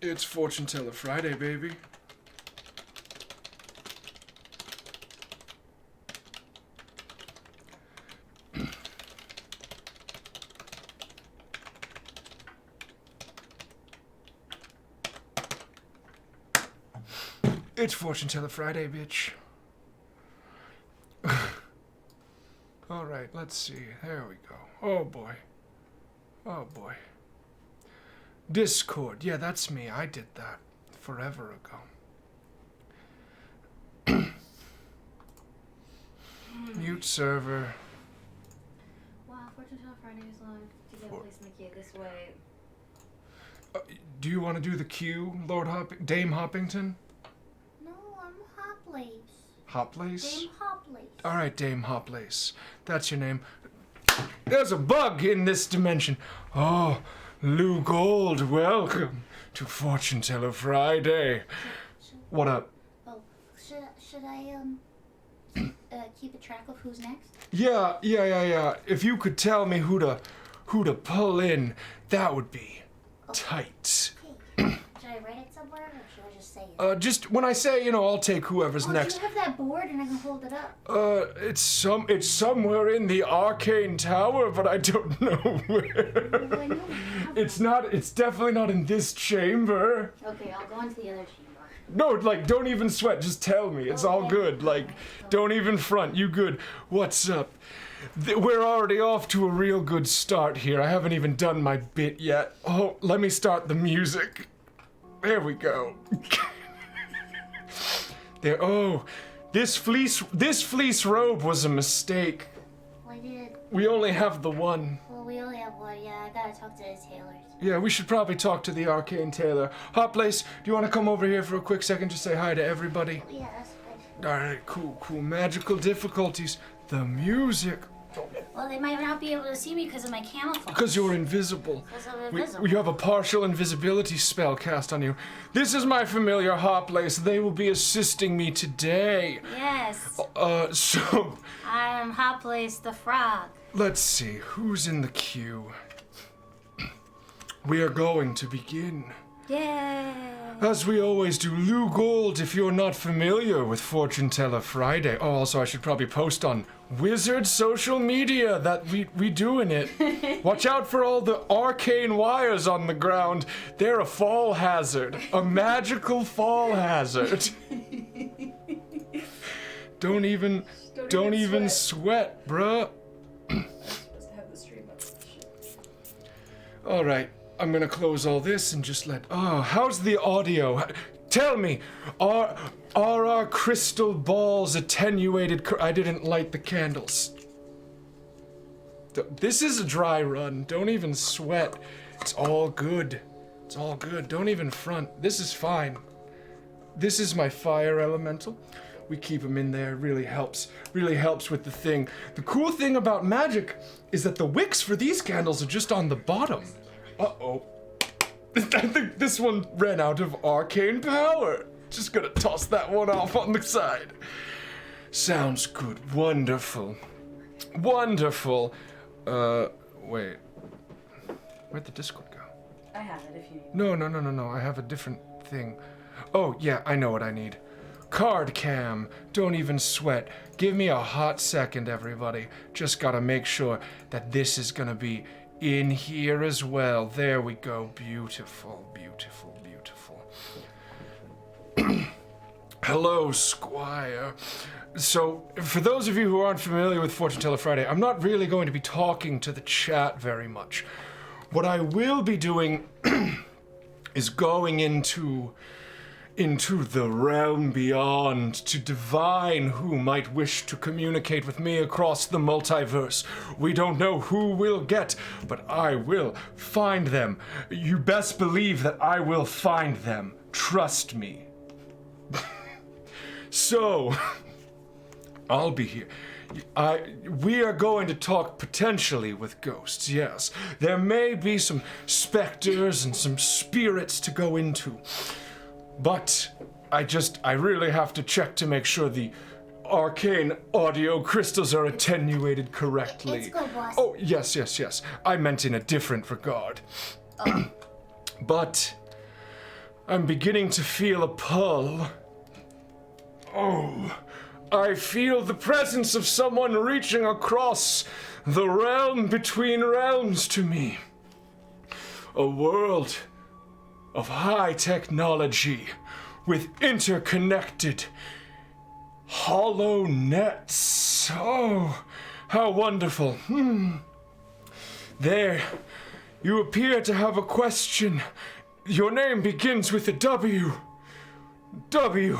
It's Fortune Teller Friday, baby. It's Fortune Teller Friday, bitch. Alright, let's see. There we go. Oh boy. Oh boy. Discord. Yeah, that's me. I did that forever ago. Mute server. Wow, Fortune Teller Friday is long to get a place in the queue this way. Do you want to do the queue, Dame Hoppington? No, I'm Hoplace. Hoplace? Dame Hoplace. Alright, Dame Hoplace. That's your name. There's a bug in this dimension. Oh, Lou Gold, welcome to Fortune Teller Friday. What up? Oh, should I keep a track of who's next? Yeah. If you could tell me who to pull in, that would be tight. Okay. Should I write it somewhere, or should I just say it? Just when I say, I'll take whoever's next. Do you have that board and I can hold it up? It's somewhere in the arcane tower, but I don't know where. It's definitely not in this chamber. Okay, I'll go into the other chamber. No, don't even sweat, just tell me. It's all good. Don't even front. You good. What's up? We're already off to a real good start here. I haven't even done my bit yet. Oh, let me start the music. There we go. There. Oh, this fleece robe was a mistake. Why did? We only have the one. Well, we only have one. Yeah, I gotta talk to the tailors. Yeah, we should probably talk to the arcane tailor. Hoplace, do you want to come over here for a quick second to say hi to everybody? Yeah, that's fine. Alright, cool. Magical difficulties. The music. Well, they might not be able to see me because of my camouflage. Because you're invisible. Because I'm invisible. You have a partial invisibility spell cast on you. This is my familiar Hoplace. They will be assisting me today. Yes. So... I am Hoplace the Frog. Let's see, who's in the queue? We are going to begin. Yay! As we always do, Lou Gold, if you're not familiar with Fortune Teller Friday. Oh, also, I should probably post on Wizard social media that we doing it. Watch out for all the arcane wires on the ground. They're a fall hazard. A magical fall hazard. Don't even sweat, bruh. I'm supposed to have the stream up. Alright, I'm gonna close all this and just how's the audio? Tell me, are our crystal balls attenuated? I didn't light the candles. This is a dry run. Don't even sweat. It's all good. It's all good. Don't even front. This is fine. This is my fire elemental. We keep him in there. Really helps with the thing. The cool thing about magic is that the wicks for these candles are just on the bottom. Uh-oh. I think this one ran out of arcane power. Just gonna toss that one off on the side. Sounds good. Wonderful. Wonderful. Wait. Where'd the Discord go? I have it if you need. No. I have a different thing. Oh, yeah, I know what I need. Card cam. Don't even sweat. Give me a hot second, everybody. Just gotta make sure that this is gonna be in here as well. There we go. Beautiful. Hello, Squire. So, for those of you who aren't familiar with Fortune Teller Friday, I'm not really going to be talking to the chat very much. What I will be doing is going into the realm beyond to divine who might wish to communicate with me across the multiverse. We don't know who we'll get, but I will find them. You best believe that I will find them. Trust me. So, I'll be here. We are going to talk potentially with ghosts, yes. There may be some specters and some spirits to go into. But I really have to check to make sure the arcane audio crystals are attenuated correctly. It's good, boss. Oh, yes. I meant in a different regard. Oh. But I'm beginning to feel a pull. Oh, I feel the presence of someone reaching across the realm between realms to me. A world of high technology with interconnected hollow nets. Oh, how wonderful. There, you appear to have a question. Your name begins with a W. W.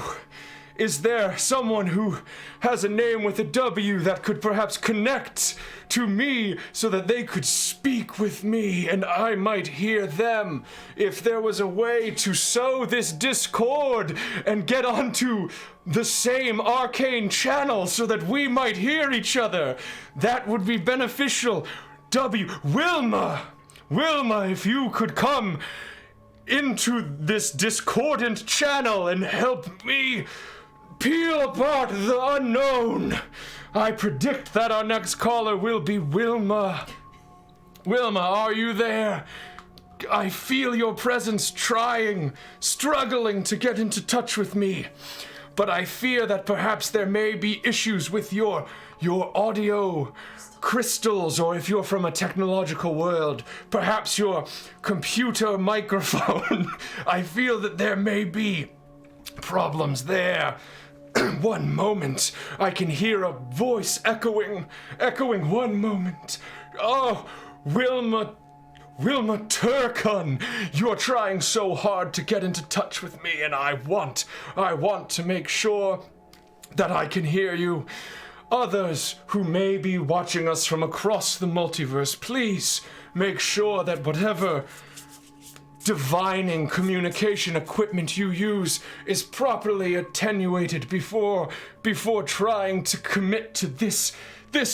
Is there someone who has a name with a W that could perhaps connect to me so that they could speak with me and I might hear them? If there was a way to sow this discord and get onto the same arcane channel so that we might hear each other, that would be beneficial. W. Wilma! Wilma, if you could come into this discordant channel and help me peel apart the unknown. I predict that our next caller will be Wilma. Wilma, are you there? I feel your presence struggling to get into touch with me. But I fear that perhaps there may be issues with your audio crystals, or if you're from a technological world, perhaps your computer microphone. I feel that there may be problems there. One moment, I can hear a voice echoing, one moment. Oh, Wilma Turkon, you're trying so hard to get into touch with me, and I want to make sure that I can hear you. Others who may be watching us from across the multiverse, please make sure that whatever divining communication equipment you use is properly attenuated before trying to commit to this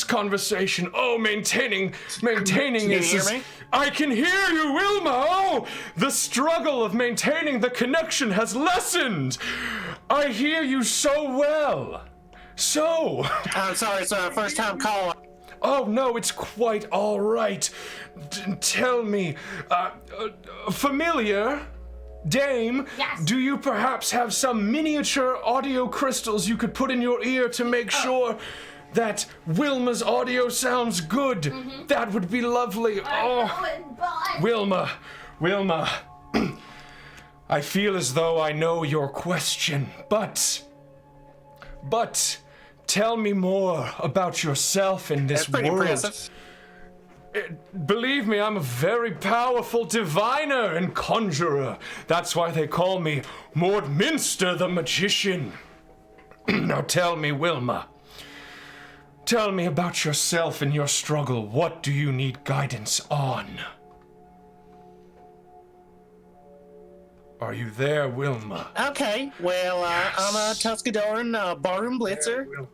conversation. Oh, maintaining this is... I can hear you, Wilma! Oh, the struggle of maintaining the connection has lessened! I hear you so well. So... I'm sorry, it's a first-time caller. Oh, no, it's quite all right. Tell me, familiar dame, yes. Do you perhaps have some miniature audio crystals you could put in your ear to make sure that Wilma's audio sounds good? Mm-hmm. That would be lovely. Wilma, I feel as though I know your question, but tell me more about yourself in this world. Impressive. Believe me, I'm a very powerful diviner and conjurer. That's why they call me Mordminster the Magician. Now tell me, Wilma. Tell me about yourself and your struggle. What do you need guidance on? Are you there, Wilma? Okay, well, I'm a Tuscadoran barroom blitzer.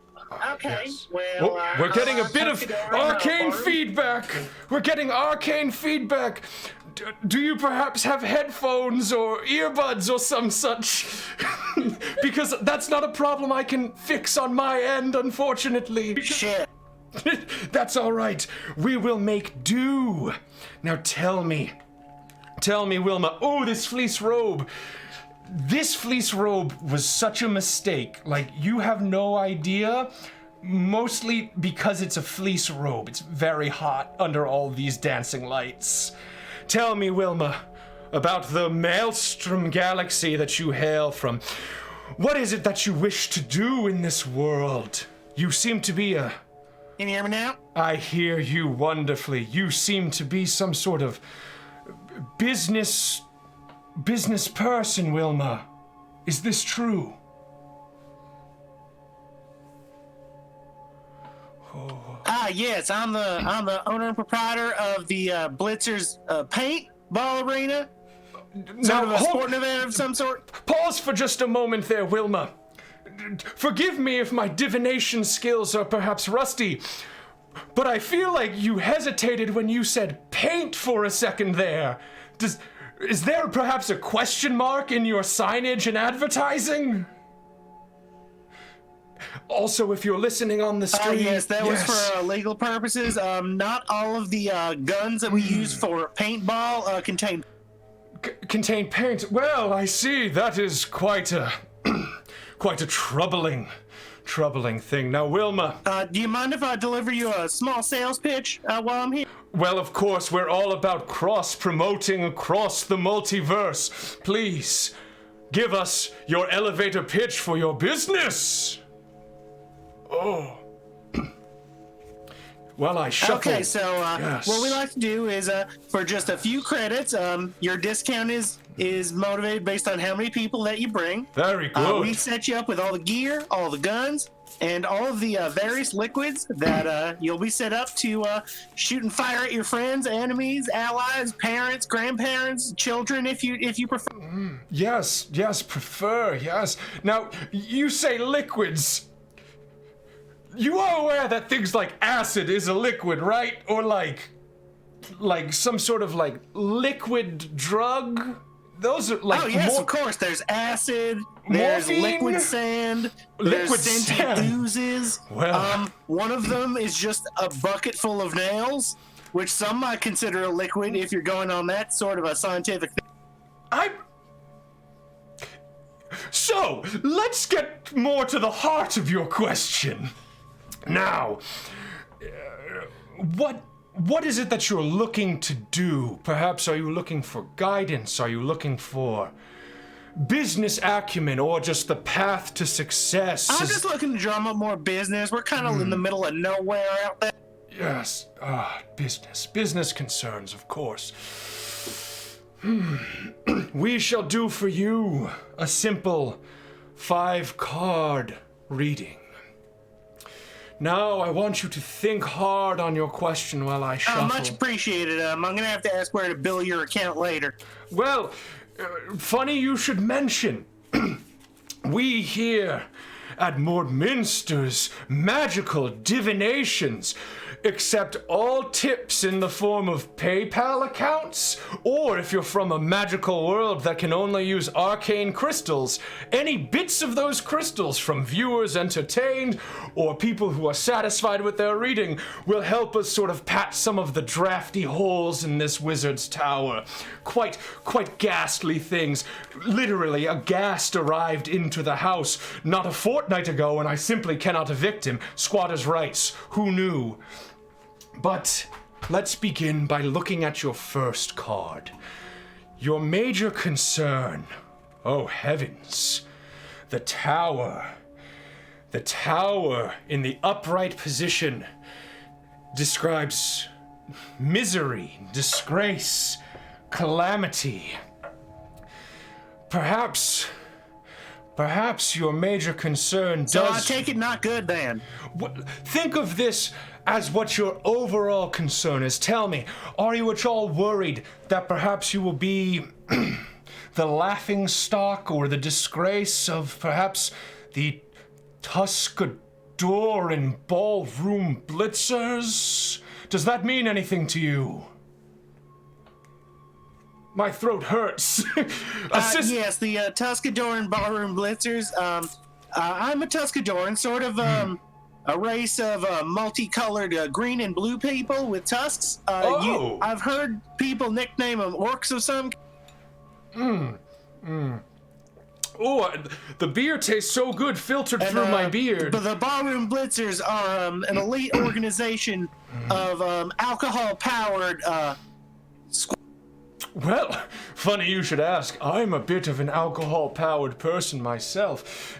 Okay, Yes. well, We're getting a bit of Tuscadoran, arcane barroom- feedback. We're getting arcane feedback. Do you perhaps have headphones or earbuds or some such? Because that's not a problem I can fix on my end, unfortunately. Shit. That's all right. We will make do. Now tell me, Wilma. Oh, this fleece robe. This fleece robe was such a mistake. Like, you have no idea. Mostly because it's a fleece robe. It's very hot under all these dancing lights. Tell me, Wilma, about the Maelstrom galaxy that you hail from. What is it that you wish to do in this world? You seem to be a... Can you hear me now? I hear you wonderfully. You seem to be some sort of business person, Wilma. Is this true? Yes, I'm the owner and proprietor of the Blitzers paintball arena. Sort of a sporting event of some sort. Pause for just a moment there, Wilma. Forgive me if my divination skills are perhaps rusty, but I feel like you hesitated when you said paint for a second there. Is there perhaps a question mark in your signage and advertising? Also, if you're listening on the stream... yes, that was for legal purposes. Not all of the guns that we use for paintball contain... contain paint. Well, I see. That is quite a quite a troubling thing. Now, Wilma. Do you mind if I deliver you a small sales pitch while I'm here? Well, of course, we're all about cross-promoting across the multiverse. Please, give us your elevator pitch for your business. Oh. Well, I shuffled. Okay, so yes. what we like to do is, for just a few credits, your discount is motivated based on how many people that you bring. Very good. We set you up with all the gear, all the guns, and all of the various liquids that you'll be set up to shoot and fire at your friends, enemies, allies, parents, grandparents, children, if you prefer. Yes, prefer, yes. Now, you say liquids. You are aware that things like acid is a liquid, right? Or like some sort of like liquid drug? Those are like. Oh yes, of course. There's acid. There's Morphine? liquid sand. Liquid there's sentient sand. oozes. Well. One of them is just a bucket full of nails, which some might consider a liquid if you're going on that sort of a scientific thing. So, let's get more to the heart of your question. Now, what is it that you're looking to do? Perhaps are you looking for guidance? Are you looking for business acumen or just the path to success? I'm just looking to drum up more business. We're kind of in the middle of nowhere out there. Yes, business concerns, of course. We shall do for you a simple 5-card reading. Now, I want you to think hard on your question while I shuffle. Much appreciated. I'm going to have to ask where to bill your account later. Well, funny you should mention. We here at Mordminster's magical divinations accept all tips in the form of PayPal accounts, or if you're from a magical world that can only use arcane crystals, any bits of those crystals from viewers entertained or people who are satisfied with their reading will help us sort of patch some of the drafty holes in this wizard's tower. Quite ghastly things. Literally, a ghast arrived into the house not a fortnight ago, and I simply cannot evict him. Squatter's rights. Who knew? But let's begin by looking at your first card. Your major concern. Oh, heavens. The tower. The tower in the upright position describes misery, disgrace, calamity. Perhaps your major concern does... So I take it not good then. Think of this as what your overall concern is. Tell me, are you at all worried that perhaps you will be the laughing stock or the disgrace of perhaps the Tuscadoran ballroom blitzers? Does that mean anything to you? My throat hurts. Yes, the Tuscadoran ballroom blitzers. I'm a Tuscadoran, sort of a race of multicolored green and blue people with tusks. I've heard people nickname them orcs of some. Oh, the beer tastes so good, filtered through my beard. But the ballroom blitzers are an elite organization of alcohol-powered. Well, funny you should ask. I'm a bit of an alcohol-powered person myself.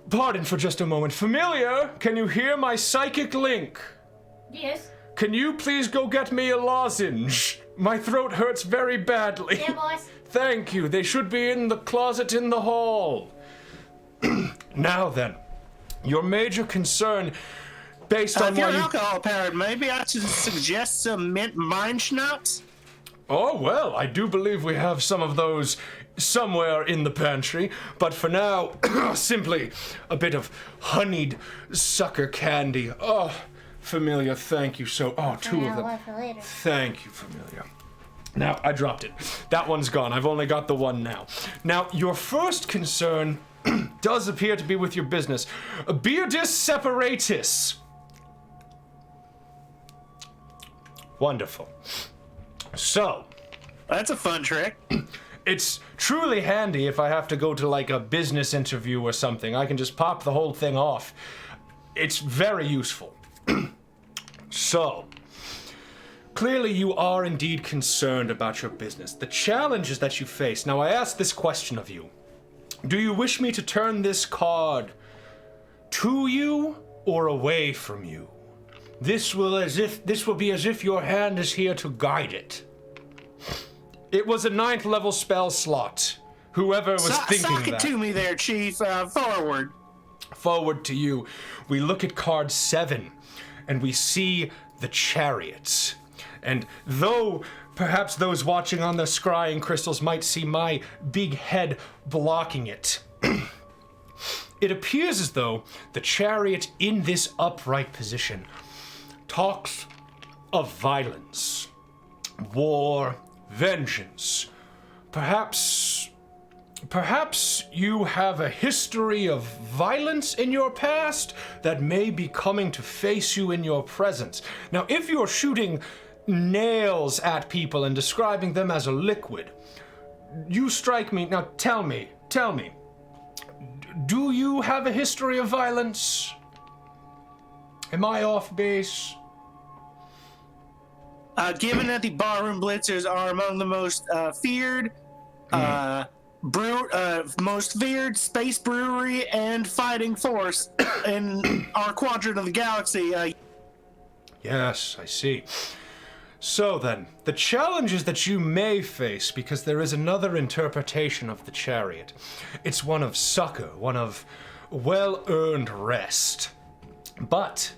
Pardon for just a moment. Familiar, can you hear my psychic link? Yes. Can you please go get me a lozenge? My throat hurts very badly. Yeah, boys. Thank you. They should be in the closet in the hall. Now then, your major concern, based on if you're what you... alcohol-powered, maybe I should suggest some mint mine schnapps? Oh, well, I do believe we have some of those somewhere in the pantry, but for now, simply a bit of honeyed sucker candy. Oh, Familiar, thank you so... Oh, two of them. One for later. Thank you, Familiar. Now, I dropped it. That one's gone. I've only got the one now. Now, your first concern does appear to be with your business. Beardis separatus. Wonderful. So... That's a fun trick. It's truly handy if I have to go to like a business interview or something. I can just pop the whole thing off. It's very useful. So, clearly you are indeed concerned about your business, the challenges that you face. Now I ask this question of you. Do you wish me to turn this card to you or away from you? This will be as if your hand is here to guide it. It was a 9th level spell slot. Whoever was thinking sock it that. to me there, Chief. Forward. Forward to you. We look at card 7, and we see the chariots. And though perhaps those watching on the scrying crystals might see my big head blocking it, it appears as though the chariot in this upright position talks of violence, war, vengeance. Perhaps you have a history of violence in your past that may be coming to face you in your presence. Now, if you're shooting nails at people and describing them as a liquid, you strike me. Now, tell me, do you have a history of violence? Am I off base? Given that the barroom blitzers are among the most feared, most feared space brewery and fighting force in our quadrant of the galaxy. Yes, I see. So then, the challenges that you may face, because there is another interpretation of the chariot. It's one of succor, one of well-earned rest. But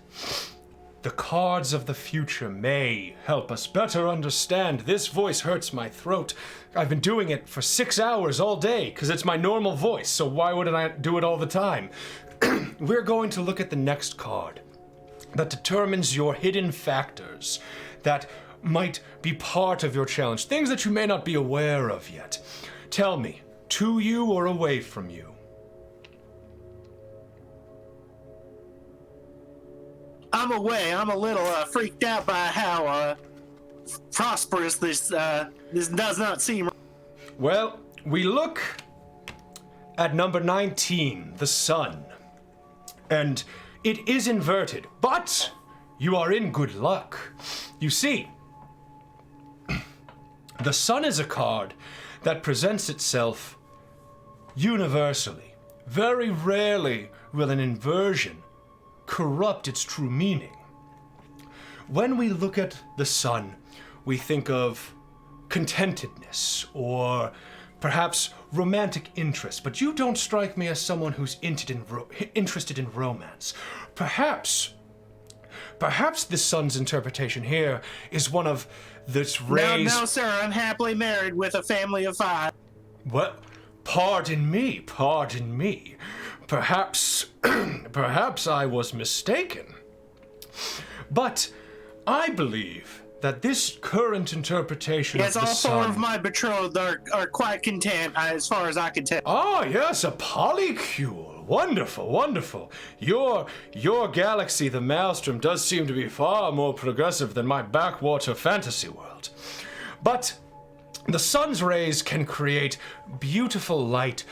the cards of the future may help us better understand. This voice hurts my throat. I've been doing it for 6 hours all day, because it's my normal voice, so why wouldn't I do it all the time? We're going to look at the next card that determines your hidden factors that might be part of your challenge, things that you may not be aware of yet. Tell me, to you or away from you? I'm away. I'm a little freaked out by how prosperous this does not seem. Well, we look at number 19, the sun, and it is inverted, but you are in good luck. You see, the sun is a card that presents itself universally. Very rarely will an inversion corrupt its true meaning. When we look at the sun, we think of contentedness or perhaps romantic interest, but you don't strike me as someone who's interested in romance. Perhaps the sun's interpretation here is one of this rays... No, sir, I'm happily married with a family of 5. What? Pardon me. Perhaps I was mistaken. But I believe that this current interpretation yes, of the all sun... 4 of my betrothed are quite content, as far as I can tell. Ah, yes, a polycule. Wonderful. Your galaxy, the Maelstrom, does seem to be far more progressive than my backwater fantasy world. But the sun's rays can create beautiful light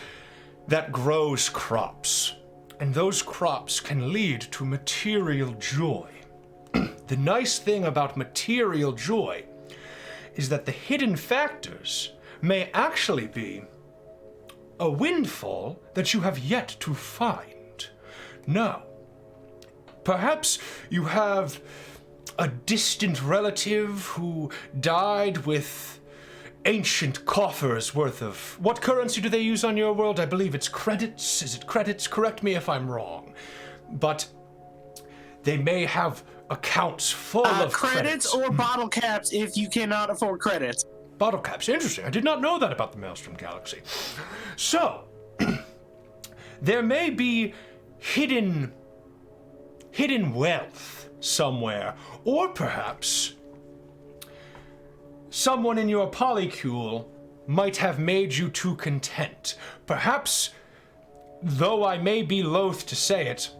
that grows crops, and those crops can lead to material joy. The nice thing about material joy is that the hidden factors may actually be a windfall that you have yet to find. Now, perhaps you have a distant relative who died with ancient coffers worth of... What currency do they use on your world? I believe it's credits. Is it credits? Correct me if I'm wrong. But they may have accounts full of credits or bottle caps if you cannot afford credits. Bottle caps. Interesting. I did not know that about the Maelstrom Galaxy. So, there may be hidden wealth somewhere, or perhaps someone in your polycule might have made you too content. Perhaps, though I may be loath to say it,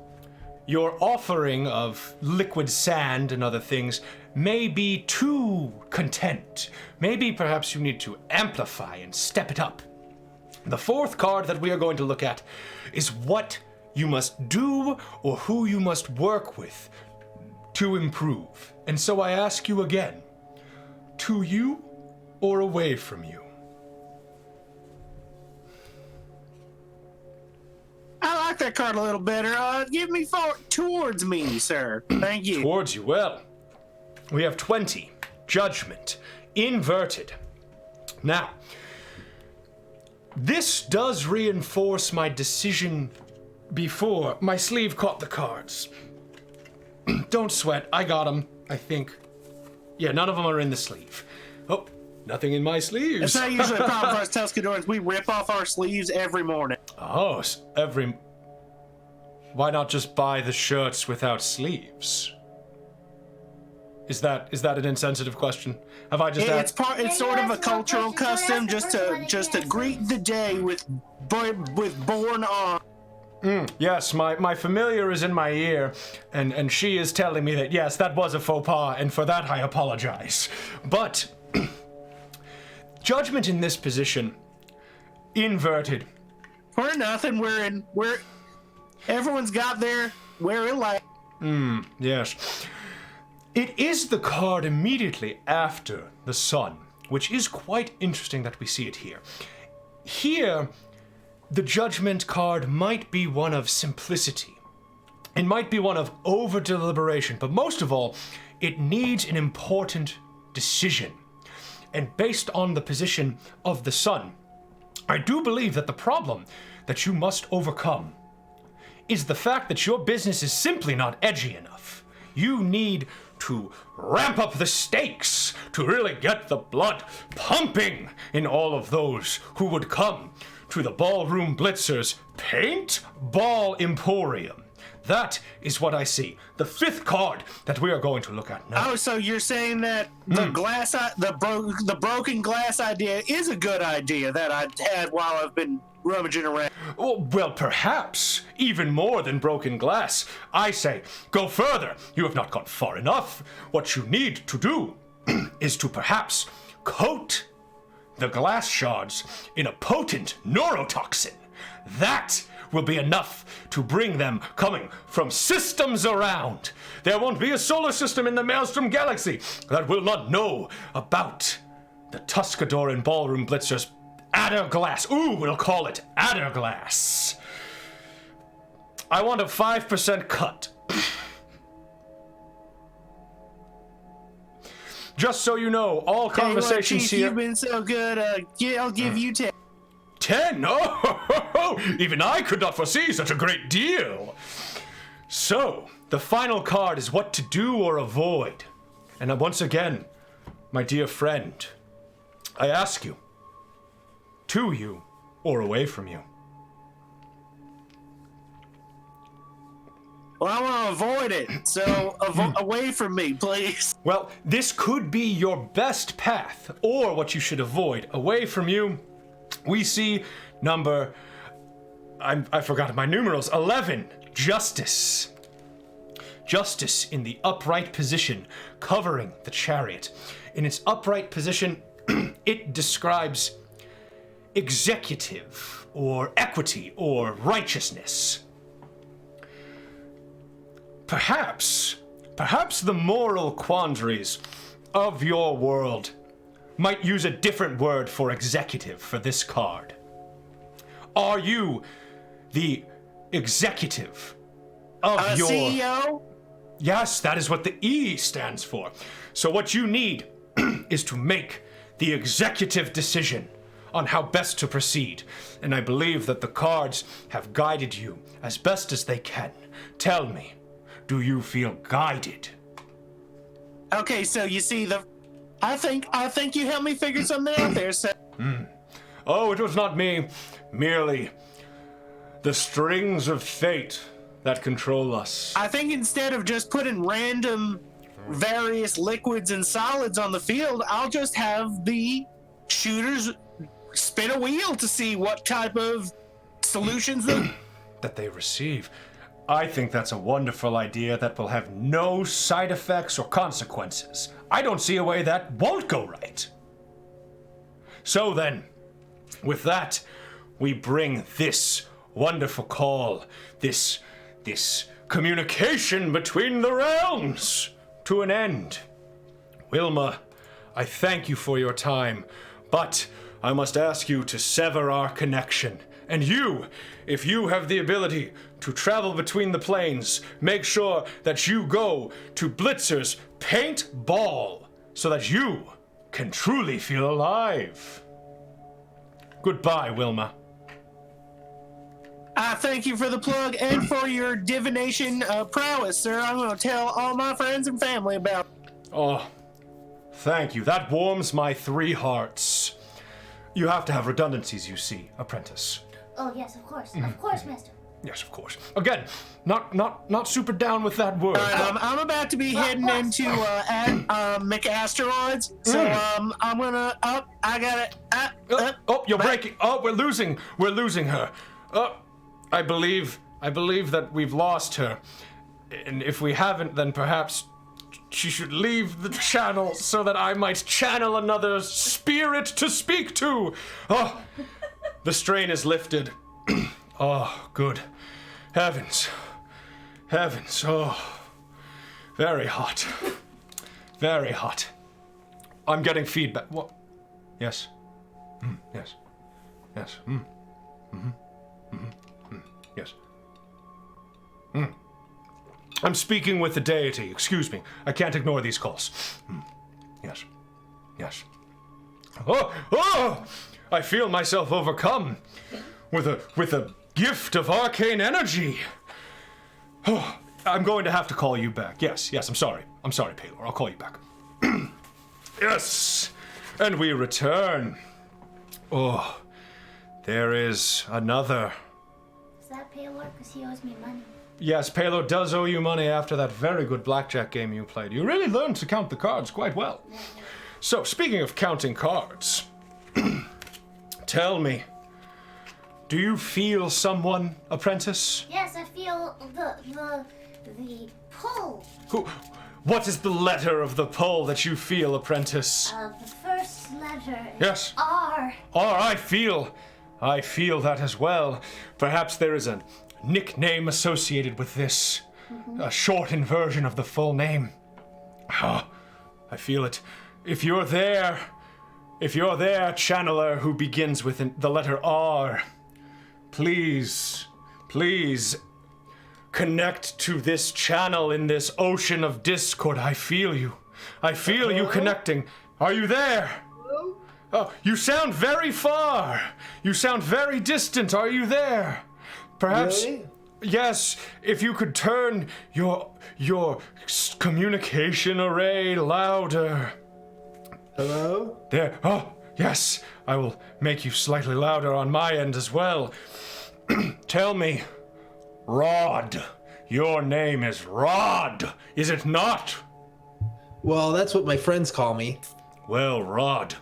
your offering of liquid sand and other things may be too content. Maybe perhaps you need to amplify and step it up. The fourth card that we are going to look at is what you must do or who you must work with to improve. And so I ask you again, to you or away from you? I like that card a little better. Give me towards me, sir. Thank you. Towards you. Well, we have 20. Judgment. Inverted. Now, this does reinforce my decision before. My sleeve caught the cards. Don't sweat. I got them, I think. Yeah, none of them are in the sleeve. Oh, nothing in my sleeves. It's not usually a problem for us Tuscadorans. We rip off our sleeves every morning. Oh, why not just buy the shirts without sleeves? Is that an insensitive question? Have I just It's sort of a cultural custom just to greet the day with born on. Yes, my familiar is in my ear, and she is telling me that yes, that was a faux pas, and for that I apologize. But judgment in this position, inverted. For nothing, everyone's got we're like. Yes. It is the card immediately after the sun, which is quite interesting that we see it here. Here, the judgment card might be one of simplicity. It might be one of over-deliberation, but most of all, it needs an important decision. And based on the position of the sun, I do believe that the problem that you must overcome is the fact that your business is simply not edgy enough. You need to ramp up the stakes to really get the blood pumping in all of those who would come to the Ballroom Blitzers Paintball Emporium. That is what I see. The fifth card that we are going to look at now. Oh, so you're saying that the broken glass idea is a good idea that I had while I've been rummaging around. Well, perhaps even more than broken glass. I say, go further. You have not gone far enough. What you need to do is to perhaps coat the glass shards in a potent neurotoxin. That will be enough to bring them coming from systems around. There won't be a solar system in the Maelstrom Galaxy that will not know about the Tuscadoran Ballroom Blitzers Adder Glass. Ooh, we'll call it Adder Glass. I want a 5% cut. Just so you know, all conversations Chief, here... You've been so good. I'll give you 10. 10? Oh, even I could not foresee such a great deal. So, the final card is what to do or avoid. And once again, my dear friend, I ask you, to you or away from you? Well, I want to avoid it, so away from me, please. Well, this could be your best path, or what you should avoid. Away from you, we see number... I forgot my numerals. 11, Justice. Justice in the upright position, covering the chariot. In its upright position, it describes executive, or equity, or righteousness. Perhaps the moral quandaries of your world might use a different word for executive for this card. Are you the executive of your... CEO? Yes, that is what the E stands for. So what you need is to make the executive decision on how best to proceed. And I believe that the cards have guided you as best as they can. Tell me, do you feel guided? Okay, so you see I think you helped me figure something out there, sir. Oh, it was not me. Merely the strings of fate that control us. I think instead of just putting random various liquids and solids on the field, I'll just have the shooters spin a wheel to see what type of solutions that they receive. I think that's a wonderful idea that will have no side effects or consequences. I don't see a way that won't go right. So then, with that, we bring this wonderful call, this communication between the realms to an end. Wilma, I thank you for your time, but I must ask you to sever our connection. And you, if you have the ability to travel between the planes, make sure that you go to Blitzer's paint ball so that you can truly feel alive. Goodbye, Wilma. Thank you for the plug and for your divination prowess, sir. I'm going to tell all my friends and family about it. Oh, thank you. That warms my 3 hearts. You have to have redundancies, you see, apprentice. Oh yes, of course, master. Yes, of course. Again, not super down with that word. All right, I'm about to be heading into McAsteroids, so I'm gonna I got it. You're breaking. Oh, we're losing her. I believe that we've lost her, and if we haven't, then perhaps she should leave the channel so that I might channel another spirit to speak to. Oh, the strain is lifted. Oh, good heavens. Oh, very hot. Very hot. I'm getting feedback. What? Yes. Yes. Yes. Yes. I'm speaking with the deity. Excuse me. I can't ignore these calls. Yes. Yes. Oh! I feel myself overcome with a gift of arcane energy. Oh, I'm going to have to call you back. Yes, I'm sorry. I'm sorry, Paylor. I'll call you back. Yes. And we return. Oh, there is another. Is that Paylor? Because he owes me money. Yes, Paylor does owe you money after that very good blackjack game you played. You really learned to count the cards quite well. So, speaking of counting cards, tell me, do you feel someone, apprentice? Yes, I feel the pull. What is the letter of the pull that you feel, apprentice? The first letter is Yes. R. R, I feel that as well. Perhaps there is a nickname associated with this. A shortened version of the full name. Oh, I feel it. If you're there, channeler who begins with the letter R, please connect to this channel in this ocean of discord. I feel you. I feel you connecting. Are you there? Oh, you sound very far. You sound very distant. Are you there? Perhaps. Really? Yes, if you could turn your communication array louder. Hello? There. Oh, yes. I will make you slightly louder on my end as well. Tell me, Rod. Your name is Rod, is it not? Well, that's what my friends call me. Well, Rod.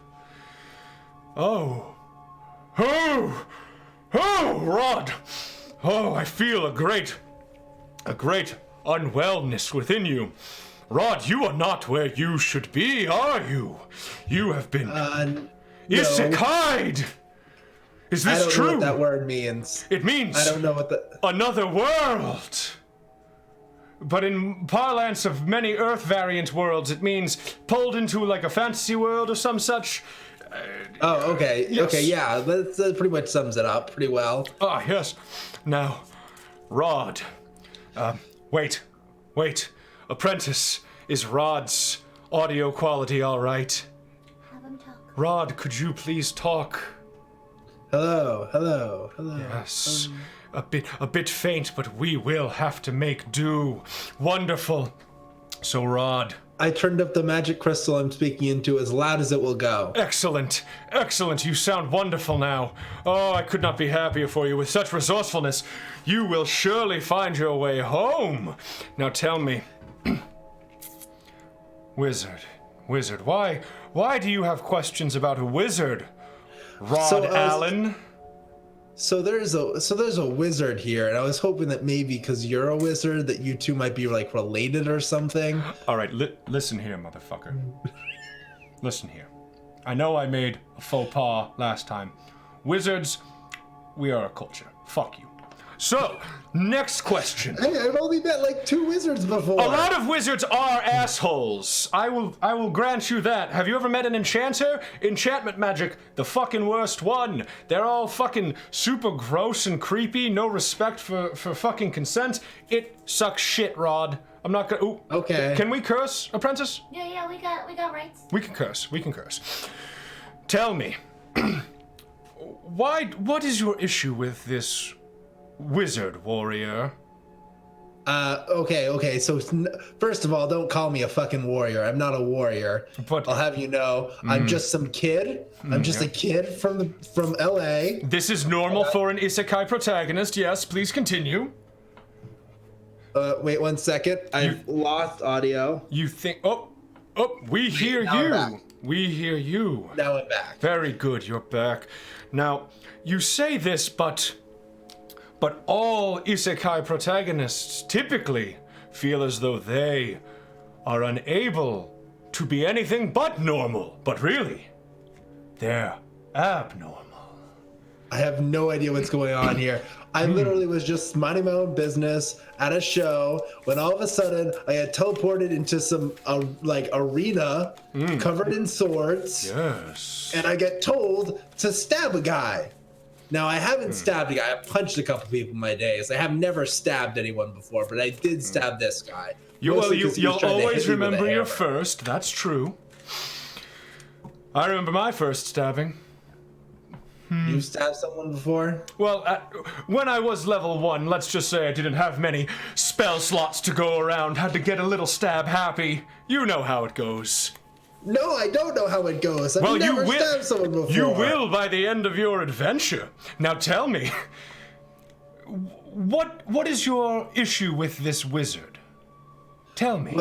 Oh, Rod. Oh, I feel a great unwellness within you. Rod, you are not where you should be, are you? You have been isekai'd. Is this I don't true? know what that word means. It means I don't know what the... another world. But in parlance of many Earth variant worlds, it means pulled into like a fantasy world or some such. Oh, okay. Yes. Okay, yeah. That pretty much sums it up pretty well. Ah, yes. Now, Rod. Wait. Apprentice, is Rod's audio quality all right? Have him talk. Rod, could you please talk? Hello. Yes. A bit faint, but we will have to make do. Wonderful. So, Rod. I turned up the magic crystal I'm speaking into as loud as it will go. Excellent. You sound wonderful now. Oh, I could not be happier for you. With such resourcefulness, you will surely find your way home. Now tell me, Wizard, why do you have questions about a wizard? Rod So, Allen? So there's a wizard here, and I was hoping that maybe because you're a wizard that you two might be like related or something. All right, listen here, motherfucker. Listen here. I know I made a faux pas last time. Wizards, we are a culture. Fuck you. So, next question. Hey, I've only met like 2 wizards before. A lot of wizards are assholes. I will grant you that. Have you ever met an enchanter? Enchantment magic, the fucking worst one. They're all fucking super gross and creepy, no respect for fucking consent. It sucks shit, Rod. I'm not gonna. Ooh. Okay. Can we curse, apprentice? Yeah, we got rights. We can curse. Tell me, what is your issue with this wizard warrior? Okay. So first of all, don't call me a fucking warrior. I'm not a warrior. But I'll have you know, I'm just some kid. I'm just a kid from LA. this is normal for an isekai protagonist. Yes, please continue. Wait 1 second. I've lost audio. You think? Oh, we hear Now I'm back. you. We hear you. Now I'm back. Very good, you're back. Now, you say this, but all isekai protagonists typically feel as though they are unable to be anything but normal. But really, they're abnormal. I have no idea what's going on here. I literally was just minding my own business at a show when all of a sudden I had teleported into some arena covered in swords. Yes. And I get told to stab a guy. Now I haven't stabbed a guy. I've punched a couple people in my days. I have never stabbed anyone before, but I did stab this guy. You'll Mostly 'cause he was trying to always hit me with a remember your hammer. first. That's true. I remember my first stabbing. You stabbed someone before? Well, when I was level 1, let's just say I didn't have many spell slots to go around. Had to get a little stab happy. You know how it goes. No, I don't know how it goes. I've Well, never stabbed someone before. You will by the end of your adventure. Now tell me, what is your issue with this wizard? Tell me.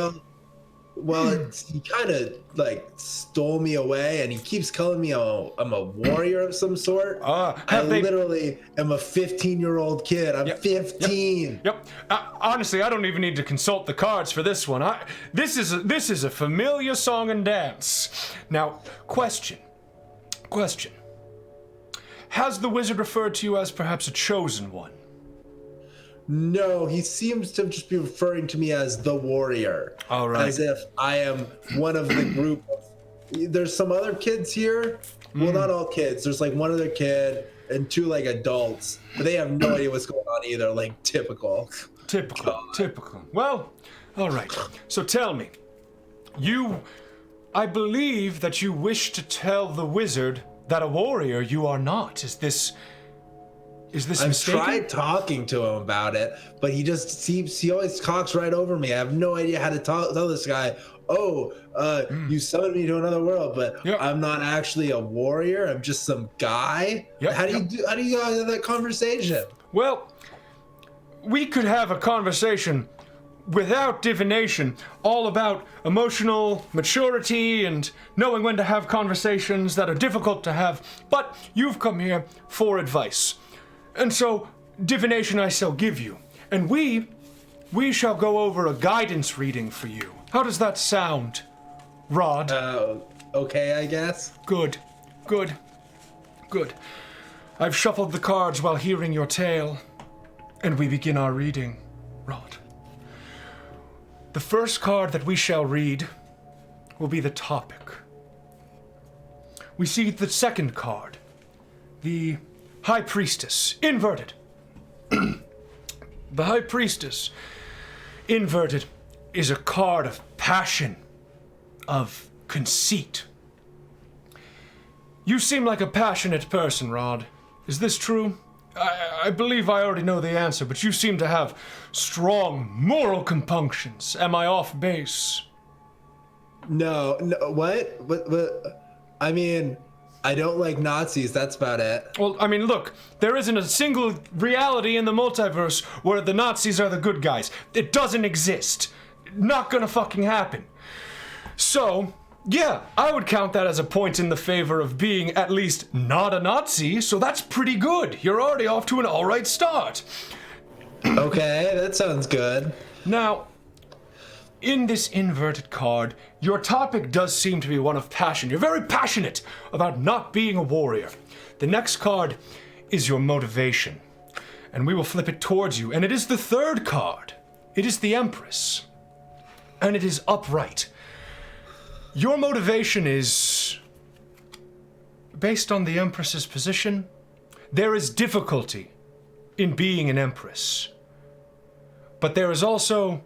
Well, he kind of like stole me away, and he keeps calling me I'm a warrior of some sort. I literally am a 15-year-old kid. I'm 15. Yep. Honestly, I don't even need to consult the cards for this one. This is a familiar song and dance. Now, question. Has the wizard referred to you as perhaps a chosen one? No, he seems to just be referring to me as the warrior. All right. As if I am one of the group. There's some other kids here. Well, not all kids. There's like one other kid and 2 like adults, but they have no idea what's going on either. Like typical. Typical. Well, all right. So tell me, I believe that you wish to tell the wizard that a warrior you are not. Is this I've mistaken? tried talking to him about it, but he always talks right over me. I have no idea how to tell this guy, you summoned me to another world, but I'm not actually a warrior. I'm just some guy. How do you have that conversation? Well, we could have a conversation without divination, all about emotional maturity and knowing when to have conversations that are difficult to have, but you've come here for advice. And so, divination I shall give you, and we shall go over a guidance reading for you. How does that sound, Rod? Okay, I guess. Good. I've shuffled the cards while hearing your tale, and we begin our reading, Rod. The first card that we shall read will be the topic. We see the second card, the High Priestess, inverted. The High Priestess, inverted, is a card of passion, of conceit. You seem like a passionate person, Rod. Is this true? I believe I already know the answer, but you seem to have strong moral compunctions. Am I off base? No, what? I mean, I don't like Nazis, that's about it. Well, I mean, look, there isn't a single reality in the multiverse where the Nazis are the good guys. It doesn't exist. Not gonna fucking happen. So, Yeah, I would count that as a point in the favor of being at least not a Nazi, so that's pretty good. You're already off to an all right start. Okay, that sounds good. Now, in this inverted card, your topic does seem to be one of passion. You're very passionate about not being a warrior. The next card is your motivation, and we will flip it towards you, and it is the third card. It is the Empress, and it is upright. Your motivation is based on the Empress's position. There is difficulty in being an Empress, but there is also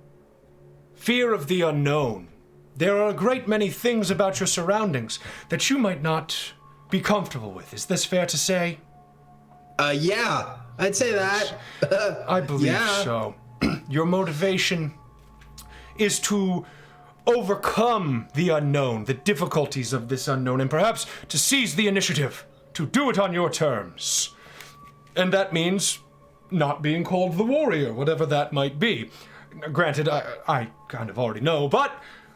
fear of the unknown. There are a great many things about your surroundings that you might not be comfortable with. Is this fair to say? Yeah, I'd say that. I believe Yeah. so. Your motivation is to overcome the unknown, the difficulties of this unknown, and perhaps to seize the initiative, to do it on your terms. And that means not being called the warrior, whatever that might be. Granted, I kind of already know, but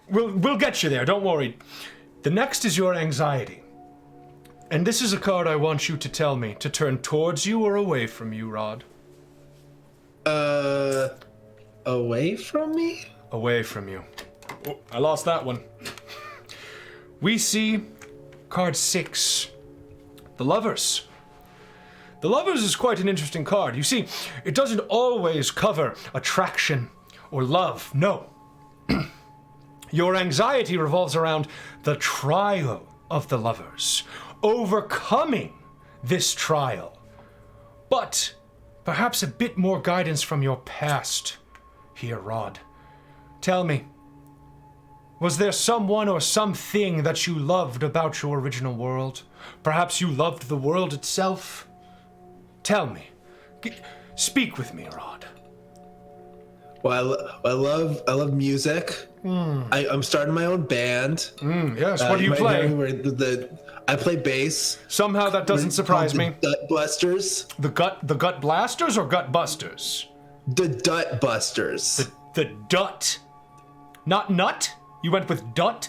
we'll get you there, don't worry. The next is your anxiety. And this is a card I want you to tell me to turn towards you or away from you, Rod. Away from me? Away from you. Oh, I lost that one. We see card 6, the Lovers. The Lovers is quite an interesting card. You see, it doesn't always cover attraction or love. No. Your anxiety revolves around the trial of the Lovers, overcoming this trial. But perhaps a bit more guidance from your past here, Rod. Tell me, was there someone or something that you loved about your original world? Perhaps you loved the world itself? Tell me. Speak with me, Rod. Well, I love music. I'm starting my own band. Yes, what do you play? I play bass. Somehow that doesn't surprise me. Gut Busters. The gut blasters or gut busters? The Dut Busters. The dut. Not nut? You went with dut?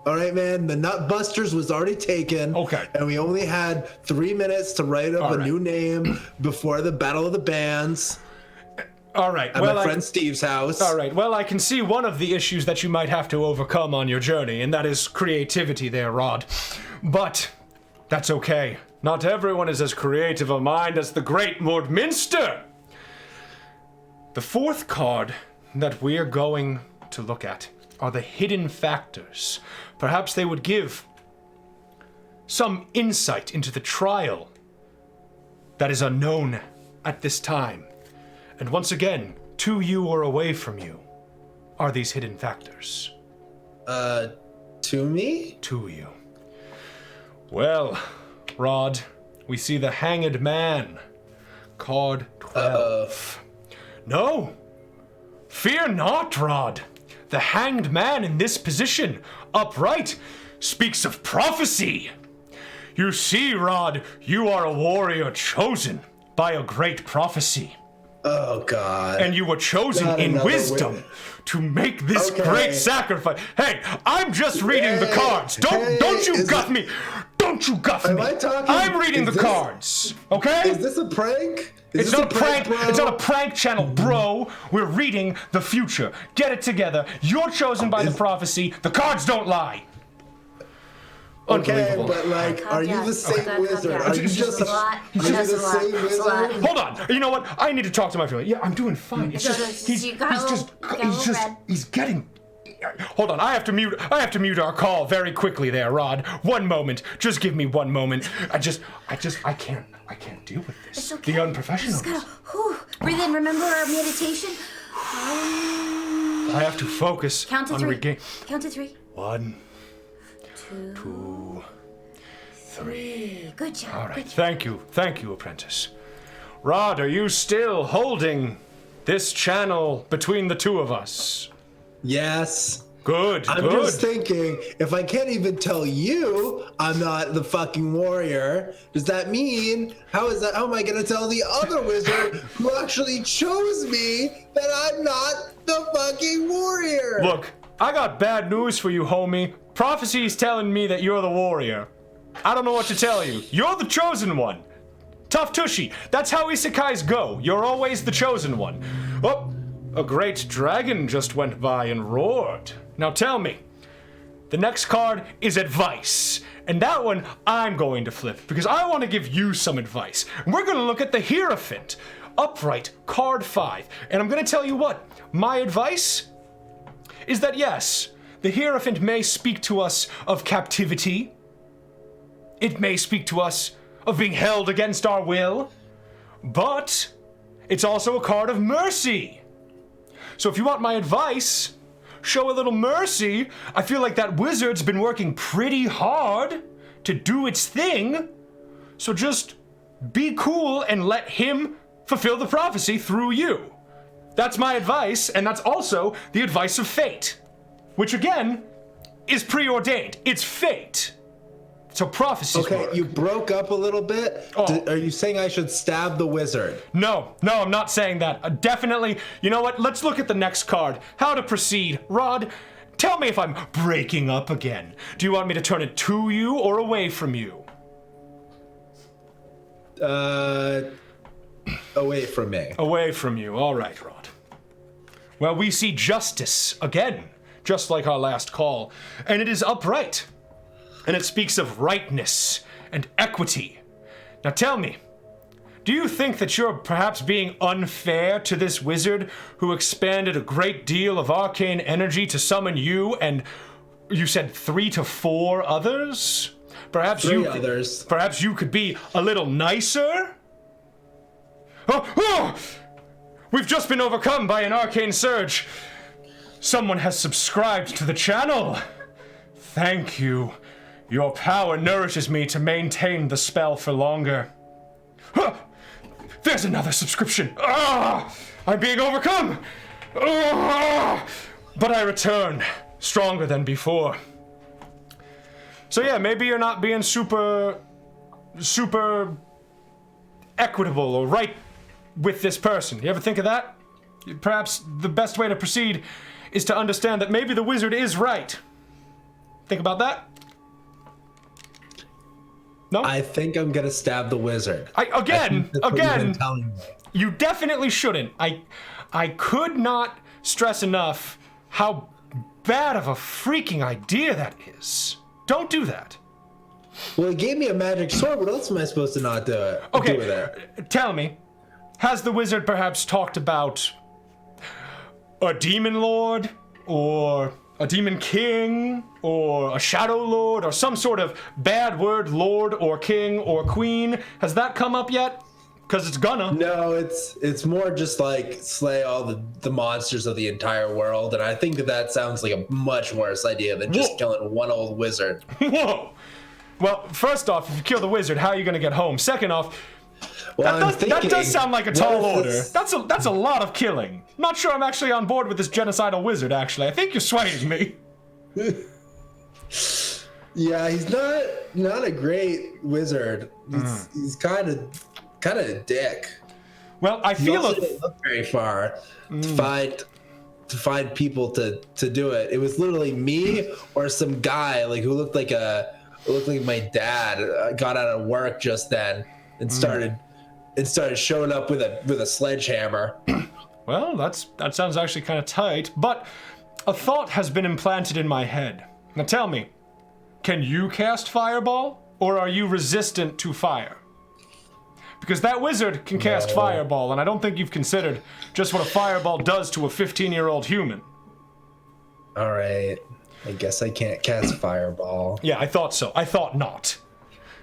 All right, man. The Nut Busters was already taken. Okay. And we only had 3 minutes to write up All a right. new name before the Battle of the Bands All right. at my friend Steve's house. All right. Well, I can see one of the issues that you might have to overcome on your journey, and that is creativity there, Rod. But that's okay. Not everyone is as creative a mind as the great Mordminster. The fourth card that we're going to look at are the hidden factors. Perhaps they would give some insight into the trial that is unknown at this time. And once again, to you or away from you are these hidden factors. To me? To you. Well, Rod, we see the Hanged Man. Card 12. No! Fear not, Rod. The Hanged Man in this position, upright, speaks of prophecy. You see, Rod, you are a warrior chosen by a great prophecy. Oh, God. And you were chosen Not in another wisdom win. to make this Okay. great sacrifice. Hey, I'm just reading the cards. Don't you guff me. Don't you guff me. Am I talking? I'm reading the Is this- cards. Okay? Is this a prank? It's this not a prank. bro? It's not a prank channel, bro. We're reading the future. Get it together. You're chosen by the prophecy. The cards don't lie. Okay, Unbelievable. but like, are you the same wizard? Are you just a lot. are you That's the a lot. same That's a lot. wizard? Hold on. You know what? I need to talk to my family. Yeah, I'm doing fine. It's just You got a little red. he's getting. Hold on. I have to mute our call very quickly there, Rod. One moment. Just give me one moment. I can't deal with this. It's okay. The unprofessional. Just gotta breathe in. Remember our meditation? I have to focus Count to on 3. regain. Count to 3. 1, 2, 2, 3. Good job. All right. Good job. Thank you, apprentice. Rod, are you still holding this channel between the two of us? Yes. Good. I'm good. just thinking, if I can't even tell you I'm not the fucking warrior, does that mean how am I gonna tell the other wizard who actually chose me that I'm not the fucking warrior? Look, I got bad news for you, homie. Prophecy's telling me that you're the warrior. I don't know what to tell you. You're the chosen one. Tough tushy. That's how isekais go. You're always the chosen one. Oh, a great dragon just went by and roared. Now tell me, the next card is advice. And that one I'm going to flip because I want to give you some advice. And we're going to look at the Hierophant. Upright, card 5. And I'm going to tell you what, my advice is that yes, the Hierophant may speak to us of captivity. It may speak to us of being held against our will. But it's also a card of mercy. So if you want my advice, show a little mercy. I feel like that wizard's been working pretty hard to do its thing. So just be cool and let him fulfill the prophecy through you. That's my advice, and that's also the advice of fate, which again is preordained. It's fate. So prophecies work. You broke up a little bit. Oh. Are you saying I should stab the wizard? No, I'm not saying that. Definitely, you know what? Let's look at the next card. How to proceed. Rod, tell me if I'm breaking up again. Do you want me to turn it to you or away from you? Away from me. Away from you. All right, Rod. Well, we see justice again, just like our last call, and it is upright. And it speaks of rightness and equity. Now tell me, do you think that you're perhaps being unfair to this wizard who expanded a great deal of arcane energy to summon you and you said 3 to 4 others? Perhaps Perhaps you could be a little nicer? Oh! We've just been overcome by an arcane surge. Someone has subscribed to the channel. Thank you. Your power nourishes me to maintain the spell for longer. There's another subscription. I'm being overcome. But I return, stronger than before. So yeah, maybe you're not being super equitable or right with this person. You ever think of that? Perhaps the best way to proceed is to understand that maybe the wizard is right. Think about that? No? I think I'm gonna stab the wizard. Again, you definitely shouldn't. I could not stress enough how bad of a freaking idea that is. Don't do that. Well, he gave me a magic sword. What else am I supposed to not do it? Okay, do with it? Tell me, has the wizard perhaps talked about a demon lord, or a demon king, or a shadow lord, or some sort of bad word lord or king or queen? Has that come up yet? Because it's gonna. No, it's more just like slay all the monsters of the entire world, and I think that sounds like a much worse idea than just killing one old wizard. Whoa! Well, first off, if you kill the wizard, how are you gonna get home? Second off, that does sound like a tall order. That's a lot of killing. Not sure I'm actually on board with this genocidal wizard, actually. I think you're swaying me. Yeah, he's not a great wizard. He's kind of a dick. Well, I feel he didn't look very far to find people to do it. It was literally me or some guy who looked like my dad got out of work just then and started showing up with a sledgehammer. Well, that sounds actually kind of tight, but a thought has been implanted in my head. Now tell me, can you cast Fireball, or are you resistant to fire? Because that wizard can cast Fireball, and I don't think you've considered just what a Fireball does to a 15-year-old human. All right. I guess I can't cast Fireball. Yeah, I thought so. I thought not.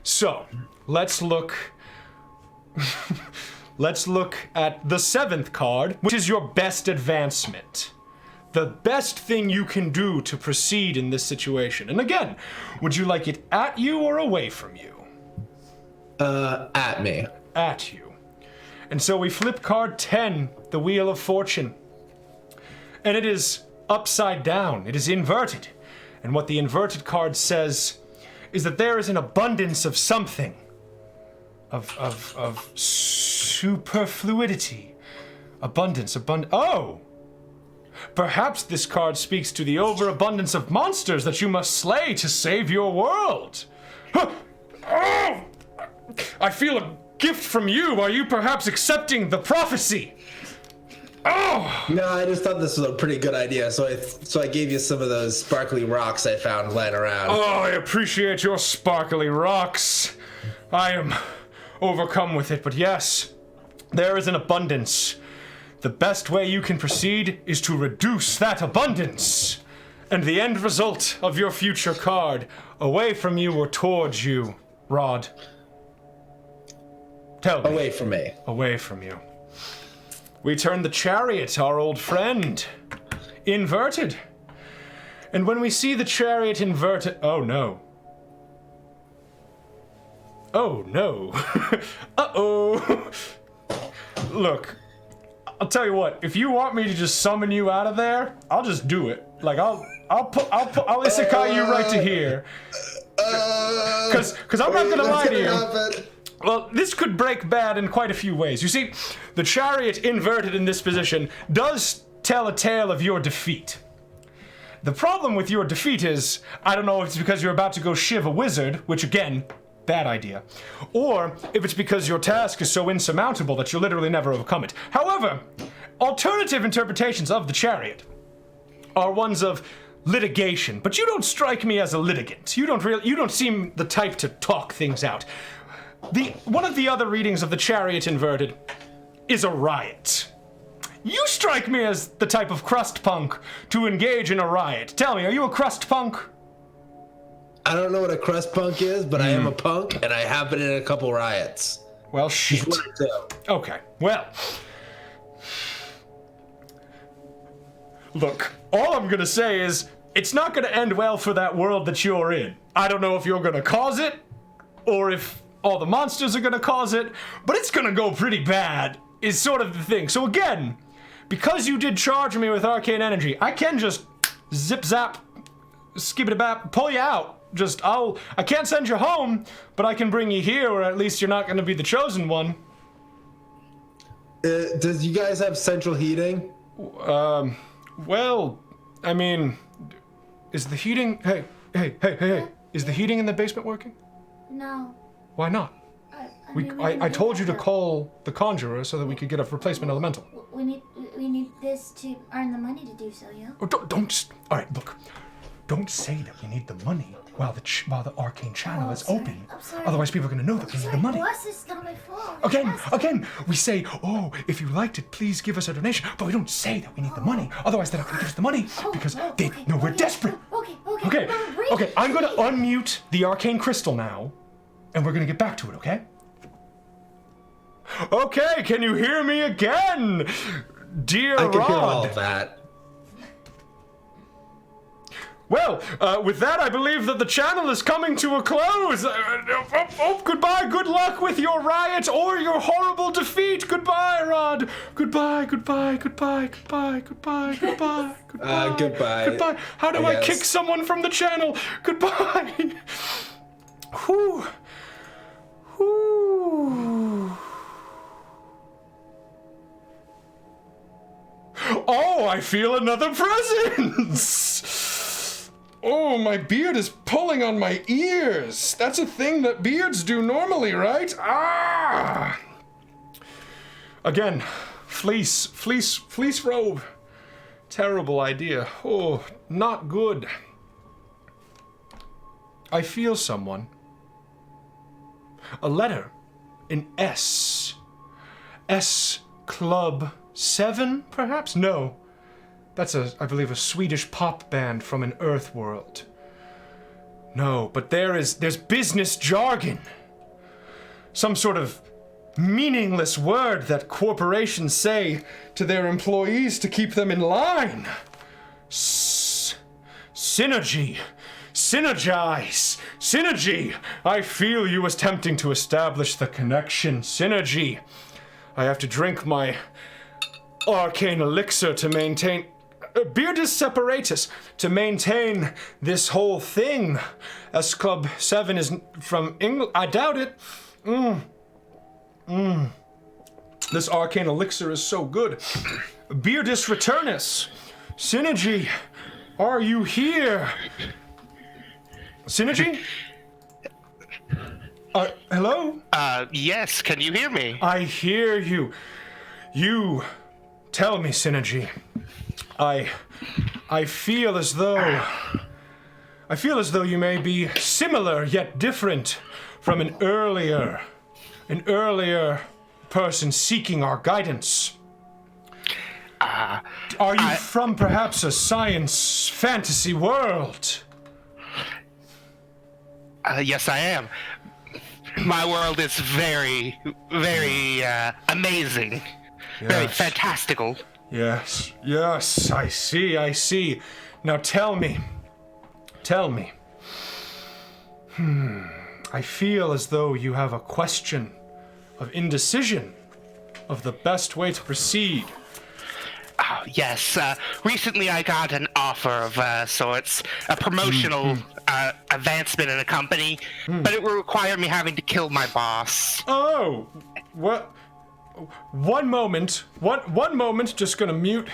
So, let's look... let's look at the 7th card, which is your best advancement. The best thing you can do to proceed in this situation. And again, would you like it at you or away from you? At me. At you. And so we flip card 10, the Wheel of Fortune. And it is upside down. It is inverted. And what the inverted card says is that there is an abundance of something. Of superfluidity. Oh! Perhaps this card speaks to the overabundance of monsters that you must slay to save your world. Huh. Oh! I feel a gift from you. Are you perhaps accepting the prophecy? Oh! No, I just thought this was a pretty good idea, so I gave you some of those sparkly rocks I found laying around. Oh, I appreciate your sparkly rocks. I am overcome with it, but yes, there is an abundance. The best way you can proceed is to reduce that abundance. And the end result of your future card, away from you or towards you, Rod. Tell me. Away from me. Away from you. We turn the chariot, our old friend, inverted. And when we see the chariot inverted... Oh, no. Oh, no. Uh-oh. Look, I'll tell you what. If you want me to just summon you out of there, I'll just do it. Like, I'll isekai you right to here. Because I'm not gonna lie to you. Well, this could break bad in quite a few ways. You see, the chariot inverted in this position does tell a tale of your defeat. The problem with your defeat is, I don't know if it's because you're about to go shiv a wizard, which again, bad idea, or if it's because your task is so insurmountable that you'll literally never overcome it. However, alternative interpretations of the chariot are ones of litigation, but you don't strike me as a litigant. You don't seem the type to talk things out. One of the other readings of the chariot inverted is a riot. You strike me as the type of crust punk to engage in a riot. Tell me, are you a crust punk? I don't know what a crust punk is, but I am a punk, and I have been in a couple riots. Well, shit. Okay, well. Look, all I'm gonna say is, it's not gonna end well for that world that you're in. I don't know if you're gonna cause it, or if all the monsters are gonna cause it, but it's gonna go pretty bad, is sort of the thing. So again, because you did charge me with arcane energy, I can just zip-zap, skip-it-a-bap, pull you out. I can't send you home, but I can bring you here, or at least you're not gonna be the chosen one. Does you guys have central heating? Well, I mean, is the heating... Hey. Is the heating in the basement working? No. Why not? I told you to call the conjurer so that we could get a replacement elemental. We need this to earn the money to do so, yeah? Oh, don't all right, look. Don't say that we need the money while the arcane channel is open. I'm sorry. Otherwise, people are going to know that we need the money. Boss, it's not my fault. Again, we say, oh, if you liked it, please give us a donation. But we don't say that we need the money. Otherwise, they're not going to give us the money because they know we're desperate. Okay, I'm going to unmute the arcane crystal now, and we're going to get back to it, okay? Okay, can you hear me again? Dear Rod. I can hear all of that. Well, with that, I believe that the channel is coming to a close. Goodbye. Good luck with your riot or your horrible defeat. Goodbye, Rod. Goodbye. Goodbye. How do I kick someone from the channel? Goodbye. Whew. Oh, I feel another presence. Oh, my beard is pulling on my ears. That's a thing that beards do normally, right? Ah! Again, fleece robe. Terrible idea. Oh, not good. I feel someone. A letter. An S. S Club 7, perhaps? No. That's I believe, a Swedish pop band from an Earth world. No, but there's business jargon. Some sort of meaningless word that corporations say to their employees to keep them in line. Synergy. Synergize. Synergy. I feel you attempting to establish the connection. Synergy. I have to drink my arcane elixir to maintain... Beardus separatus, to maintain this whole thing. S Club 7 is from England. I doubt it. This arcane elixir is so good. Beardus returnus, Synergy, are you here? Synergy? Hello? Yes, can you hear me? I hear you. You tell me, Synergy. I feel as though you may be similar yet different from an earlier person seeking our guidance. Are you from perhaps a science fantasy world? Yes, I am. My world is very, very amazing. Very fantastical. Yes, I see. Now tell me. I feel as though you have a question of indecision of the best way to proceed. Oh, yes. Recently I got an offer of sorts, a promotional advancement in a company, but it will require me having to kill my boss. Oh, what? One moment. Just gonna mute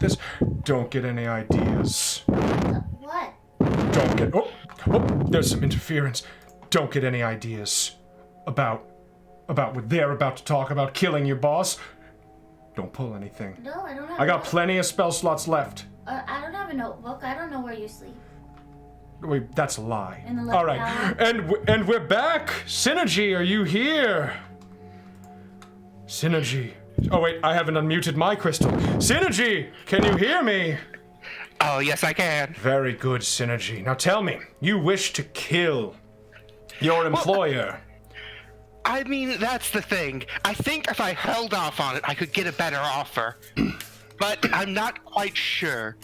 this. Don't get any ideas. What? Don't get. Oh, there's some interference. Don't get any ideas about what they're about to talk about, killing your boss. Don't pull anything. No, I don't have I got plenty of spell slots left. I don't have a notebook. I don't know where you sleep. Wait, that's a lie. In the left All right, and we're back. Synergy, are you here? Synergy. Oh wait, I haven't unmuted my crystal. Synergy, can you hear me? Oh, yes, I can. Very good, Synergy. Now tell me, you wish to kill your employer. I mean, that's the thing. I think if I held off on it, I could get a better offer. But I'm not quite sure.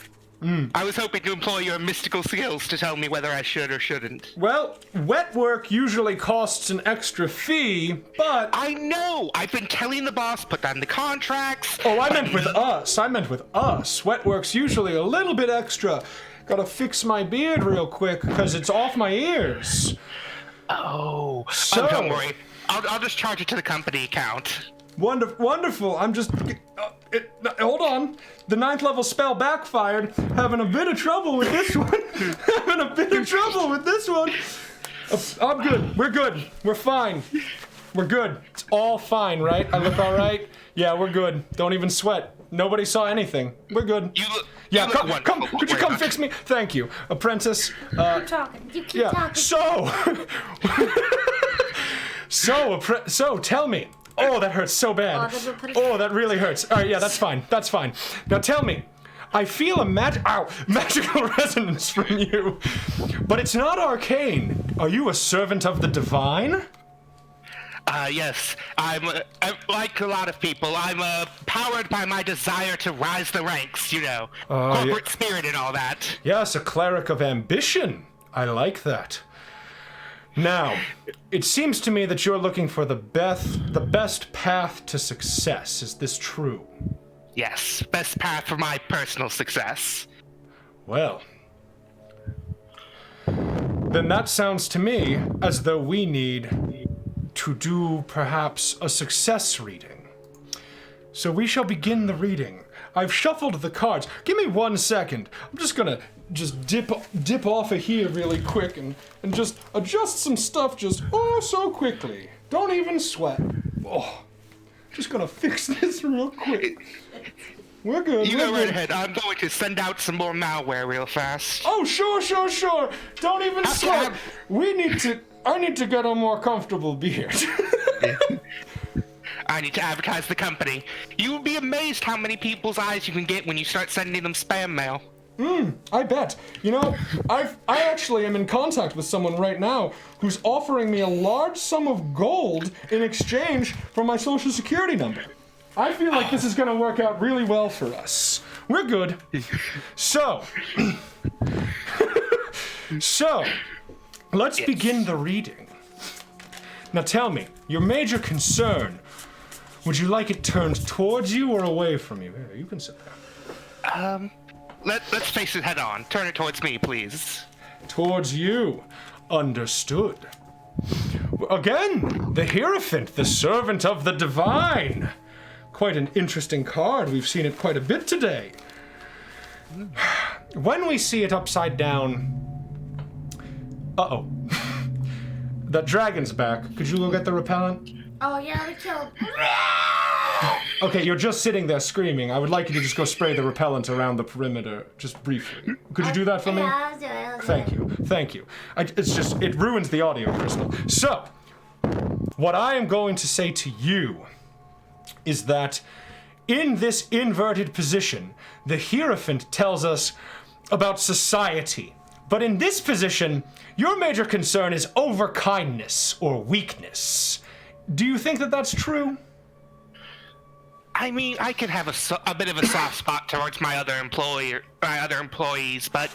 I was hoping to employ your mystical skills to tell me whether I should or shouldn't. Well, wet work usually costs an extra fee, but... I know! I've been telling the boss, put down the contracts. Oh, I meant with us. Wet work's usually a little bit extra. Gotta fix my beard real quick, because it's off my ears. Oh, don't worry. I'll just charge it to the company account. Wonderful. I'm just... hold on. The 9th level spell backfired. Having a bit of trouble with this one. I'm good. We're good. We're fine. We're good. It's all fine, right? I look all right? Yeah, we're good. Don't even sweat. Nobody saw anything. We're good. You look come. Could you come fix me? Thank you, apprentice. Keep talking. You keep talking. So tell me. Oh, that hurts so bad. Oh, that really hurts. All right, yeah, that's fine. Now tell me. I feel a magical resonance from you, but it's not arcane. Are you a servant of the divine? Yes. I'm like a lot of people. I'm powered by my desire to rise the ranks, corporate spirit and all that. Yes, a cleric of ambition. I like that. Now, it seems to me that you're looking for the best path to success. Is this true? Yes, best path for my personal success. Well, then that sounds to me as though we need to do perhaps a success reading. So we shall begin the reading. I've shuffled the cards. Give me 1 second. I'm just gonna dip off of here really quick and just adjust some stuff so quickly. Don't even sweat. Oh, just gonna fix this real quick. We're good. You go right ahead. I'm going to send out some more malware real fast. Oh, sure. Don't even sweat. I need to get a more comfortable beard. I need to advertise the company. You will be amazed how many people's eyes you can get when you start sending them spam mail. I bet. I actually am in contact with someone right now who's offering me a large sum of gold in exchange for my social security number. I feel like this is going to work out really well for us. We're good. So, let's begin the reading. Now tell me, your major concern, would you like it turned towards you or away from you? Here, you can sit there. Let's face it head on. Turn it towards me, please. Towards you. Understood. Again, the Hierophant, the servant of the divine. Quite an interesting card. We've seen it quite a bit today. When we see it upside down... Uh-oh. The dragon's back. Could you go get the repellent? Oh yeah, they killed. Okay, you're just sitting there screaming. I would like you to just go spray the repellent around the perimeter, just briefly. Could you do that for me? Yeah, I'll do it. I'll do Thank it. you. Thank you. It ruins the audio, Crystal. So, what I am going to say to you is that in this inverted position, the Hierophant tells us about society. But in this position, your major concern is overkindness or weakness. Do you think that that's true? I mean, I could have a bit of a soft spot towards my other employees, but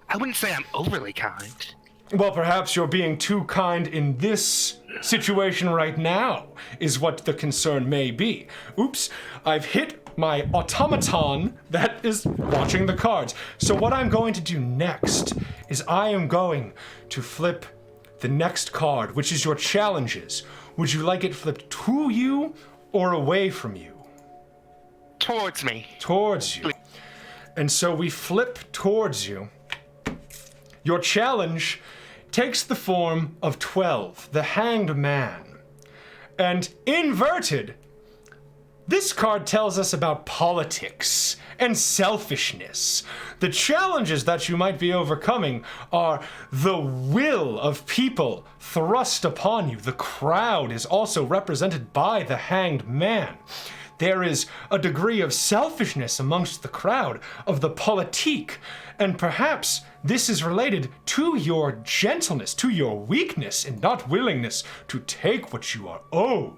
I wouldn't say I'm overly kind. Well, perhaps you're being too kind in this situation right now, is what the concern may be. Oops, I've hit my automaton that is watching the cards. So what I'm going to do next is I am going to flip the next card, which is your challenges. Would you like it flipped to you or away from you? Towards me. Towards you. And so we flip towards you. Your challenge takes the form of 12, the Hanged Man. And inverted, this card tells us about politics and selfishness. The challenges that you might be overcoming are the will of people thrust upon you. The crowd is also represented by the Hanged Man. There is a degree of selfishness amongst the crowd, of the politique, and perhaps this is related to your gentleness, to your weakness and not willingness to take what you are owed.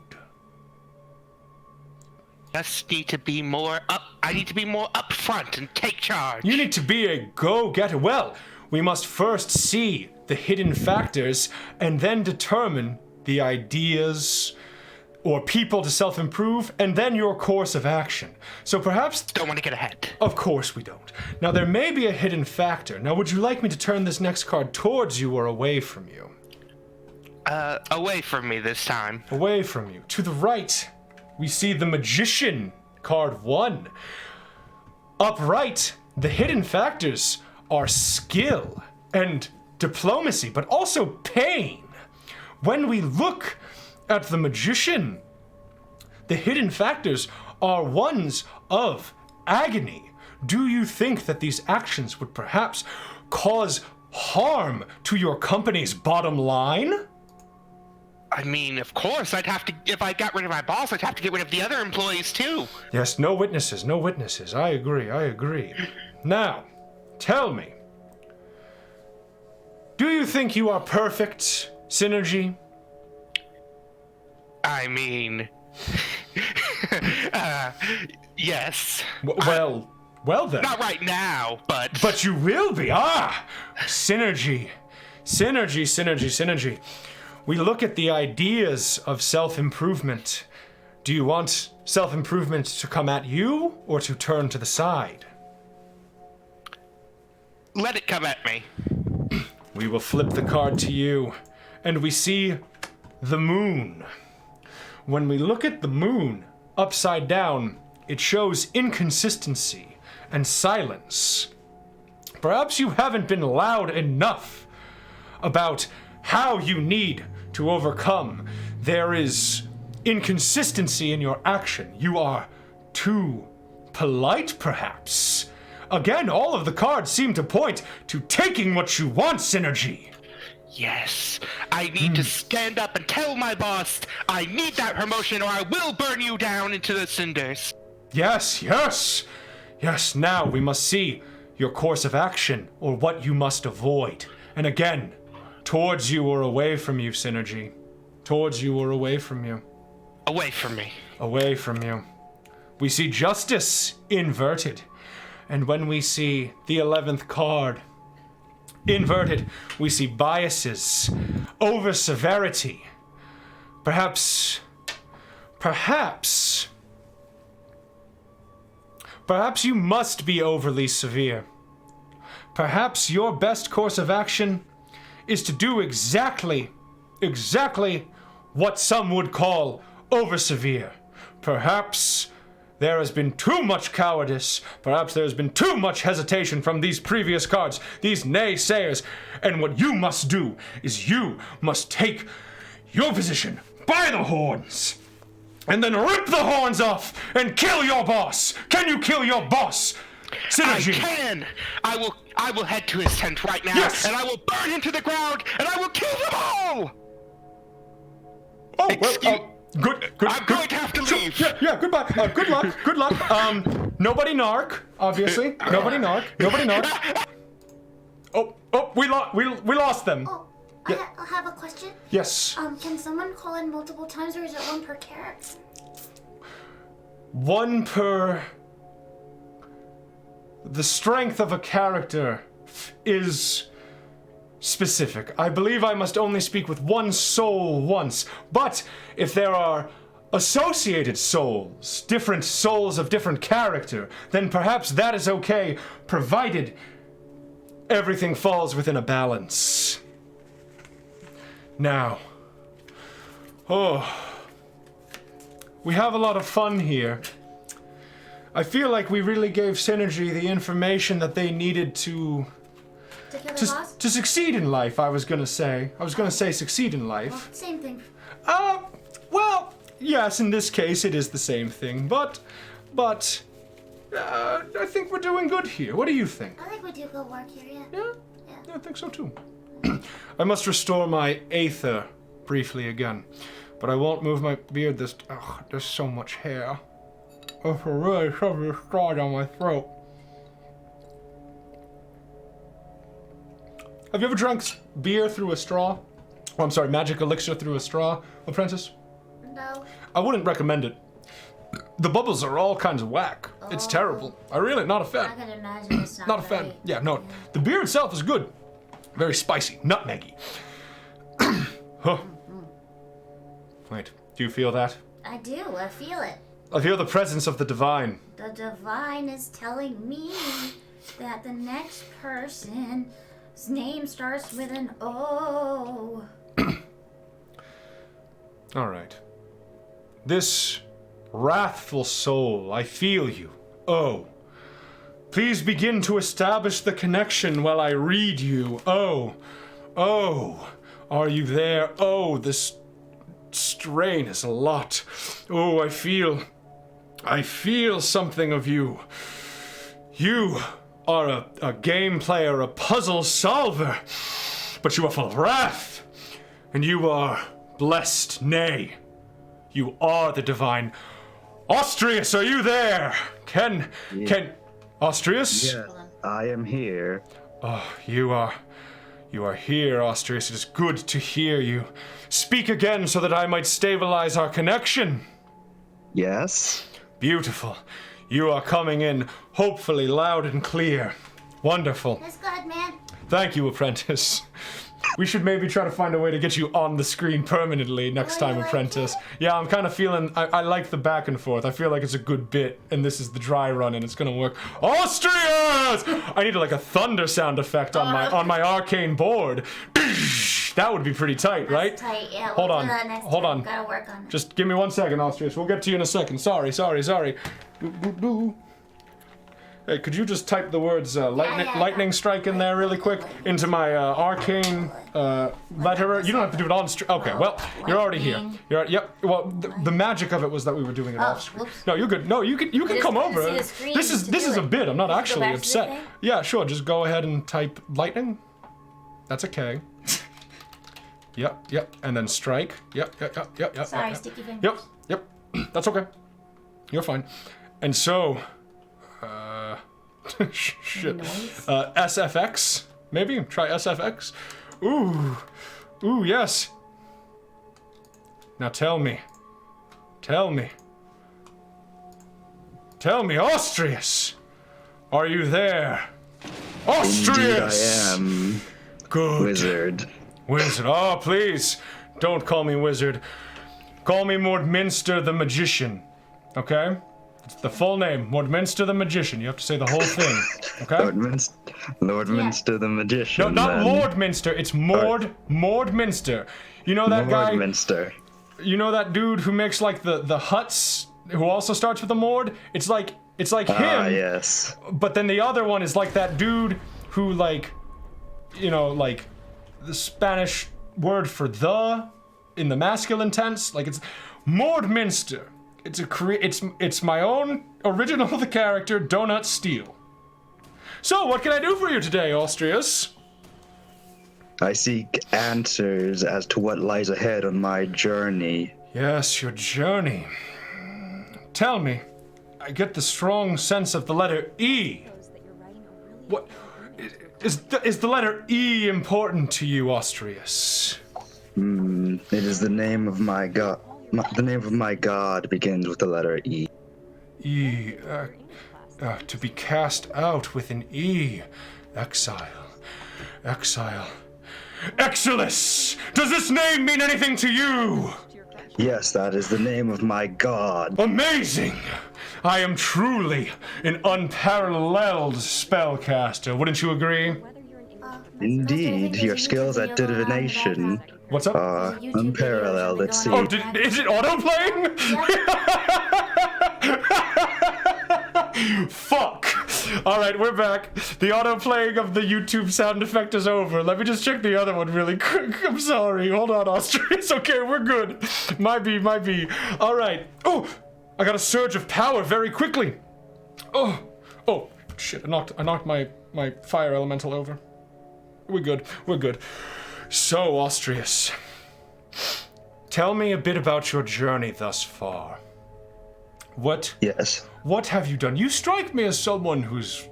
Just need to be more I need to be more upfront and take charge. You need to be a go-getter. Well, we must first see the hidden factors and then determine the ideas or people to self-improve, and then your course of action. So perhaps... Don't want to get ahead. Of course we don't. Now, there may be a hidden factor. Now, would you like me to turn this next card towards you or away from you? Away from me this time. Away from you. To the right, we see the Magician, card 1. Upright, the hidden factors are skill and diplomacy, but also pain. When we look at the Magician, the hidden factors are ones of agony. Do you think that these actions would perhaps cause harm to your company's bottom line? I mean, of course, I'd have to, if I got rid of my boss, I'd have to get rid of the other employees too. Yes, no witnesses, no witnesses. I agree. Now, tell me, do you think you are perfect, Synergy? I mean, yes. Well then. Not right now, but... But you will be. Synergy. We look at the ideas of self-improvement. Do you want self-improvement to come at you or to turn to the side? Let it come at me. We will flip the card to you, and we see the moon. When we look at the moon upside down, it shows inconsistency and silence. Perhaps you haven't been loud enough about how you need to overcome. There is inconsistency in your action. You are too polite, perhaps. Again, all of the cards seem to point to taking what you want, Synergy. Yes, I need to stand up and tell my boss I need that promotion or I will burn you down into the cinders. Yes, now we must see your course of action or what you must avoid. And again, towards you or away from you, Synergy. Towards you or away from you. Away from me. Away from you. We see justice inverted. And when we see the 11th card inverted, we see biases, over severity. Perhaps you must be overly severe. Perhaps your best course of action is to do exactly what some would call over severe. Perhaps There has been too much cowardice. Perhaps there has been too much hesitation from these previous cards, these naysayers. And what you must do is you must take your position by the horns and then rip the horns off and kill your boss. Can you kill your boss? Synergy. I can! I will head to his tent right now, Yes! and I will burn him to the ground, and I will kill them all! Oh, Excuse- good. I'm going to have to Sure, leave. Yeah, goodbye. Good luck. Nobody narc, obviously. Nobody narc. Oh, we lost them. Oh, Yeah. I have a question. Yes. Can someone call in multiple times, or is it one per character? One per... The strength of a character is specific. I believe I must only speak with one soul once. But if there are associated souls, different souls of different character, then perhaps that is okay, provided everything falls within a balance. Now, we have a lot of fun here. I feel like we really gave Synergy the information that they needed to To kill the boss? to succeed in life, I was gonna say. Succeed in life. Well, same thing. Well, yes, in this case it is the same thing, but I think we're doing good here. What do you think? I think we do good work here, yeah. Yeah? Yeah. Yeah, I think so too. I must restore my aether briefly again, but I won't move my beard this... Ugh, there's so much hair. It's really shoving a straw down my throat. Have you ever drunk beer through a straw? Oh, I'm sorry, magic elixir through a straw, Apprentice? No. I wouldn't recommend it. The bubbles are all kinds of whack. It's terrible. Not a fan. I can imagine it's not Not a fan. very- Yeah, no. The beer itself is good. Very spicy, nutmeggy. Huh. Wait, do you feel that? I do. I feel it. I feel the presence of the divine. The divine is telling me that the next person's name starts with an O. All right. This wrathful soul, I feel you. Oh. Please begin to establish the connection while I read you. Oh. Are you there? Oh, this strain is a lot. Oh, I feel something of you. You are a game player, a puzzle solver, but you are full of wrath, and you are blessed. Nay, you are the divine. Austrius, are you there? Can Austrius? Yes, I am here. Oh, you are here, Austrius. It is good to hear you. Speak again so that I might stabilize our connection. Yes? Beautiful. You are coming in, hopefully loud and clear. Wonderful. That's good, man. Thank you, Apprentice. We should maybe try to find a way to get you on the screen permanently next Oh, time, you like Apprentice. it? Yeah, I'm kind of feeling... I like the back and forth. I feel like it's a good bit, and this is the dry run, and it's gonna work. Austrians! I need like a thunder sound effect on my arcane board. That would be pretty tight, right? That's tight, yeah. Hold we'll on, do that next hold time. on. Gotta work on it. Just give me 1 second, Austrius. We'll get to you in a second. Sorry. Doo. Hey, could you just type the words lightning strike in there really quick into my arcane letterer? You don't have to do it on stream. Okay, well, you're already here. Yep. Well, the magic of it was that we were doing it off screen. whoops. No, you're good. No, you can just come couldn't over. see the screen This to is do a it. bit. I'm not Just go actually back to the upset. thing? Yeah, sure. Just go ahead and type lightning. That's a K. Yep. And then strike. Yep. Sorry, yep. sticky fingers. Yep. That's okay. You're fine. And so, shit. SFX? Maybe? Try SFX? Ooh, yes. Now tell me, Austrius! Are you there? Austrius! Indeed I am, Good. wizard. Wizard. Oh, please. Don't call me wizard. Call me Mordminster the Magician. Okay? It's the full name. Mordminster the Magician. You have to say the whole thing. Okay? Lordminster the Magician. No, not then. Lordminster. It's Mordminster. You know that guy? Mordminster. You know that dude who makes like the huts who also starts with a Mord. It's like him. Yes. But then the other one is like that dude who like, you know, like the Spanish word for the in the masculine tense. Like it's Mordminster. It's my own original the character, Donut Steel. So what can I do for you today, Austrius? I seek answers as to what lies ahead on my journey. Yes, your journey. Tell me, I get the strong sense of the letter E. What is the letter E important to you, Austrius? It is the name of my god. The name of my god begins with the letter E. E. To be cast out with an E. Exile. Exilus! Does this name mean anything to you? Yes, that is the name of my god. Amazing! I am truly an unparalleled spellcaster, wouldn't you agree? Indeed, your skills at divination What's up? are unparalleled, it seems. Oh, is it auto-playing? Fuck! Alright, we're back. The auto-playing of the YouTube sound effect is over. Let me just check the other one really quick. I'm sorry. Hold on, Austria. It's okay, we're good. Might be. Alright. Oh! I got a surge of power very quickly. Oh, shit, I knocked my fire elemental over. We're good. So, Austrius, tell me a bit about your journey thus far. Yes. What have you done? You strike me as someone who's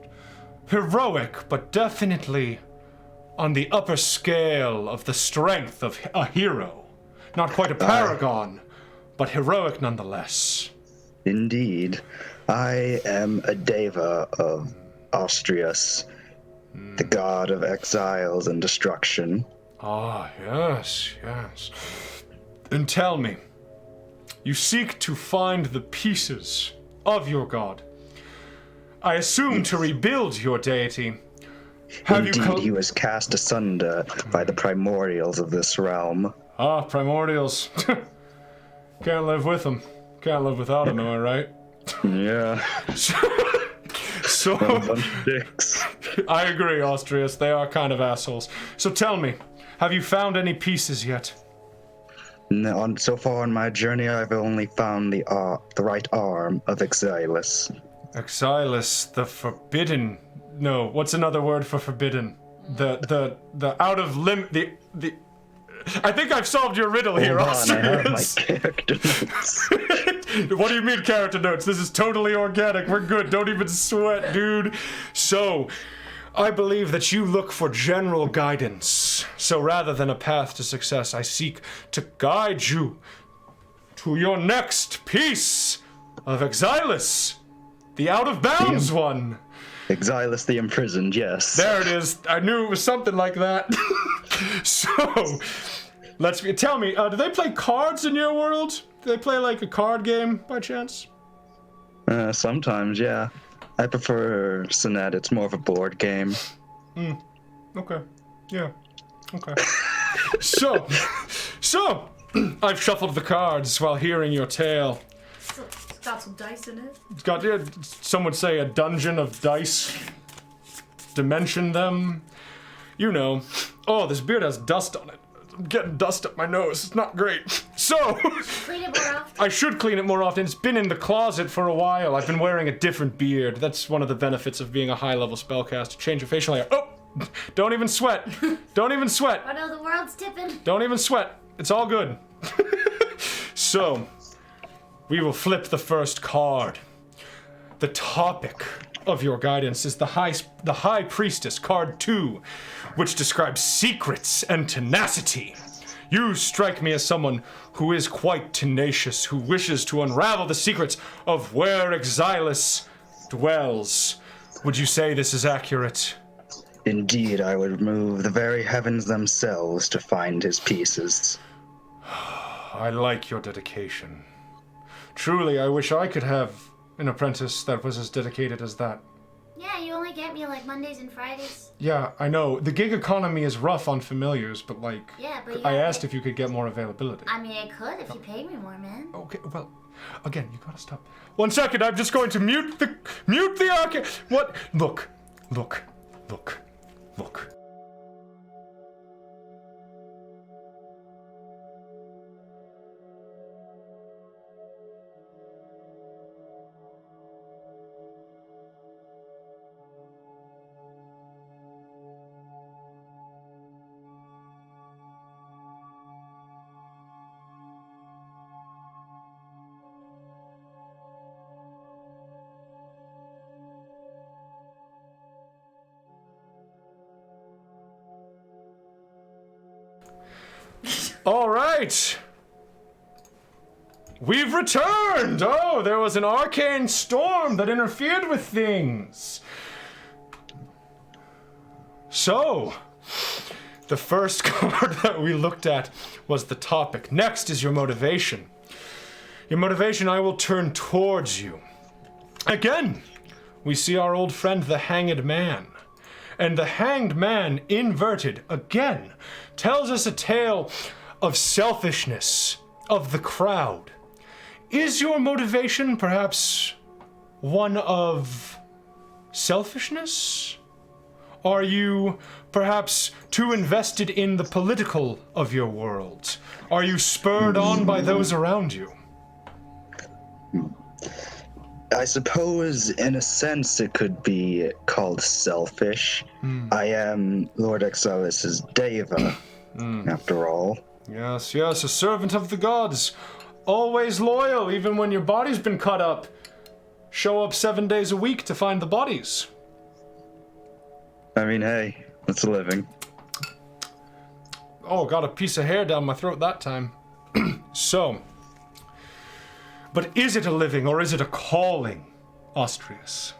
heroic, but definitely on the upper scale of the strength of a hero. Not quite a paragon, but heroic nonetheless. Indeed. I am a deva of Austrius, the god of exiles and destruction. Ah, yes. And tell me, you seek to find the pieces of your god. I assume to rebuild your deity. Indeed, he was cast asunder by the primordials of this realm. Ah, primordials. Can't live with them. Can't live without them, am I right? Yeah. So, A bunch of dicks. I agree, Austrius. They are kind of assholes. So tell me, have you found any pieces yet? No, so far on my journey, I've only found the right arm of Exilus. Exilus, the forbidden. No, what's another word for forbidden? The out of the. I think I've solved your riddle here, Hold on, I have my Austrius. character notes. What do you mean character notes? This is totally organic. We're good. Don't even sweat, dude. So, I believe that you look for general guidance. So rather than a path to success, I seek to guide you to your next piece of Exilus, the out-of-bounds one. Exilus the imprisoned, yes. There it is. I knew it was something like that. So, tell me, do they play cards in your world? Do they play like a card game by chance? Sometimes, yeah. I prefer Sonnet. It's more of a board game. Okay. Yeah. Okay. So, I've shuffled the cards while hearing your tale. It's got some dice in it. It's got, some would say, a dungeon of dice. Dimension them. You know. Oh, this beard has dust on it. I'm getting dust up my nose. It's not great. So, Clean it more often. I should clean it more often. It's been in the closet for a while. I've been wearing a different beard. That's one of the benefits of being a high-level spellcaster. Change your facial hair. Oh! Don't even sweat. Don't even sweat. Oh no, the world's tipping. Don't even sweat. It's all good. So, we will flip the first card. The topic of your guidance is the High Priestess, card 2, which describes secrets and tenacity. You strike me as someone who is quite tenacious, who wishes to unravel the secrets of where Exilus dwells. Would you say this is accurate? Indeed, I would move the very heavens themselves to find his pieces. I like your dedication. Truly, I wish I could have an apprentice that was as dedicated as that. Yeah, you only get me like Mondays and Fridays. Yeah, I know. The gig economy is rough on familiars, but Yeah, but I asked if you could get more availability. I mean, I could if you paid me more, man. Okay, well, Again, you gotta stop. 1 second, I'm just going to mute the arcade. What? Look. All right. We've returned! Oh, there was an arcane storm that interfered with things. So, the first card that we looked at was the topic. Next is your motivation. Your motivation, I will turn towards you. Again, we see our old friend, the Hanged Man. And the Hanged Man, inverted, again, tells us a tale of selfishness, of the crowd. Is your motivation perhaps one of selfishness? Are you perhaps too invested in the political of your world? Are you spurred on by those around you? I suppose, in a sense, it could be called selfish. I am Lord Exilus's Deva, after all. Yes, a servant of the gods. Always loyal, even when your body's been cut up. Show up 7 days a week to find the bodies. I mean, hey, it's a living. Oh, got a piece of hair down my throat that time. So, but is it a living or is it a calling, Austrius?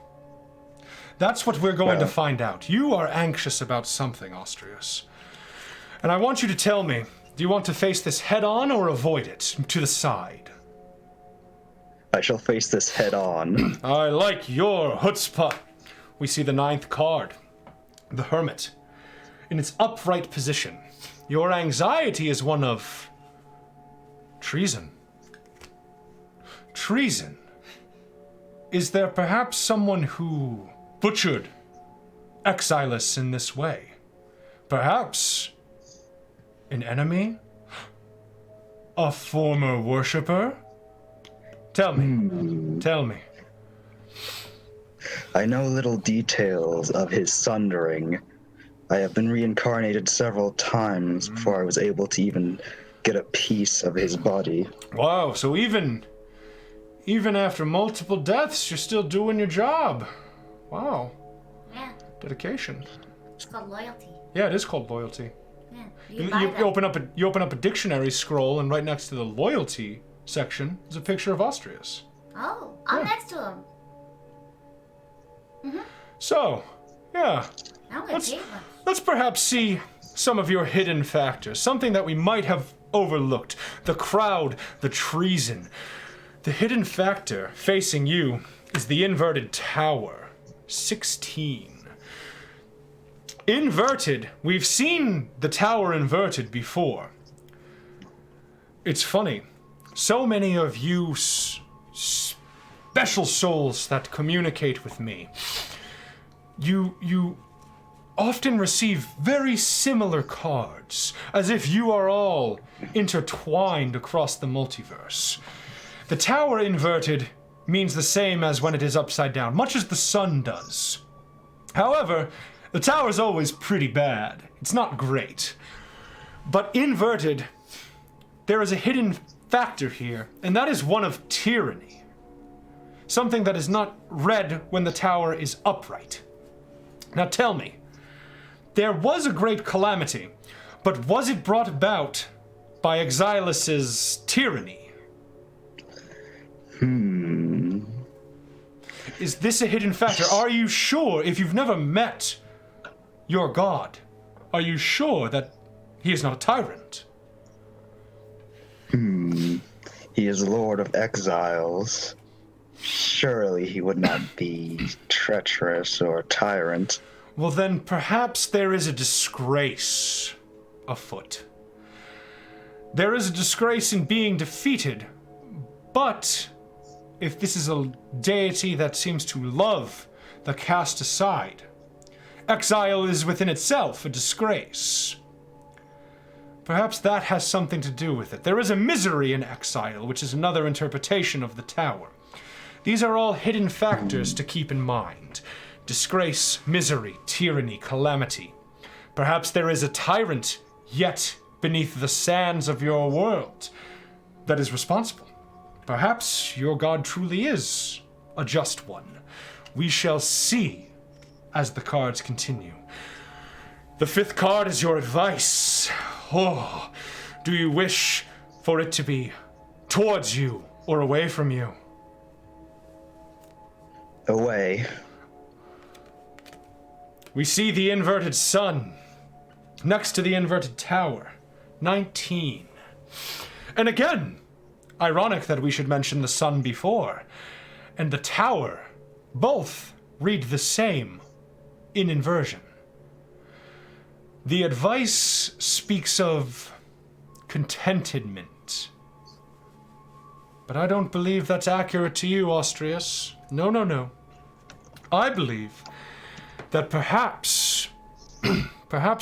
That's what we're going to find out. You are anxious about something, Austrius. And I want you to tell me, do you want to face this head on or avoid it to the side? I shall face this head on. I like your chutzpah. We see the 9th card, the Hermit, in its upright position. Your anxiety is one of treason. Treason. Is there perhaps someone who butchered Exilus in this way? Perhaps an enemy? A former worshipper? Tell me. I know little details of his sundering. I have been reincarnated several times before I was able to even get a piece of his body. Wow, so even after multiple deaths, you're still doing your job. Wow. Yeah, Dedication. it's called loyalty. Yeah, it is called loyalty. Yeah, You, buy you that. open up a dictionary scroll, and right next to the loyalty section is a picture of Austrius. Oh, I'm Yeah. next to him. So, yeah, I'm gonna take one. let's perhaps see some of your hidden factors, something that we might have overlooked. The crowd, the treason. The hidden factor facing you is the inverted tower. 16. Inverted. We've seen the tower inverted before. It's funny. So many of you special souls that communicate with me, you often receive very similar cards, as if you are all intertwined across the multiverse. The tower inverted means the same as when it is upside down, much as the sun does. However, the tower's always pretty bad. It's not great. But inverted, there is a hidden factor here, and that is one of tyranny. Something that is not read when the tower is upright. Now tell me, there was a great calamity, but was it brought about by Exilus's tyranny? Is this a hidden factor? Are you sure, if you've never met your god, are you sure that he is not a tyrant? He is Lord of Exiles. Surely he would not be treacherous or tyrant. Well, then perhaps there is a disgrace afoot. There is a disgrace in being defeated But if this is a deity that seems to love the cast aside, exile is within itself a disgrace. Perhaps that has something to do with it. There is a misery in exile, which is another interpretation of the tower. These are all hidden factors to keep in mind. Disgrace, misery, tyranny, calamity. Perhaps there is a tyrant yet beneath the sands of your world that is responsible. Perhaps your god truly is a just one. We shall see as the cards continue. The 5th card is your advice. Oh, do you wish for it to be towards you or away from you? Away. We see the inverted sun next to the inverted tower. 19. And again, ironic that we should mention the sun before, and the tower. Both read the same in inversion. The advice speaks of contentment. But I don't believe that's accurate to you, Austrius. No. I believe that perhaps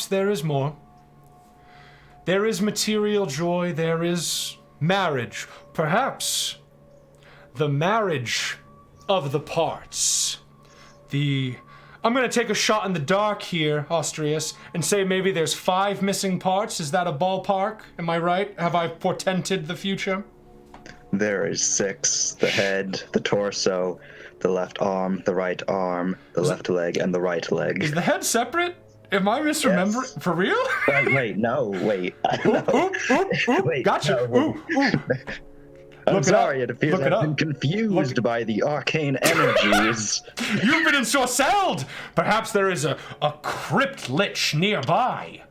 there is more. There is material joy, there is marriage. Perhaps the marriage of the parts. I'm going to take a shot in the dark here, Austrius, and say maybe there's 5 missing parts. Is that a ballpark? Am I right? Have I portended the future? There is 6. The head, the torso, the left arm, the right arm, the left leg, and the right leg. Is the head separate? Am I misremembering? Yes. For real? Wait, no, wait. No. Oop, Wait, gotcha. no. Ooh. I'm Look it sorry, up. it appears Look it I've been up. confused by the arcane energies. You've been ensorcelled! Perhaps there is a crypt lich nearby.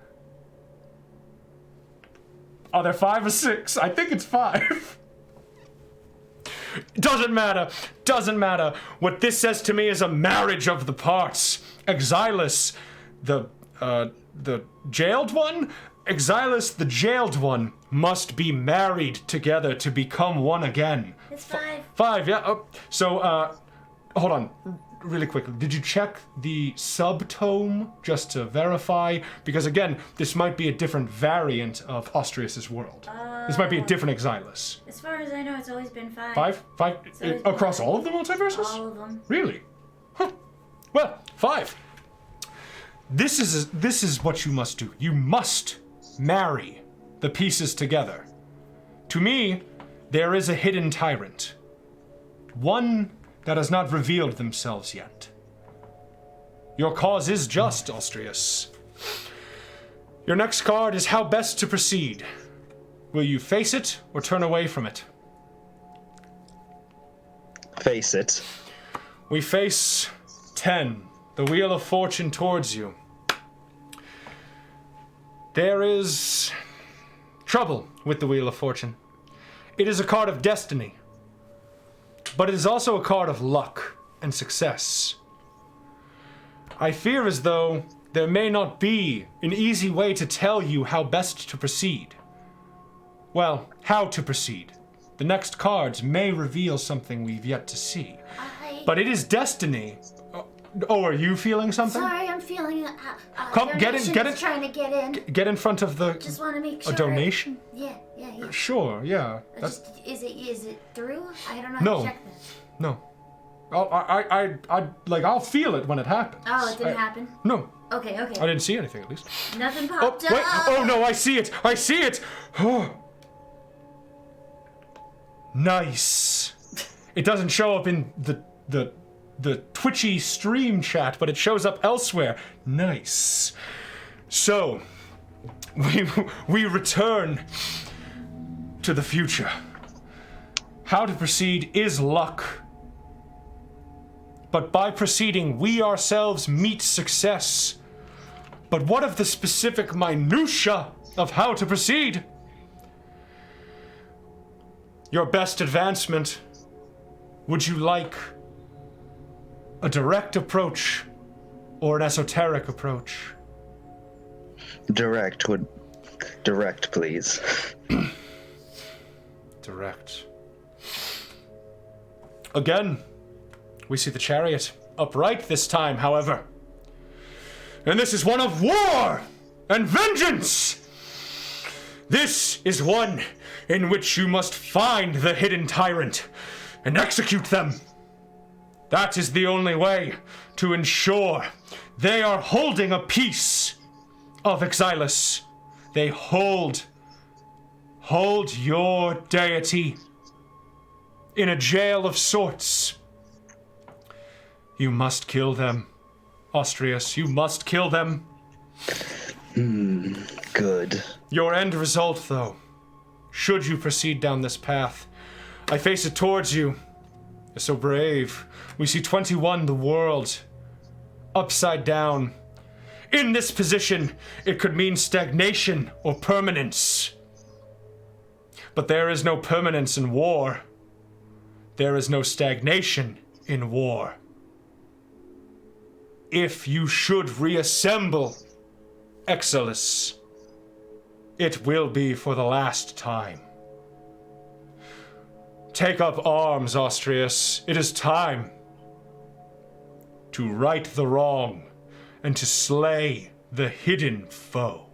Are there 5 or 6? I think it's 5. Doesn't matter. What this says to me is a marriage of the parts. Exilus, the jailed one? Exilus, the jailed one, must be married together to become one again. It's 5. 5, yeah. Oh, so, hold on, really quickly. Did you check the subtome just to verify? Because again, this might be a different variant of Austrius's world. This might be a different Exilus. As far as I know, it's always been 5. 5? 5 always across been all of the multiverses? All of them. Really? Huh. Well, 5. This is what you must do. You must marry the pieces together. To me, there is a hidden tyrant. One that has not revealed themselves yet. Your cause is just, Austrius. Your next card is how best to proceed. Will you face it or turn away from it? Face it. We face 10, the Wheel of Fortune towards you. There is trouble with the Wheel of Fortune. It is a card of destiny, but it is also a card of luck and success. I fear as though there may not be an easy way to tell you how best to proceed. Well, how to proceed. The next cards may reveal something we've yet to see. But it is destiny. Oh, are you feeling something? Sorry, I'm feeling Come, get in, trying to get in. Get in front of the... Just want to make sure. A donation? Yeah. Sure, yeah. Is it through? I don't know No. how to check this. No. I'll feel it when it happens. Oh, it didn't happen? No. Okay. I didn't see anything, at least. Nothing Oh, popped wait. up. Oh, no, I see it. Oh. Nice. It doesn't show up in the Twitchy stream chat, but it shows up elsewhere. Nice. So, we return to the future. How to proceed is luck. But by proceeding, we ourselves meet success. But what of the specific minutia of how to proceed? Your best advancement. Would you like a direct approach or an esoteric approach? Direct, please. Direct. Again, we see the chariot upright this time, however. And this is one of war and vengeance. This is one in which you must find the hidden tyrant and execute them. That is the only way to ensure they are holding a piece of Exilus. They hold your deity in a jail of sorts. You must kill them, Austrius. You must kill them. Good. Your end result, though, should you proceed down this path, I face it towards you. You're so brave. We see 21, the world, upside down. In this position, it could mean stagnation or permanence. But there is no permanence in war. There is no stagnation in war. If you should reassemble Exilus, it will be for the last time. Take up arms, Austrius. It is time to right the wrong and to slay the hidden foe.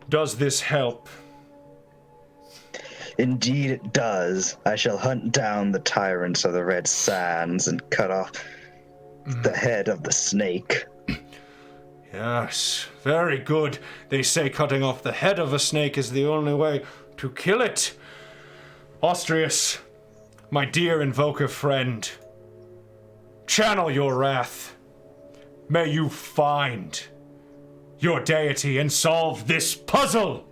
Does this help? Indeed it does. I shall hunt down the tyrants of the Red Sands and cut off the head of the snake. Yes, very good. They say cutting off the head of a snake is the only way to kill it. Austrius, my dear invoker friend, channel your wrath. May you find your deity and solve this puzzle.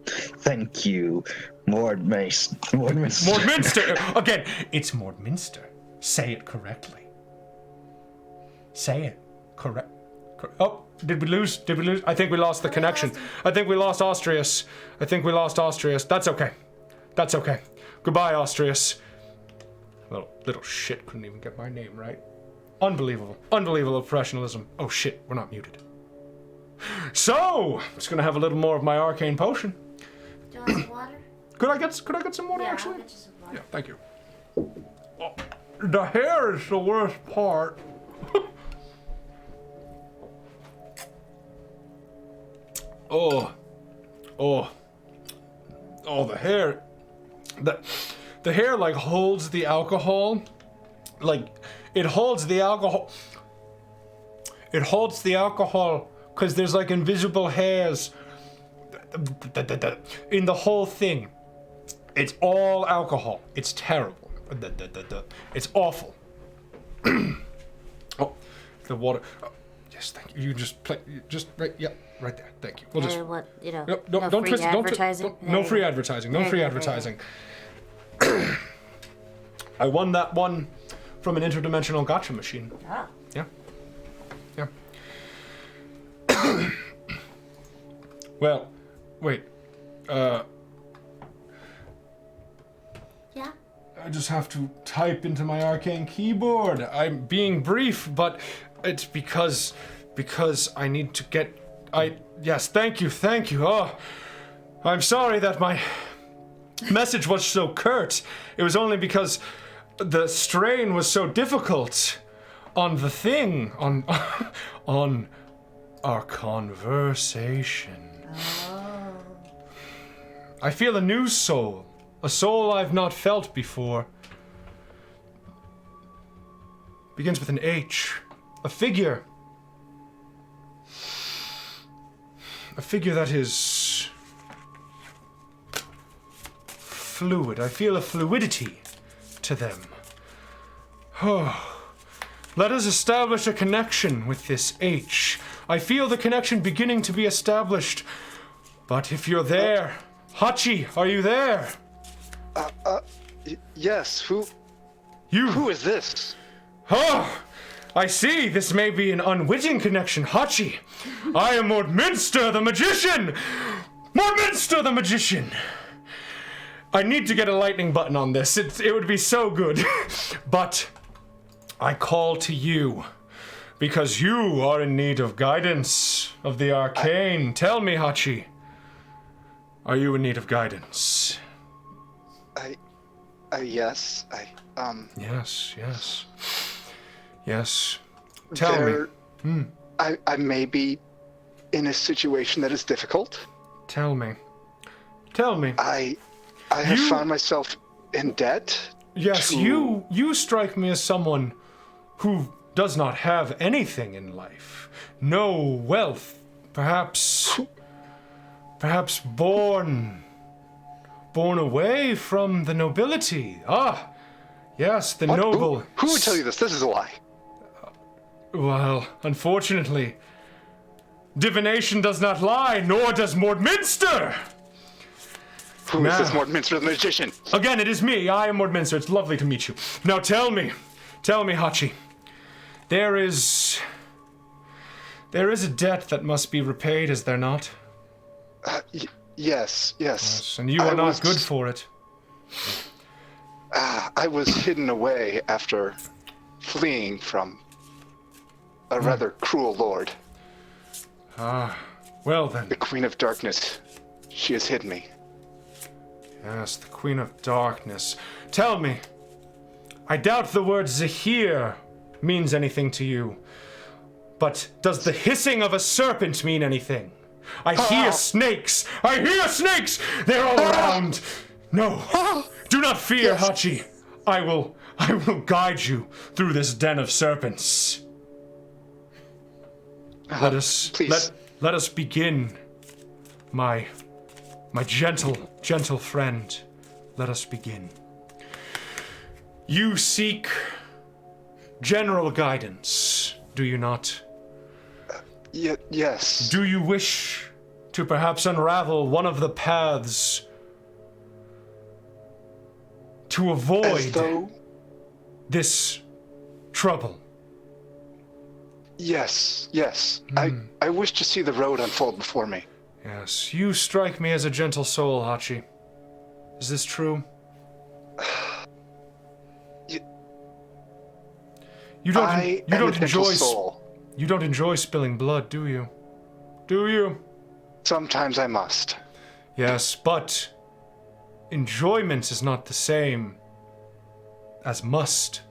Thank you, Mordminster. Mordminster! Again, it's Mordminster. Say it correctly. Say it. Correct. Oh, did we lose? Did we lose? I think we lost the connection. I think we lost Austrius. That's okay. That's okay. Goodbye, Austrius. Little shit couldn't even get my name right. Unbelievable. Unbelievable professionalism. Oh shit, we're not muted. So, I'm just gonna have a little more of my arcane potion. Do you want some water? Could I get some water Yeah, actually? I'll get you some water. Yeah, thank you. Oh, the hair is the worst part. The hair. The hair like holds the alcohol. Like it holds the alcohol. It holds the alcohol because there's like invisible hairs in the whole thing. It's all alcohol. It's terrible. It's awful. Oh, the water. Oh, yes, thank you. You just play. Just right. Yeah, right there. Thank you. We'll just. What, you know, Yep, no don't free twist. advertising. No free advertising. No free advertising. I won that one from an interdimensional gotcha machine. Ah. Yeah. Yeah. Well, wait. Yeah? I just have to type into my arcane keyboard. I'm being brief, but it's because I need to get. Yes, thank you. Oh, I'm sorry that my message was so curt. It was only because the strain was so difficult on the thing, on our conversation. Oh. I feel a new soul, a soul I've not felt before. Begins with an H, a figure that is fluid. I feel a fluidity to them. Oh. Let us establish a connection with this H. I feel the connection beginning to be established. But if you're there, Hachi, are you there? Yes, who is this? Oh, I see. This may be an unwitting connection. Hachi, I am Mordminster the Magician! Mordminster the Magician! I need to get a lightning button on this. It would be so good. But I call to you because you are in need of guidance of the arcane. Tell me, Hachi, are you in need of guidance? Yes. Yes. Tell me. I may be in a situation that is difficult. Tell me. I have found myself in debt. Yes, you strike me as someone who does not have anything in life. No wealth. Perhaps born away from the nobility. Ah, yes, the What? noble. Who would tell you this? This is a lie. Well, unfortunately, divination does not lie, nor does Mordminster. Who is this Mordminster the Magician? Again, it is me. I am Mordminster. It's lovely to meet you. Now tell me, Hachi. There is a debt that must be repaid, is there not? Yes. And you are not good for it. I was hidden away after fleeing from a rather cruel lord. Well then. The Queen of Darkness. She has hidden me. Yes, the Queen of Darkness. Tell me, I doubt the word Zahir means anything to you, but does the hissing of a serpent mean anything? I hear snakes! They're all around! No, do not fear, Yes. Hachi. I will guide you through this den of serpents. Please. Let us begin, my gentle friend. Let us begin. You seek general guidance, do you not? Yes. Do you wish to perhaps unravel one of the paths to As avoid though... this trouble? Yes. I wish to see the road unfold before me. Yes, you strike me as a gentle soul, Hachi. Is this true? You don't enjoy spilling blood, do you? Do you? Sometimes I must. Yes, but enjoyment is not the same as must.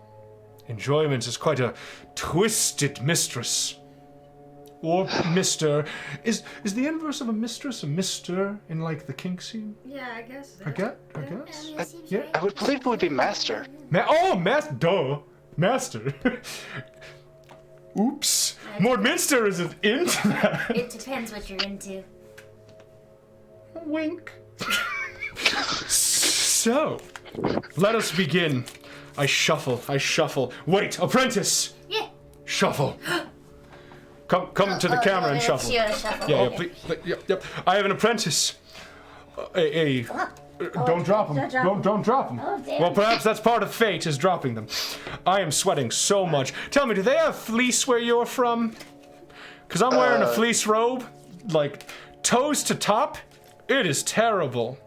Enjoyment is quite a twisted mistress. Or mister. Is the inverse of a mistress a mister in like the kink scene? Yeah, I guess. I guess. Yeah. I would believe it would be master. Master. Oops. Mordminster isn't into that. It depends what you're into. Wink. So, let us begin. I shuffle. Wait, apprentice! Yeah. Shuffle. Come to the camera and shuffle. Shuffle. Yeah, please. Yep. I have an apprentice. Don't drop him. Don't drop him. Oh, damn. Well, perhaps that's part of fate, is dropping them. I am sweating so much. Tell me, do they have fleece where you're from? Because I'm wearing a fleece robe, like toes to top. It is terrible.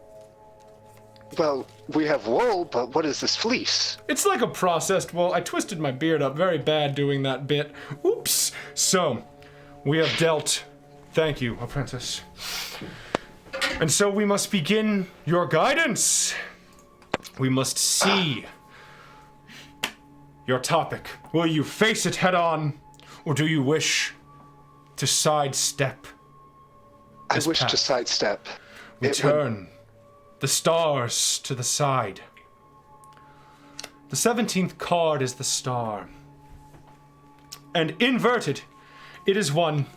Well, we have wool, but what is this fleece? It's like a processed wool. I twisted my beard up very bad doing that bit. Oops. So, we have dealt. Thank you, apprentice. And so we must begin your guidance. We must see your topic. Will you face it head on, or do you wish to sidestep I this wish path? to sidestep. We It turn the stars to the side. The 17th card is the star. And inverted, it is one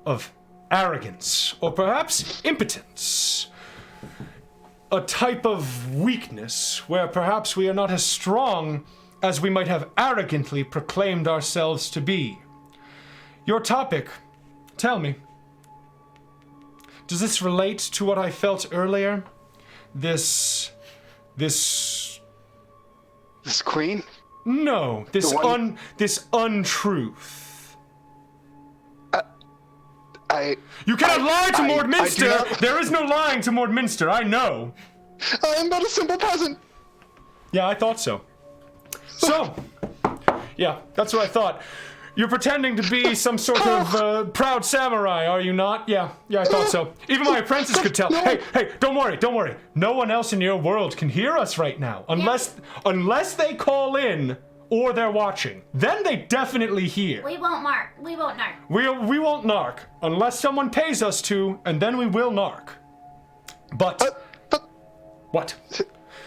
of arrogance, or perhaps impotence. A type of weakness where perhaps we are not as strong as we might have arrogantly proclaimed ourselves to be. Your topic, tell me, does this relate to what I felt earlier? This queen? No, this untruth. You cannot lie to Mordminster! There is no lying to Mordminster, I know! I am but a simple peasant! Yeah, I thought so. So, yeah, that's what I thought. You're pretending to be some sort of proud samurai, are you not? Yeah, I thought so. Even my apprentice could tell. Hey, don't worry. No one else in your world can hear us right now. Unless they call in or they're watching. Then they definitely hear. We won't narc. We won't narc. Unless someone pays us to, and then we will narc. But what?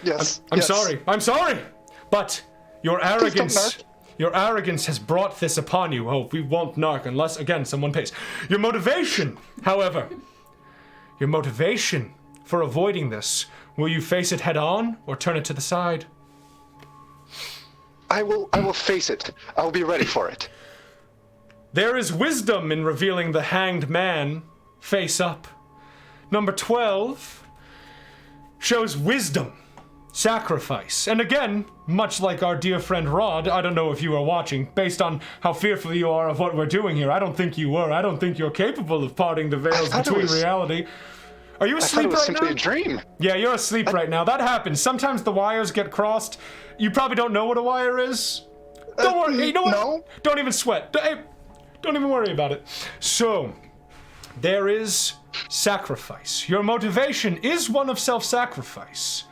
Yes. I'm sorry. But your arrogance has brought this upon you. Oh, we won't narc unless, again, someone pays. Your motivation, however, for avoiding this, will you face it head on or turn it to the side? I will face it. I'll be ready for it. There is wisdom in revealing the hanged man face up. Number 12 shows wisdom, sacrifice. And again, much like our dear friend Rod, I don't know if you are watching, based on how fearful you are of what we're doing here. I don't think you were. I don't think you're capable of parting the veils between reality. Are you asleep right now? I thought it was simply a dream. Yeah, you're asleep right now. That happens. Sometimes the wires get crossed. You probably don't know what a wire is. Don't worry. You know what? No. Don't even sweat. Don't even worry about it. So, there is sacrifice. Your motivation is one of self-sacrifice.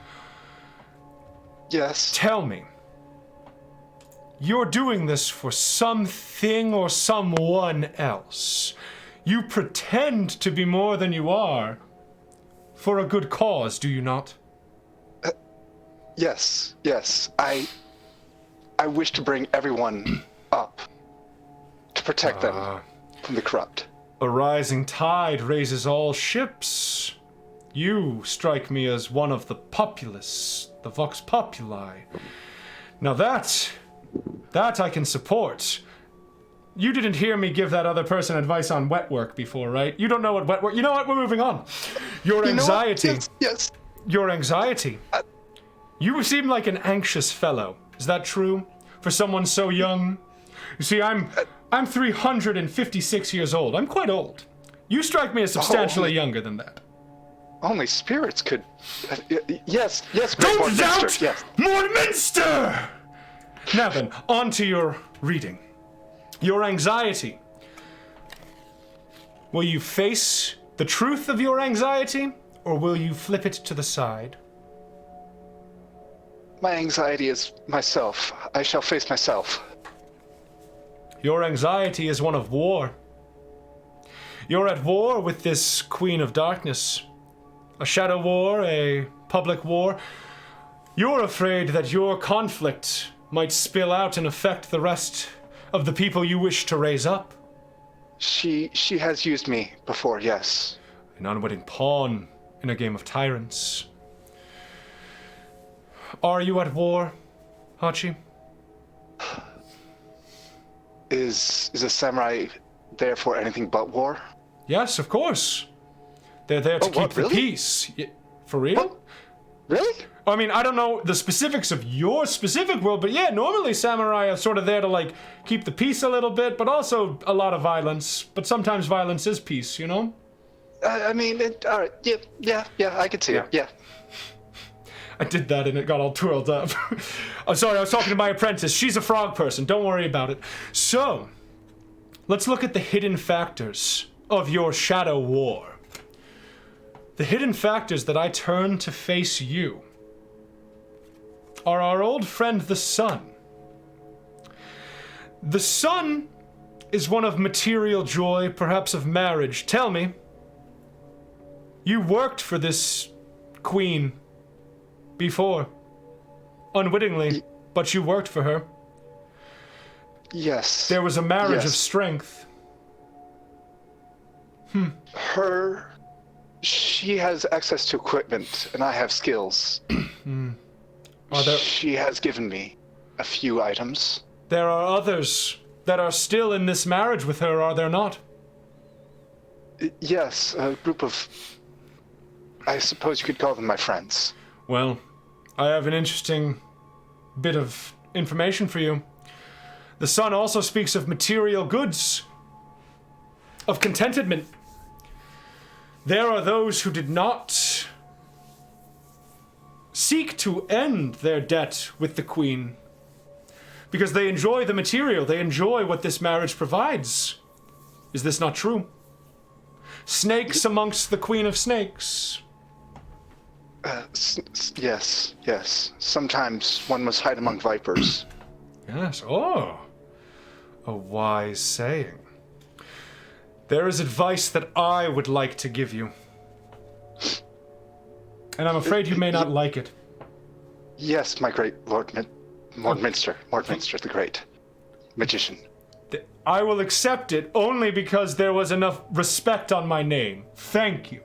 Yes. Tell me, you're doing this for something or someone else. You pretend to be more than you are for a good cause, do you not? Yes. I wish to bring everyone up to protect them from the corrupt. A rising tide raises all ships. You strike me as one of the populace, the vox populi. Now that I can support. You didn't hear me give that other person advice on wet work before, right? You don't know what wet work. You know what? We're moving on. Your anxiety. Yes. Your anxiety. You seem like an anxious fellow. Is that true? For someone so young? You see, I'm 356 years old. I'm quite old. You strike me as substantially younger than that. Only spirits could. Yes. Don't doubt Mordminster! Now then, on to your reading. Your anxiety. Will you face the truth of your anxiety, or will you flip it to the side? My anxiety is myself. I shall face myself. Your anxiety is one of war. You're at war with this Queen of Darkness. A shadow war, a public war. You're afraid that your conflict might spill out and affect the rest of the people you wish to raise up. She has used me before, yes. An unwitting pawn in a game of tyrants. Are you at war, Hachi? Is a samurai there for anything but war? Yes, of course. They're there to keep the peace. For real? What? Really? I mean, I don't know the specifics of your specific world, but yeah, normally samurai are sort of there to, like, keep the peace a little bit, but also a lot of violence. But sometimes violence is peace, you know? I mean, all right, yeah, I can see it, yeah. I did that and it got all twirled up. I'm sorry, I was talking to my apprentice. She's a frog person, don't worry about it. So, let's look at the hidden factors of your shadow war. The hidden factors that I turn to face you are our old friend the sun. The sun is one of material joy, perhaps of marriage. Tell me, you worked for this queen before, unwittingly, but you worked for her. Yes. There was a marriage of strength. She has access to equipment, and I have skills. She has given me a few items. There are others that are still in this marriage with her, are there not? Yes, a group of... I suppose you could call them my friends. Well, I have an interesting bit of information for you. The sun also speaks of material goods, of contentment. There are those who did not seek to end their debt with the queen, because they enjoy the material. They enjoy what this marriage provides. Is this not true? Snakes amongst the queen of snakes. Yes. Sometimes one must hide among vipers. Yes. Oh, a wise saying. There is advice that I would like to give you. And I'm afraid you may not like it. Yes, my great Lord Mordminster the Great Magician. I will accept it only because there was enough respect on my name. Thank you.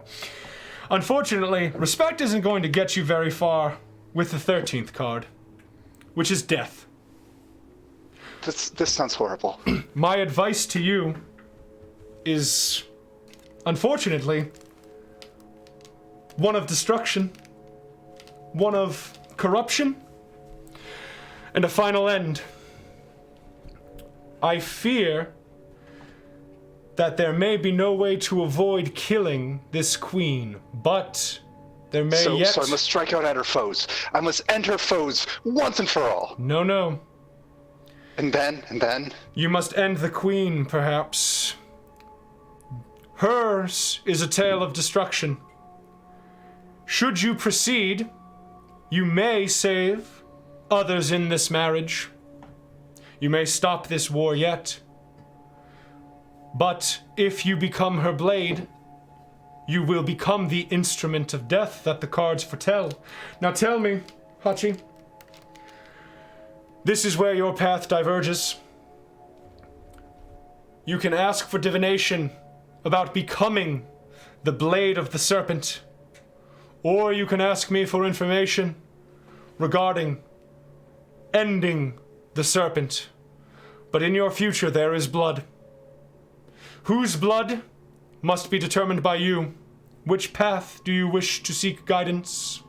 Unfortunately, respect isn't going to get you very far with the 13th card, which is death. This sounds horrible. My advice to you is, unfortunately, one of destruction, one of corruption, and a final end. I fear that there may be no way to avoid killing this queen, but there may yet... So I must strike out at her foes. I must end her foes once and for all. No. And then? You must end the queen, perhaps. Hers is a tale of destruction. Should you proceed, you may save others in this marriage. You may stop this war yet. But if you become her blade, you will become the instrument of death that the cards foretell. Now tell me, Hachi, this is where your path diverges. You can ask for divination about becoming the blade of the serpent, or you can ask me for information regarding ending the serpent. But in your future there is blood. Whose blood must be determined by you. Which path do you wish to seek guidance?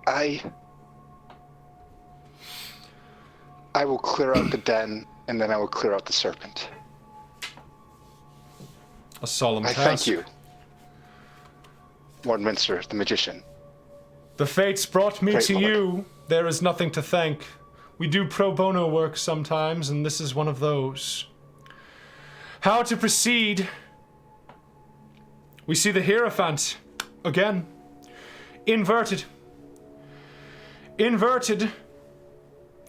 I will clear out the den, and then I will clear out the serpent. A solemn task. I thank you, Mordminster the Magician. The fates brought me Great to Lord. you. There is nothing to thank. We do pro bono work sometimes, and this is one of those. How to proceed? We see the Hierophant again. Inverted. Inverted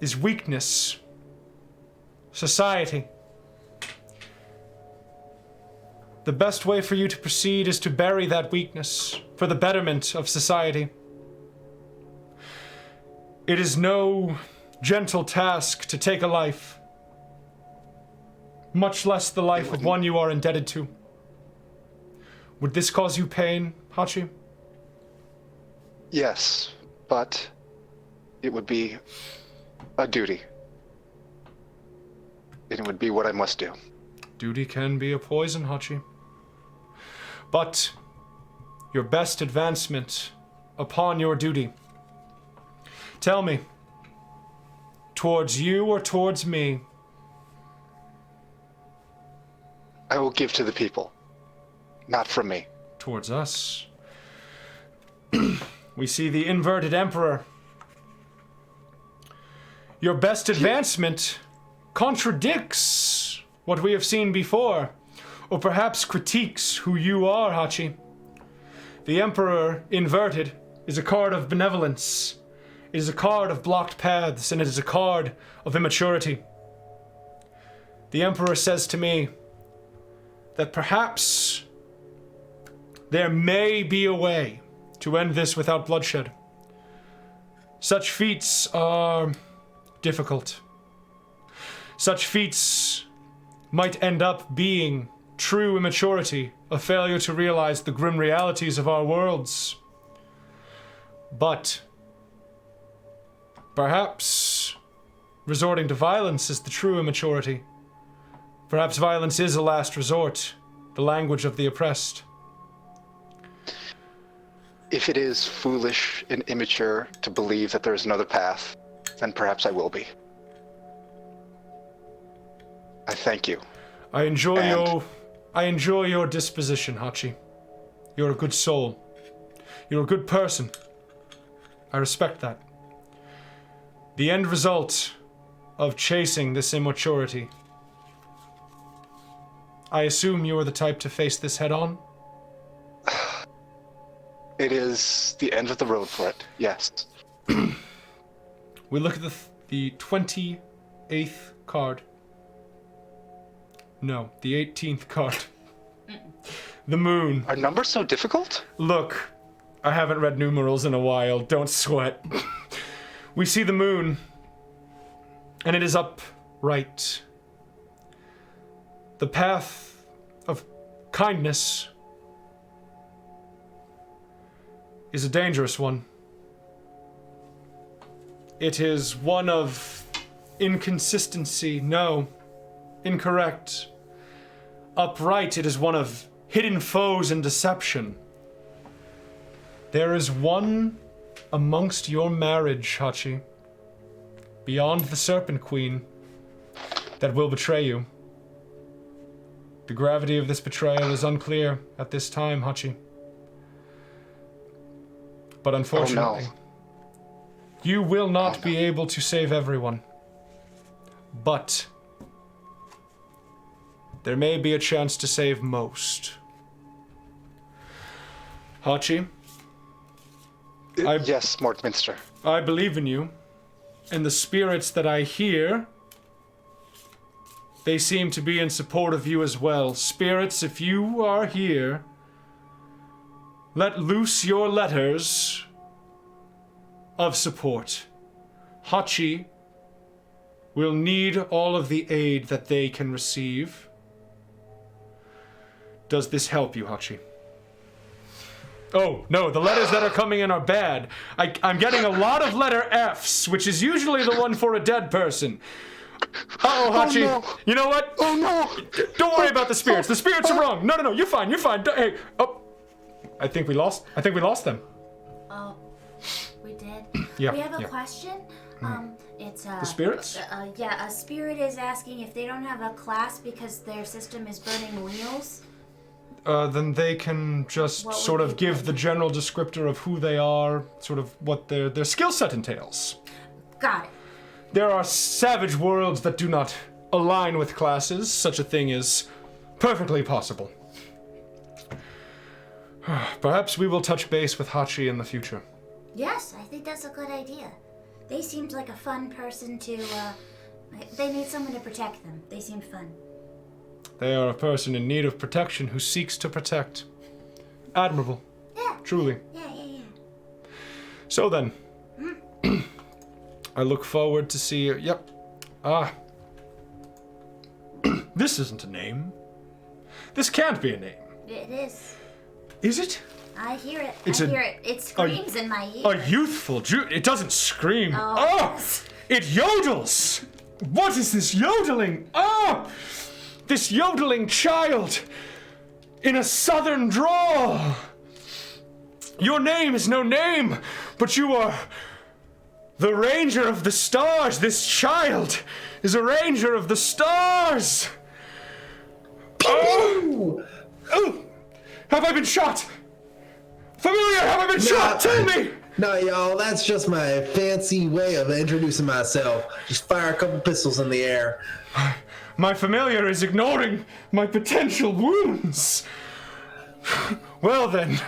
is weakness. Society. The best way for you to proceed is to bury that weakness for the betterment of society. It is no gentle task to take a life, much less the life of one you are indebted to. Would this cause you pain, Hachi? Yes, but it would be a duty. It would be what I must do. Duty can be a poison, Hachi. But your best advancement upon your duty. Tell me, towards you or towards me? I will give to the people, not from me. Towards us. We see the inverted emperor. Your best advancement contradicts what we have seen before, or perhaps critiques who you are, Hachi. The emperor inverted is a card of benevolence. It is a card of blocked paths, and it is a card of immaturity. The emperor says to me that perhaps there may be a way to end this without bloodshed. Such feats are difficult. Such feats might end up being true immaturity, a failure to realize the grim realities of our worlds. But perhaps resorting to violence is the true immaturity. Perhaps violence is a last resort, the language of the oppressed. If it is foolish and immature to believe that there is another path, then perhaps I will be. I thank you. I enjoy your disposition, Hachi. You're a good soul. You're a good person. I respect that. The end result of chasing this immaturity. I assume you are the type to face this head on? It is the end of the road for it, yes. We look at the 28th card. No, the 18th card. The moon. Are numbers so difficult? Look, I haven't read numerals in a while. Don't sweat. We see the moon, and it is upright. The path of kindness is a dangerous one. It is one of inconsistency. No, incorrect. Upright, it is one of hidden foes and deception. There is one amongst your marriage, Hachi, beyond the Serpent Queen, that will betray you. The gravity of this betrayal is unclear at this time, Hachi. But unfortunately, Oh, no. You will not be able to save everyone. But there may be a chance to save most. Hachi? Yes, Mordminster. I believe in you. And the spirits that I hear, they seem to be in support of you as well. Spirits, if you are here, let loose your letters of support. Hachi will need all of the aid that they can receive. Does this help you, Hachi? Oh, no, the letters that are coming in are bad. I'm getting a lot of letter Fs, which is usually the one for a dead person. Uh-oh, Hachi. no. You know what? Oh no! Don't worry about the spirits. The spirits are wrong. No, you're fine. Hey, oh. I think we lost them. Oh, we did. Yeah, We have a yeah. question. It's The spirits? Yeah, a spirit is asking if they don't have a class because their system is burning wheels. Then they can just What would sort of they give do? the general descriptor of who they are, sort of what their skill set entails. Got it. There are savage worlds that do not align with classes. Such a thing is perfectly possible. Perhaps we will touch base with Hachi in the future. Yes, I think that's a good idea. They seemed like a fun person to, they need someone to protect them. They seemed fun. They are a person in need of protection who seeks to protect. Admirable. Yeah. Truly. Yeah. So then, I look forward to see you. Yep. This isn't a name. This can't be a name. It is. Is it? I hear it. It's I a- hear it. It screams in my ear. A youthful It doesn't scream. Oh. It yodels. What is this yodeling? This yodeling child in a southern drawl. Your name is no name, but you are the Ranger of the Stars. This child is a Ranger of the Stars. Oh! Have I been shot? Familiar, have I been shot? Tell me! No, y'all, that's just my fancy way of introducing myself. Just fire a couple pistols in the air. My familiar is ignoring my potential wounds. Well then.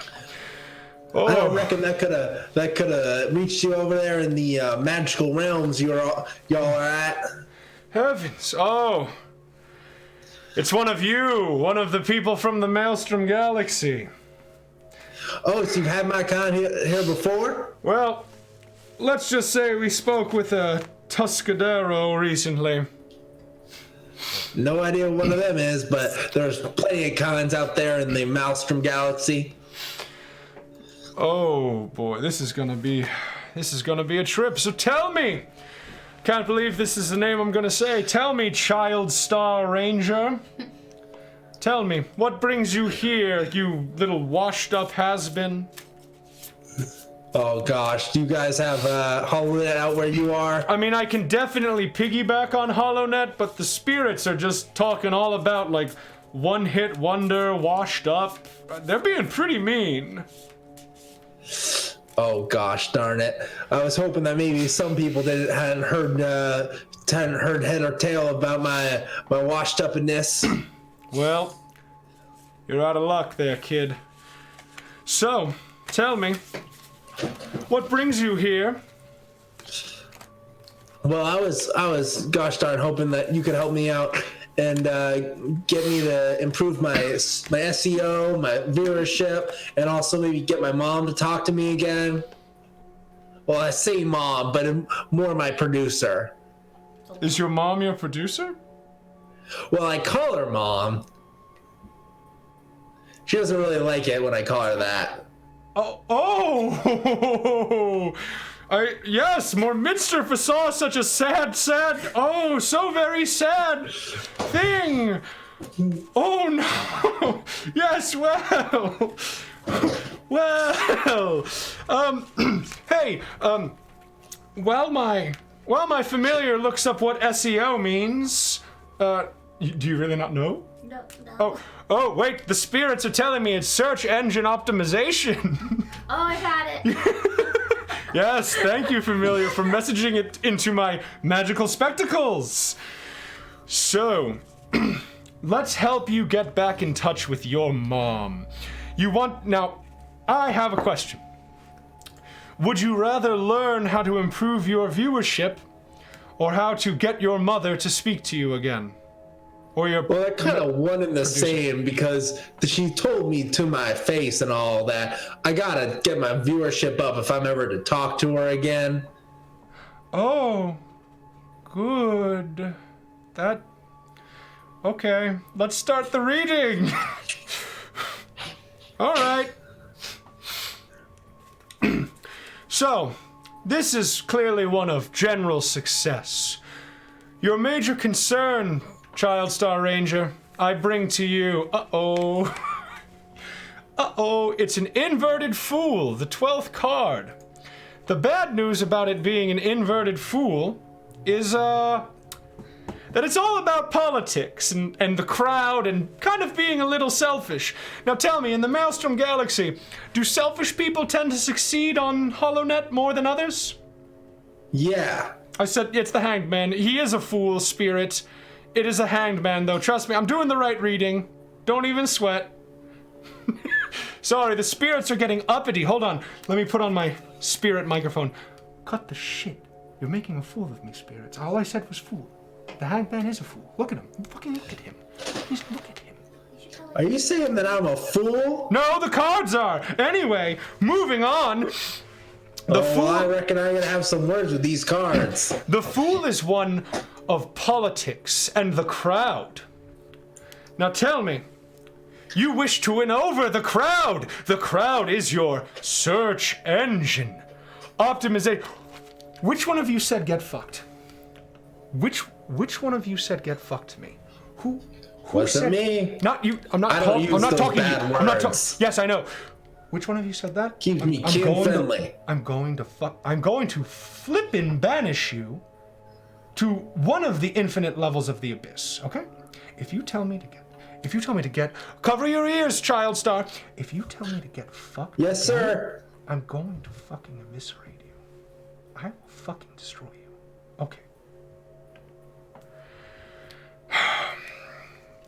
I don't reckon that could have reached you over there in the magical realms y'all are at. Heavens. Oh. It's one of you, one of the people from the Maelstrom Galaxy. Oh, so you've had my kind here before? Well, let's just say we spoke with a Tuscadero recently. No idea what one of them is, but there's plenty of kinds out there in the Maelstrom Galaxy. Oh boy, this is gonna be a trip. So tell me, can't believe this is the name I'm gonna say. Tell me, Child Star Ranger. Tell me, what brings you here, you little washed-up has-been? Oh gosh, do you guys have HoloNet out where you are? I mean, I can definitely piggyback on HoloNet, but the spirits are just talking all about, like, one-hit wonder, washed up. They're being pretty mean. Oh gosh, darn it! I was hoping that maybe some people hadn't heard head or tail about my washed upness. Well, you're out of luck there, kid. So, tell me, what brings you here? Well, I was gosh darn hoping that you could help me out and get me to improve my SEO, my viewership, and also maybe get my mom to talk to me again. Well, I say mom, but more my producer. Is your mom your producer? Well, I call her mom. She doesn't really like it when I call her that. Yes, Mordminster foresaw such a sad, so very sad thing. Oh no. Yes, well. Hey, while my familiar looks up what SEO means, do you really not know? No. Oh, wait, the spirits are telling me it's search engine optimization. Oh, I got it. Yes, thank you, familiar, for messaging it into my magical spectacles. So, let's help you get back in touch with your mom. Now, I have a question. Would you rather learn how to improve your viewership or how to get your mother to speak to you again? Or your Well, they're kind of one and the same because she told me to my face and all that I gotta get my viewership up if I'm ever to talk to her again. Oh, good. Okay, let's start the reading. All right. So, this is clearly one of general success. Your major concern, Child Star Ranger, I bring to you. It's an inverted fool, the 12th card. The bad news about it being an inverted fool is, that it's all about politics and the crowd and kind of being a little selfish. Now tell me, in the Maelstrom Galaxy, do selfish people tend to succeed on HoloNet more than others? Yeah. I said it's the Hanged Man. He is a fool spirit. It is a Hanged Man, though. Trust me, I'm doing the right reading. Don't even sweat. Sorry, the spirits are getting uppity. Hold on. Let me put on my spirit microphone. Cut the shit. You're making a fool of me, spirits. All I said was fool. The Hanged Man is a fool. Look at him. Fucking look at him. Just look at him. Are you saying that I'm a fool? No, the cards are. Anyway, moving on. The fool. I reckon I'm gonna have some words with these cards. The fool is one of politics and the crowd. Now tell me, you wish to win over the crowd. The crowd is your search engine. Optimization. Which one of you said get fucked? Which one of you said get fucked to me? Who Wasn't said, me. Not you. I'm not talking to you. I'm not talking. Yes, I know. Which one of you said that? Keep me kid-friendly. I'm going to flippin' banish you to one of the infinite levels of the abyss, okay? If you tell me to get, cover your ears, Child Star. If you tell me to get fucked. Yes, sir. I'm going to fucking eviscerate you. I will fucking destroy you. Okay.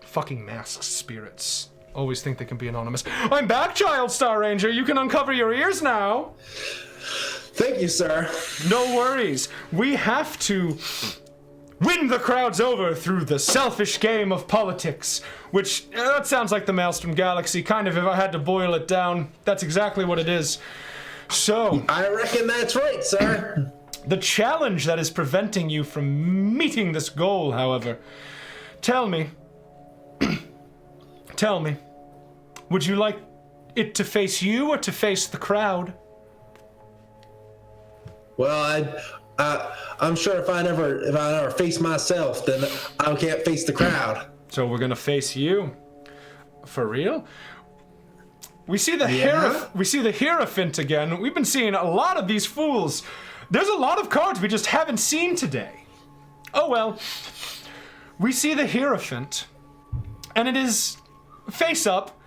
Fucking masked spirits. Always think they can be anonymous. I'm back, Child Star Ranger. You can uncover your ears now. Thank you, sir. No worries. We have to win the crowds over through the selfish game of politics, which, that sounds like the Maelstrom Galaxy, kind of, if I had to boil it down. That's exactly what it is. So, I reckon that's right, sir. The challenge that is preventing you from meeting this goal, however, tell me, would you like it to face you or to face the crowd? Well, I'm sure if I never face myself, then I can't face the crowd. So we're gonna face you, for real? We see the Hierophant again. We've been seeing a lot of these fools. There's a lot of cards we just haven't seen today. Oh well. We see the Hierophant, and it is face up,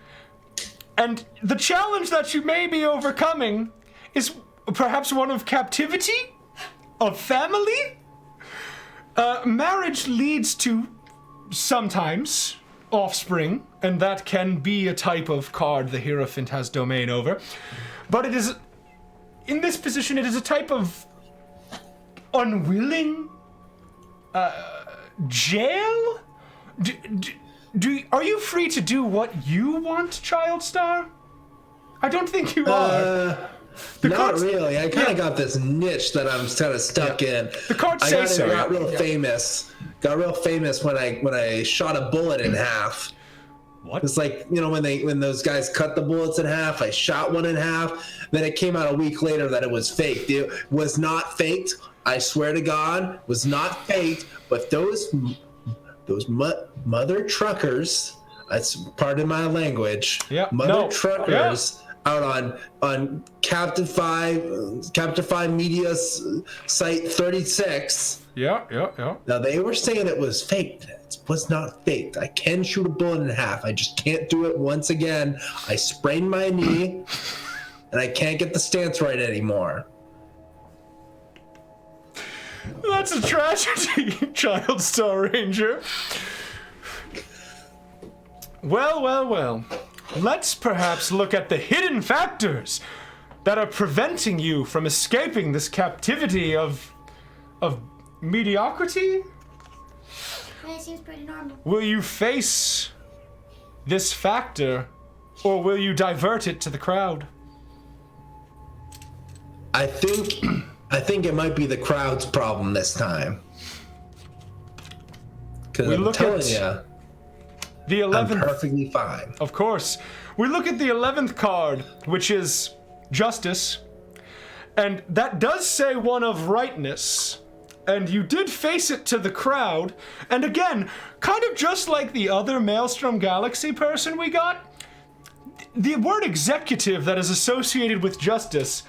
and the challenge that you may be overcoming is perhaps one of captivity? Of family? Marriage leads to, sometimes, offspring, and that can be a type of card the Hierophant has domain over. But it is, in this position, it is a type of unwilling jail? Are you free to do what you want, Child Star? I don't think you are. Not really. I kind of got this niche that I'm kind of stuck in. The cards say so. Got real famous. Got real famous when I shot a bullet in half. What? It's like, you know, when those guys cut the bullets in half, I shot one in half. Then it came out a week later that it was faked. It was not faked. I swear to God, was not faked. But those mother truckers, that's pardon my language. Yeah. Mother truckers. Yeah. Out on Captify Media site 36. Yeah. Now they were saying it was faked. It was not faked. I can shoot a bullet in half. I just can't do it once again. I sprained my knee, and I can't get the stance right anymore. That's a tragedy, Child Star Ranger. Well. Let's perhaps look at the hidden factors that are preventing you from escaping this captivity of mediocrity. That seems pretty normal. Will you face this factor, or will you divert it to the crowd? I think it might be the crowd's problem this time. Because I'm telling you. The 11th. I'm perfectly fine. Of course. We look at the 11th card, which is Justice. And that does say one of rightness. And you did face it to the crowd. And again, kind of just like the other Maelstrom Galaxy person we got, the word executive that is associated with Justice.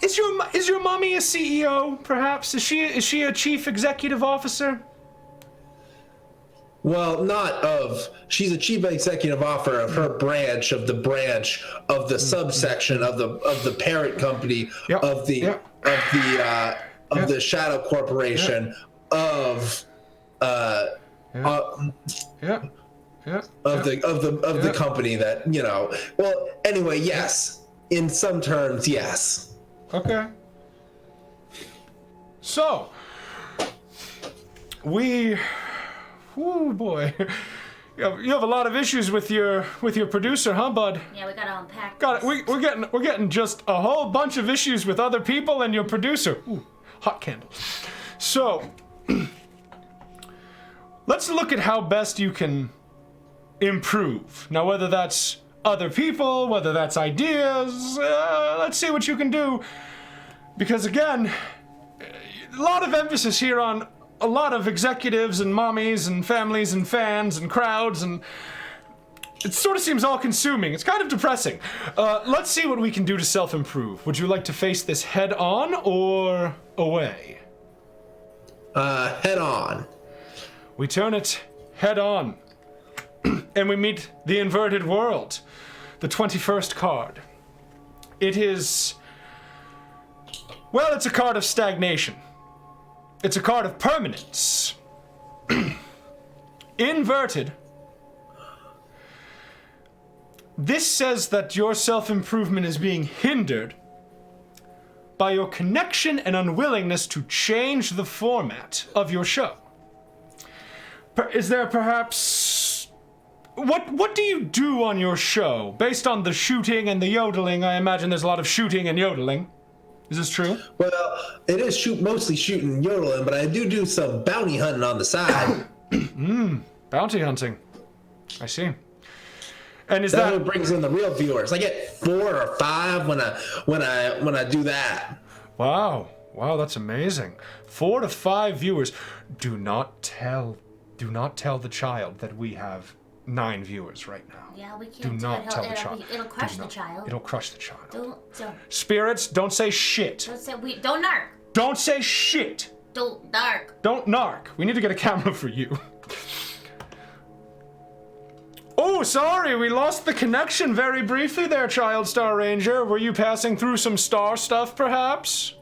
Is your mommy a CEO, perhaps? Is she a chief executive officer? Well, she's a chief executive officer of her branch of the subsection of the parent company of the Shadow Corporation of the company that, you know. Well, anyway, yes. In some terms, yes. Okay. So, oh boy, you have a lot of issues with your producer, huh, bud? Yeah, we gotta unpack. Got it. We're getting just a whole bunch of issues with other people and your producer. Ooh, hot candle. So, let's look at how best you can improve. Now, whether that's other people, whether that's ideas, let's see what you can do. Because again, a lot of emphasis here on a lot of executives and mommies and families and fans and crowds, and it sort of seems all-consuming. It's kind of depressing. Let's see what we can do to self-improve. Would you like to face this head-on or away? Head-on. We turn it head-on, and we meet the inverted world, the 21st card. It is, well, it's a card of stagnation. It's a card of permanence. Inverted. This says that your self-improvement is being hindered by your connection and unwillingness to change the format of your show. Is there perhaps... What do you do on your show? Based on the shooting and the yodeling, I imagine there's a lot of shooting and yodeling. Is this true? Well, it is mostly shooting and yodeling, but I do some bounty hunting on the side. Bounty hunting. I see. And is That's that what brings in the real viewers? I get 4 or 5 when I do that. Wow, that's amazing. 4 to 5 viewers. Do not tell the child that we have 9 viewers right now. Yeah, we can't do not tell the child. It'll crush the child. It'll crush the child. Don't. Spirits, don't say shit. Don't narc. Don't say shit. Don't narc. Don't narc. We need to get a camera for you. Oh, sorry, we lost the connection very briefly there, Child Star Ranger. Were you passing through some star stuff, perhaps?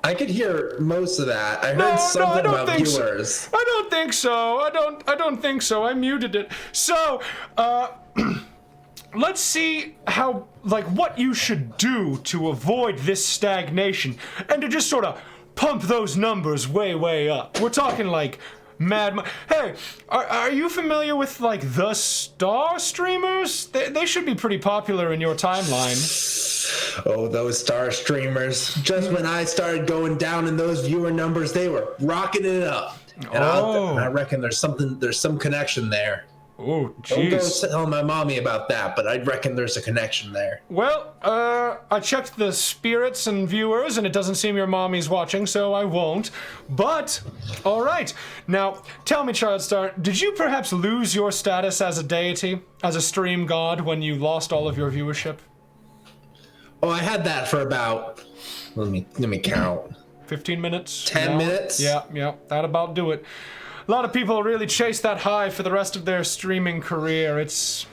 I could hear most of that. I heard something about viewers. So. I don't think so. I don't think so. I muted it. So, let's see what you should do to avoid this stagnation and to just sort of pump those numbers way, way up. We're talking like Hey, are you familiar with like the star streamers? They should be pretty popular in your timeline. Oh, those star streamers. Just when I started going down in those viewer numbers, they were rocking it up. And I reckon there's some connection there. Oh, jeez. Don't go tell my mommy about that, but I reckon there's a connection there. Well, I checked the spirits and viewers, and it doesn't seem your mommy's watching, so I won't. But, all right. Now, tell me, Child Star, did you perhaps lose your status as a deity, as a stream god, when you lost all of your viewership? Oh, I had that for about, let me count. 15 minutes? 10 minutes? Yeah, that'd about do it. A lot of people really chase that high for the rest of their streaming career. It's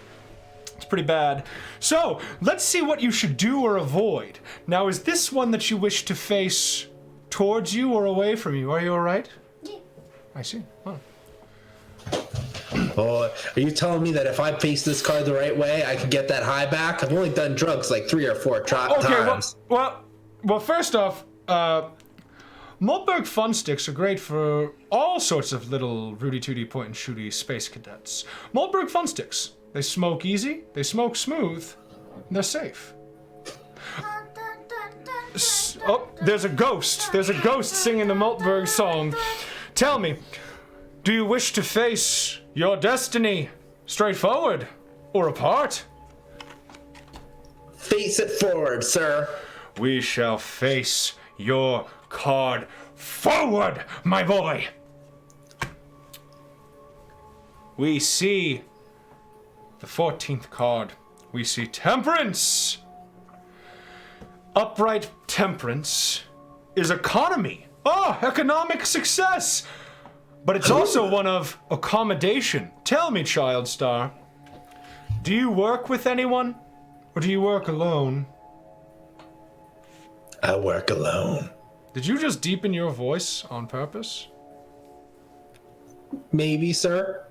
pretty bad. So, let's see what you should do or avoid. Now, is this one that you wish to face towards you or away from you? Are you alright? Yeah. I see. Huh. Oh, are you telling me that if I face this card the right way, I could get that high back? I've only done drugs like 3 or 4 times. Well, first off, Maltberg Fun Sticks are great for all sorts of little Rudy-Tooty point-and-shooty space cadets. Maltberg Fun Sticks. They smoke easy, they smoke smooth, and they're safe. Oh, there's a ghost. There's a ghost singing the Maltberg song. Tell me, do you wish to face your destiny straightforward or apart? Face it forward, sir. We shall face your card forward, my boy. We see the 14th card. We see Temperance. Upright temperance is economy. Oh, economic success. But it's also one of accommodation. Tell me, Child Star, do you work with anyone or do you work alone? I work alone. Did you just deepen your voice on purpose? Maybe, sir.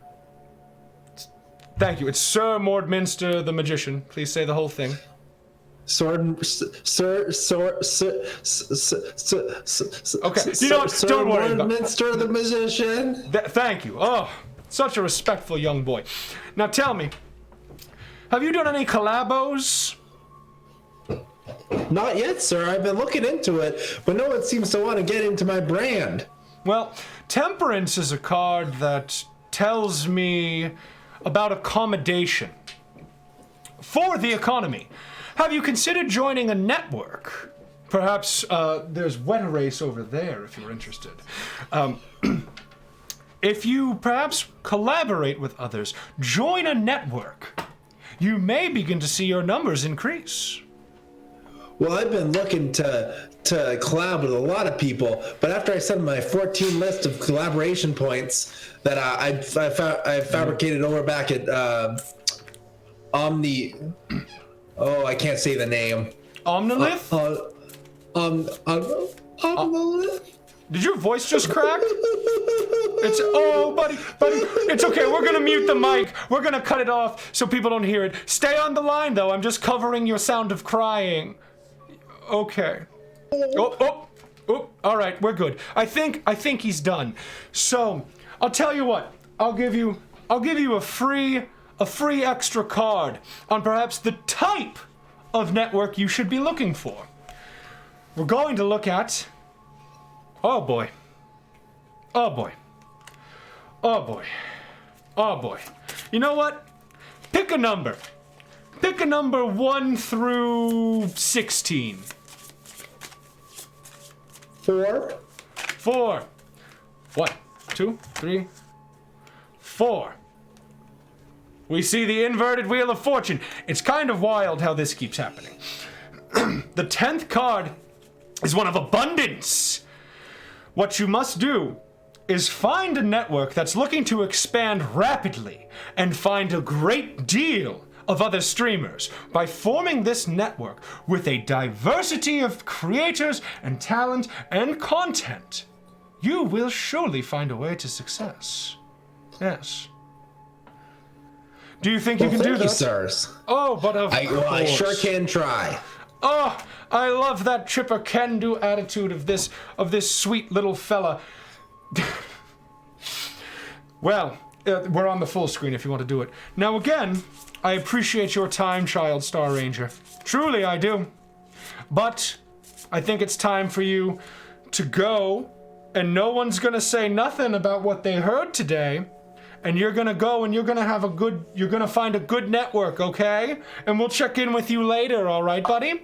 Thank you. It's Sir Mordminster the Magician. Please say the whole thing. Okay, you know what? Don't worry about it. Mordminster the Magician. Thank you. Oh, such a respectful young boy. Now tell me, have you done any collabos? Not yet, sir. I've been looking into it, but no one seems to want to get into my brand. Well, Temperance is a card that tells me about accommodation for the economy. Have you considered joining a network? Perhaps there's Wet Erase over there if you're interested. If you perhaps collaborate with others, join a network, you may begin to see your numbers increase. Well, I've been looking to collab with a lot of people, but after I sent my 14 list of collaboration points that I fabricated over back at Omni. Oh, I can't say the name. Omnolith? Omnolith? Did your voice just crack? Buddy, it's okay. We're gonna mute the mic. We're gonna cut it off so people don't hear it. Stay on the line, though. I'm just covering your sound of crying. Okay. Oh. All right, we're good. I think he's done. So, I'll tell you what. I'll give you a free extra card on perhaps the type of network you should be looking for. We're going to look at. Oh boy. You know what? Pick a number. Pick a number 1 through 16. 4. 1, 2, 3, 4. We see the inverted Wheel of Fortune. It's kind of wild how this keeps happening. The 10th card is one of abundance. What you must do is find a network that's looking to expand rapidly and find a great deal of other streamers. By forming this network with a diversity of creators and talent and content, you will surely find a way to success. Yes. Do you think you can do Thank you, that? sirs. Oh, but of course. I sure can try. Oh, I love that chipper can-do attitude of this sweet little fella. Well, we're on the full screen if you want to do it. Now again, I appreciate your time, Child Star Ranger. Truly, I do. But I think it's time for you to go, and no one's gonna say nothing about what they heard today. And you're gonna go and you're gonna find a good network, okay? And we'll check in with you later, all right, buddy?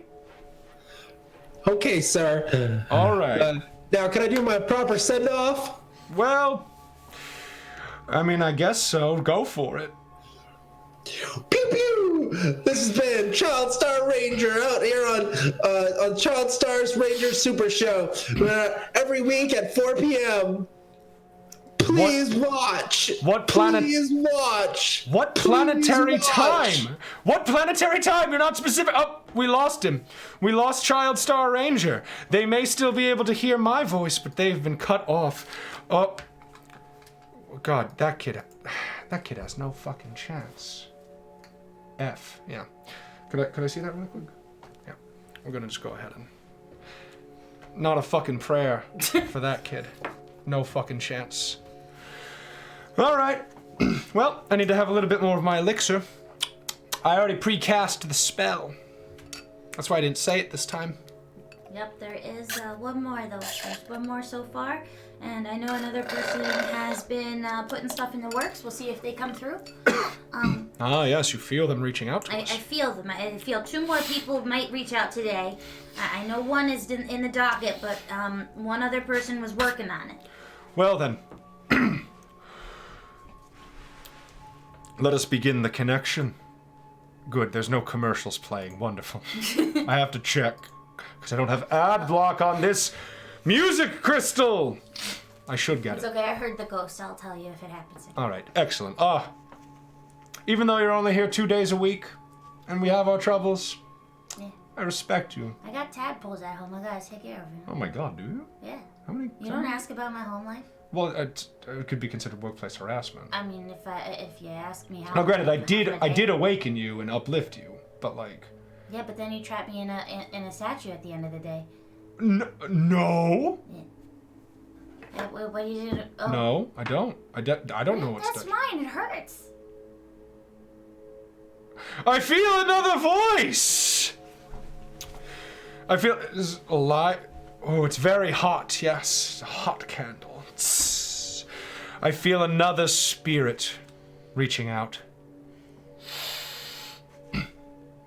Okay, sir. All right. Now, can I do my proper send-off? Well, I mean, I guess so. Go for it. Pew pew! This has been Child Star Ranger out here on Child Star's Ranger Super Show every week at 4 p.m. Please watch. What planet? Please watch. What planetary time? What planetary time? You're not specific. Oh, we lost him. We lost Child Star Ranger. They may still be able to hear my voice, but they've been cut off. Oh, God, that kid has no fucking chance. F, yeah. Could I see that real quick? Yeah. We're gonna just go ahead and. Not a fucking prayer for that kid. No fucking chance. All right. Well, I need to have a little bit more of my elixir. I already precast the spell. That's why I didn't say it this time. Yep, there is one more though. There's one more so far, and I know another person has been putting stuff in the works. We'll see if they come through. Yes, you feel them reaching out to I us. feel them. I feel two more people might reach out today. I know one is in the docket, but one other person was working on it. Well then, let us begin the connection. Good, there's no commercials playing. Wonderful. I have to check, because I don't have ad block on this music crystal. I should get It's it. okay, I heard the ghost. I'll tell you if it happens. All right, excellent. Even though you're only here 2 days a week, and we have our troubles, Yeah. I respect you. I got tadpoles at home. I gotta take care of them. Oh my God, do you? Yeah. How many? You don't ask about my home life? Well, it could be considered workplace harassment. I mean, if you ask me how. Now, granted, I how did awaken you and uplift you, but like. Yeah, but then you trap me in a statue at the end of the day. No. What do you do? Oh. No, I don't. I don't know what's That's mine. It hurts. I feel another voice. I feel it's a lie. Oh, it's very hot. Yes, it's a hot candle. Tss. I feel another spirit reaching out.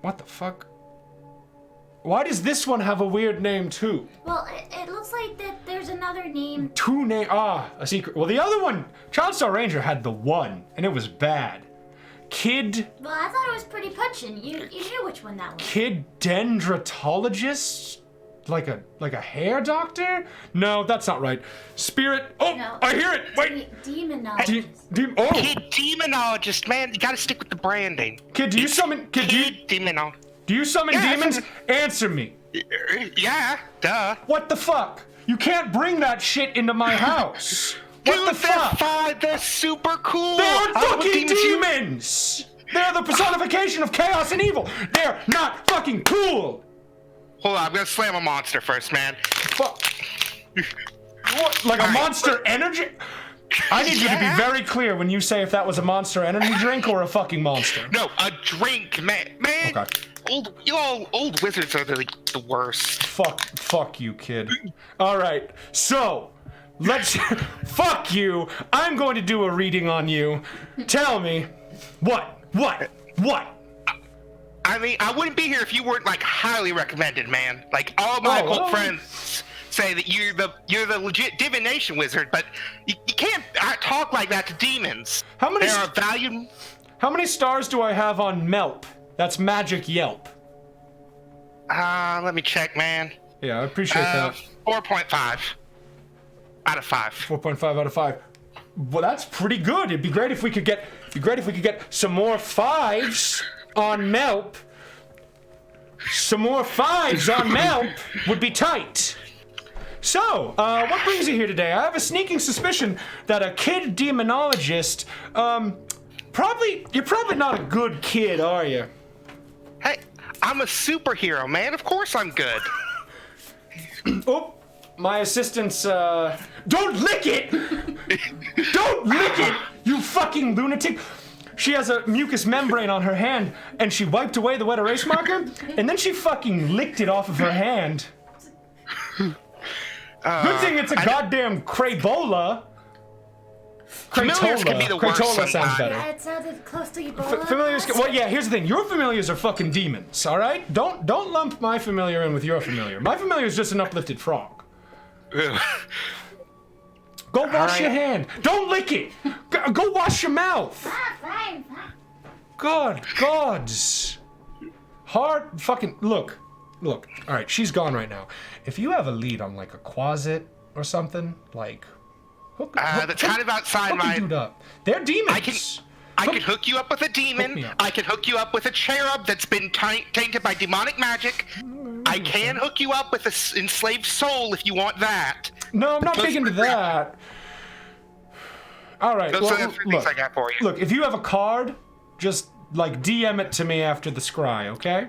What the fuck? Why does this one have a weird name too? Well, it looks like that there's another name. Two name. A secret. Well, the other one, Child Star Ranger had the one, and it was bad. Kid. Well, I thought it was pretty punching. You knew which one that was. Kid dendrotologist? Like a hair doctor? No, that's not right. Spirit. Oh, No. I hear it. Wait. Demonologist. Oh, Kid demonologist, man. You gotta stick with the branding. kid, do you summon? Kid, do you summon Yeah, demons? Answer me. Yeah, duh. What the fuck? You can't bring that shit into my house. What Dude, the fuck? they're fine. They're super cool. They're I don't know what fucking demons you- demons. They're the personification of chaos and evil. They're not fucking cool. Hold on, I'm gonna slam a monster first, man. Fuck. What? Like a Alright. Monster Energy? I need you to be Yeah? very clear when you say if that was a Monster Energy drink or a fucking monster. No, a drink, man. Man, Okay. old wizards are the worst. Fuck you, kid. All right, so let's. Fuck you. I'm going to do a reading on you. Tell me, what? I mean, I wouldn't be here if you weren't like highly recommended, man. Like all my old friends say that you're the legit divination wizard, but you can't talk like that to demons. How many? They are valued. How many stars do I have on Melp? That's Magic Yelp. Let me check, man. Yeah, I appreciate that. 4.5 out of 5. 4.5 out of 5. Well, that's pretty good. It'd be great if we could get some more 5s on Melp. Some more 5s on Melp would be tight. So, what brings you here today? I have a sneaking suspicion that a kid demonologist, you're probably not a good kid, are you? Hey, I'm a superhero, man. Of course I'm good. Oh, my assistant's, don't lick it! Don't lick it, you fucking lunatic! She has a mucous membrane on her hand, and she wiped away the wet erase marker, and then she fucking licked it off of her hand. Good thing it's a goddamn Crabola. Familiars can be the worst Cratola sounds sometimes. better. Yeah, it sounded close to Ebola. Familiars. Well, yeah. Here's the thing. Your familiars are fucking demons. All right. Don't lump my familiar in with your familiar. My familiar is just an uplifted frog. Go wash your hand. Don't lick it. Go wash your mouth. Fine. Gods. Hard fucking look. All right. She's gone right now. If you have a lead on like a closet or something, like. That's kind of outside my. Dude up. They're demons. I can hook you up with a demon. I can hook you up with a cherub that's been tainted by demonic magic. I can hook you up with an enslaved soul if you want that. No, I'm not big into that. All right. Those are the 3 things I got for you. Look, if you have a card, just like DM it to me after the scry, okay?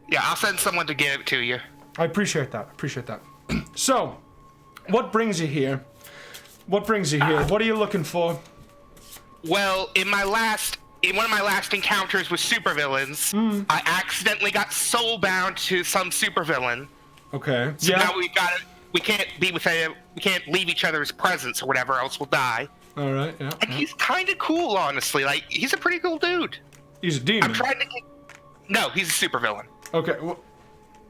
Yeah, I'll send someone to give it to you. I appreciate that. So, what brings you here? What are you looking for? Well, in one of my last encounters with supervillains, I accidentally got soulbound to some supervillain. Okay. So now we can't leave each other's presence or whatever, else we'll die. All right. Yeah. And he's kind of cool, honestly. Like, he's a pretty cool dude. He's a demon. I'm trying to get. No, he's a supervillain. Okay.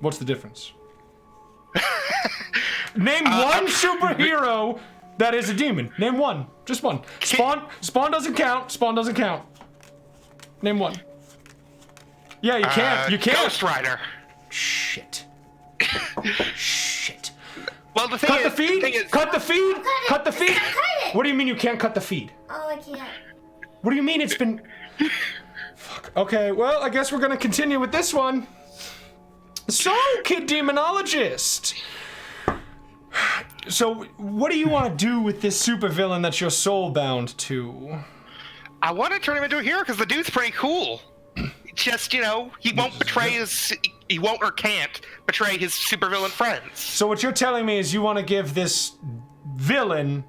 What's the difference? Name one superhero that is a demon. Name one. Just one. Spawn doesn't count. Name one. Yeah, you can't. Ghost Rider. Shit. Well, the thing Cut is, the feed? Cut the feed? Cut the feed? Cut it. What do you mean you can't cut the feed? Oh, I can't. What do you mean it's been... Fuck. Okay, well, I guess we're gonna continue with this one. So, kid demonologist. So, what do you want to do with this supervillain that you're soul-bound to? I want to turn him into a hero because the dude's pretty cool. Just, he won't he won't or can't betray his supervillain friends. So what you're telling me is you want to give this villain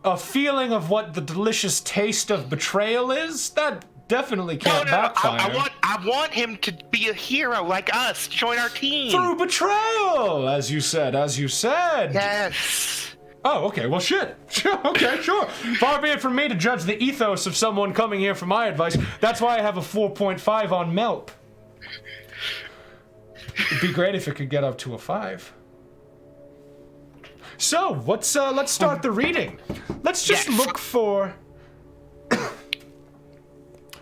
a feeling of what the delicious taste of betrayal is? That definitely can't backfire. I want him to be a hero like us, join our team. Through betrayal, as you said. Yes. Oh, okay, well, shit. Okay, sure. Far be it from me to judge the ethos of someone coming here for my advice. That's why I have a 4.5 on Melp. It'd be great if it could get up to a 5. So, let's start the reading. Let's just look for...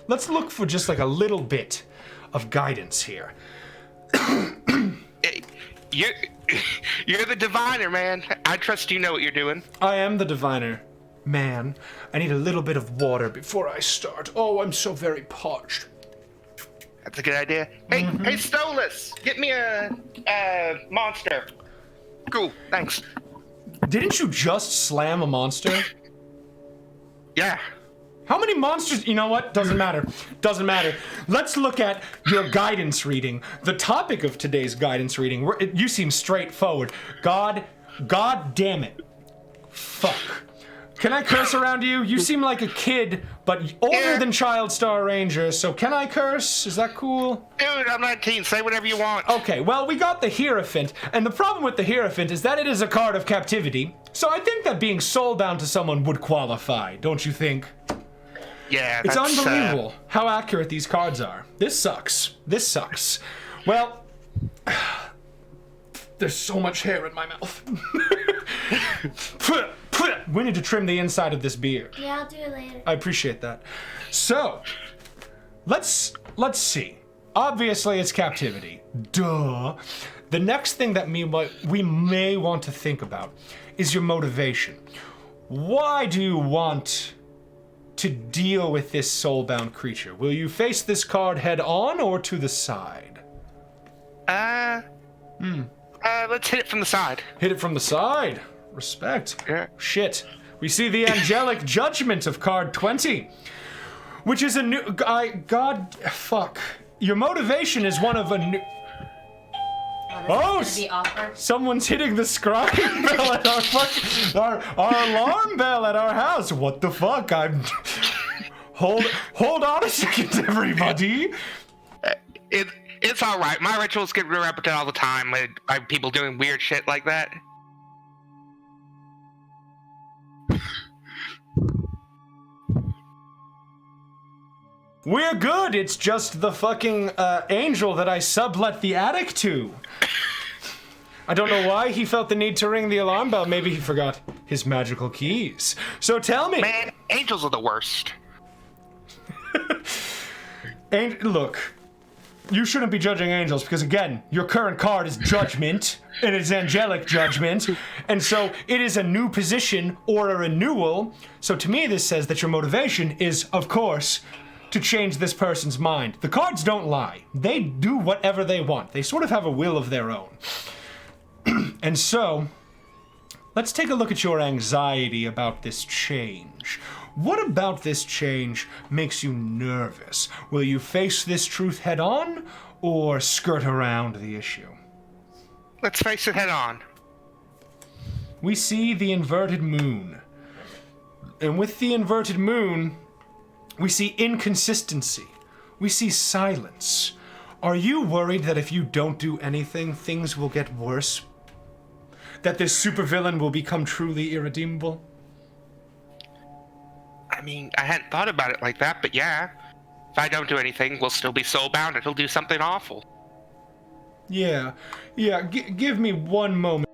Let's look for just like a little bit of guidance here. You're the diviner, man. I trust you know what you're doing. I am the diviner. Man, I need a little bit of water before I start. Oh, I'm so very parched. That's a good idea. Hey, hey, Stolas, get me a monster. Cool, thanks. Didn't you just slam a monster? Yeah. How many monsters? You know what? Doesn't matter. Let's look at your guidance reading. The topic of today's guidance reading. You seem straightforward. God damn it. Fuck. Can I curse around you? You seem like a kid, but older than Child Star Ranger, so can I curse? Is that cool? Dude, I'm 19. Say whatever you want. Okay, well, we got the Hierophant, and the problem with the Hierophant is that it is a card of captivity, so I think that being soul-bound to someone would qualify, don't you think? Yeah, it's unbelievable how accurate these cards are. This sucks. Well, there's so much hair in my mouth. We need to trim the inside of this beard. Yeah, I'll do it later. I appreciate that. So, let's see. Obviously, it's captivity. Duh. The next thing that we may want to think about is your motivation. Why do you want to deal with this soulbound creature? Will you face this card head on or to the side? Let's hit it from the side. Hit it from the side. Respect. Yeah. Shit. We see the angelic judgment of card 20, which is a new. Fuck. Your motivation is one of a new. Oh, this is gonna be awkward. Someone's hitting the scribe bell at our alarm bell at our house. What the fuck? Hold on a second, everybody. It's all right. My rituals get interrupted all the time by people doing weird shit like that. We're good. It's just the fucking angel that I sublet the attic to. I don't know why he felt the need to ring the alarm bell. Maybe he forgot his magical keys. So tell me. Man, angels are the worst. Look, you shouldn't be judging angels because, again, your current card is Judgment, and it's Angelic Judgment, and so it is a new position or a renewal. So to me, this says that your motivation is, of course, to change this person's mind. The cards don't lie. They do whatever they want. They sort of have a will of their own. And so, let's take a look at your anxiety about this change. What about this change makes you nervous? Will you face this truth head on or skirt around the issue? Let's face it head on. We see the inverted moon. And with the inverted moon, we see inconsistency. We see silence. Are you worried that if you don't do anything, things will get worse? That this supervillain will become truly irredeemable? I mean, I hadn't thought about it like that, but yeah. If I don't do anything, we'll still be soulbound and he'll do something awful. Yeah. Give me one moment.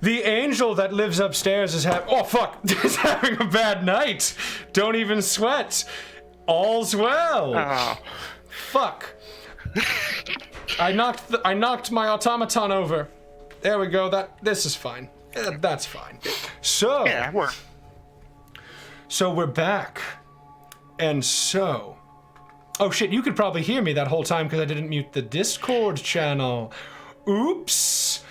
The angel that lives upstairs is is having a bad night. Don't even sweat. All's well. Oh. Fuck. I knocked my automaton over. There we go. This is fine. That's fine. So. Yeah, So we're back. And so. Oh shit, you could probably hear me that whole time because I didn't mute the Discord channel. Oops.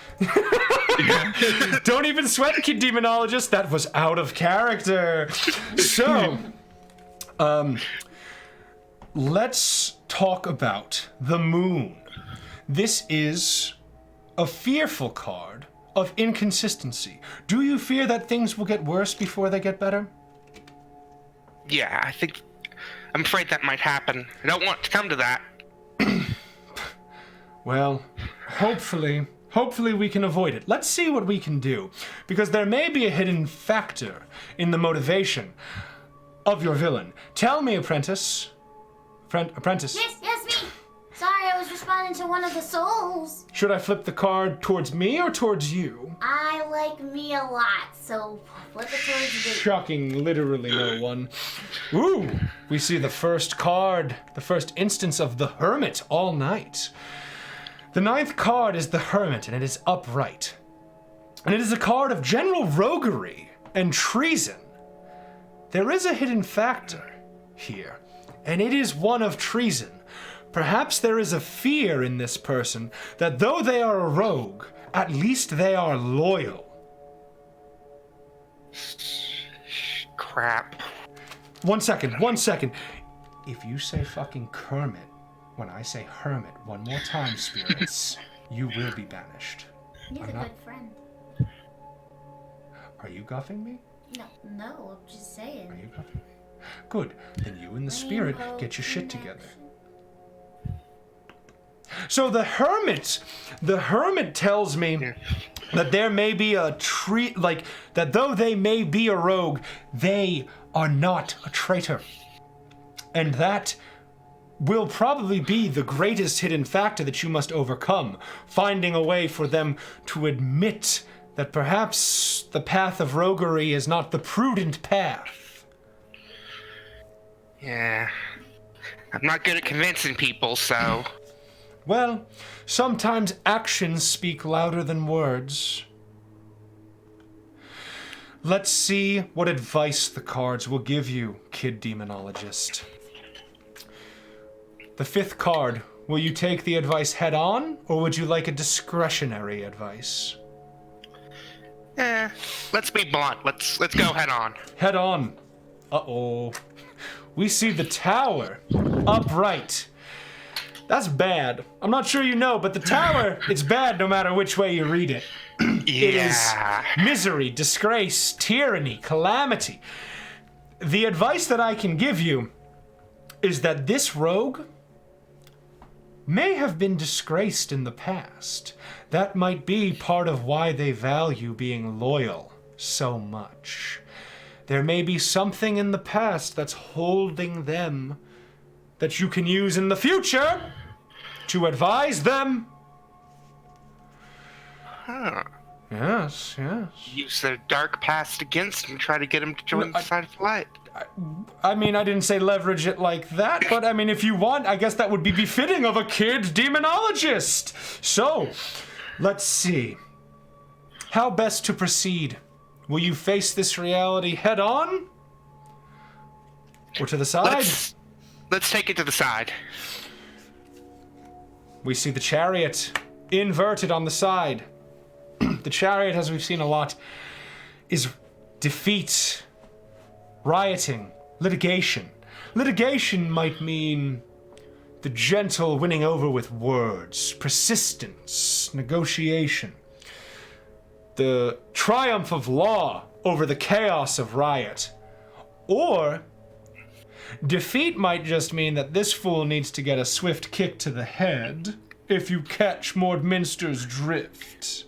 Don't even sweat, Kid Demonologist. That was out of character. So, let's talk about the moon. This is a fearful card of inconsistency. Do you fear that things will get worse before they get better? Yeah, I'm afraid that might happen. I don't want to come to that. Well, hopefully we can avoid it. Let's see what we can do, because there may be a hidden factor in the motivation of your villain. Tell me, Apprentice. Apprentice. Yes, me. Sorry, I was responding to one of the souls. Should I flip the card towards me or towards you? I like me a lot, so flip it towards me. Shocking, literally no one. Ooh, we see the first card, the first instance of the Hermit all night. The 9th card is the Hermit, and it is upright. And it is a card of general roguery and treason. There is a hidden factor here, and it is one of treason. Perhaps there is a fear in this person that though they are a rogue, at least they are loyal. Crap. One second. If you say fucking Kermit when I say Hermit one more time, spirits, you will be banished. He's a good friend. Are you guffing me? No, I'm just saying. Are you guffing me? Good. Then you and the spirit get your shit together. So the hermit tells me that there may be a tree, like, that though they may be a rogue, they are not a traitor. And that will probably be the greatest hidden factor that you must overcome, finding a way for them to admit that perhaps the path of roguery is not the prudent path. Yeah. I'm not good at convincing people, so... Well, sometimes actions speak louder than words. Let's see what advice the cards will give you, Kid Demonologist. The 5th card, will you take the advice head on, or would you like a discretionary advice? Let's be blunt. Let's go head on. Head on. Uh-oh. We see the tower upright. That's bad. I'm not sure you know, but the tower, it's bad no matter which way you read it. It is misery, disgrace, tyranny, calamity. The advice that I can give you is that this rogue may have been disgraced in the past. That might be part of why they value being loyal so much. There may be something in the past that's holding them that you can use in the future to advise them. Huh. Yes. Use their dark past against them, try to get them to join the side of the light. I mean, I didn't say leverage it like that, but I mean, if you want, I guess that would be befitting of a kid demonologist. So, let's see. How best to proceed? Will you face this reality head on? Or to the side? Let's take it to the side. We see the chariot inverted on the side. The chariot, as we've seen a lot, is defeat, rioting, litigation. Litigation might mean the gentle winning over with words, persistence, negotiation. The triumph of law over the chaos of riot. Or defeat might just mean that this fool needs to get a swift kick to the head, if you catch Mordminster's drift.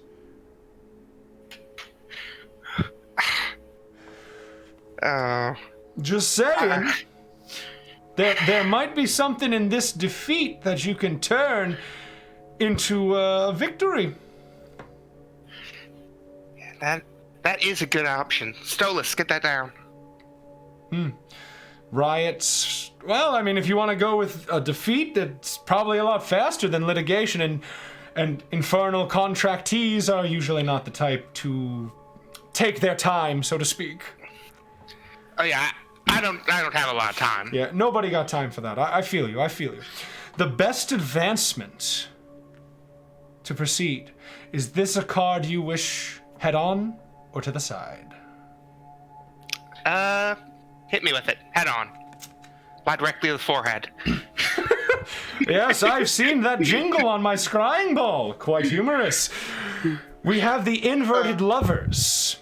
Just saying. There might be something in this defeat that you can turn into a victory. That is a good option. Stolas, get that down. Riots. Well, I mean, if you want to go with a defeat, that's probably a lot faster than litigation, and infernal contractees are usually not the type to take their time, so to speak. Oh yeah, I don't have a lot of time. Yeah, nobody got time for that. I feel you. The best advancement to proceed. Is this a card you wish head on or to the side? Hit me with it. Head on. Fly directly to the forehead. Yes, I've seen that jingle on my scrying ball. Quite humorous. We have the inverted lovers.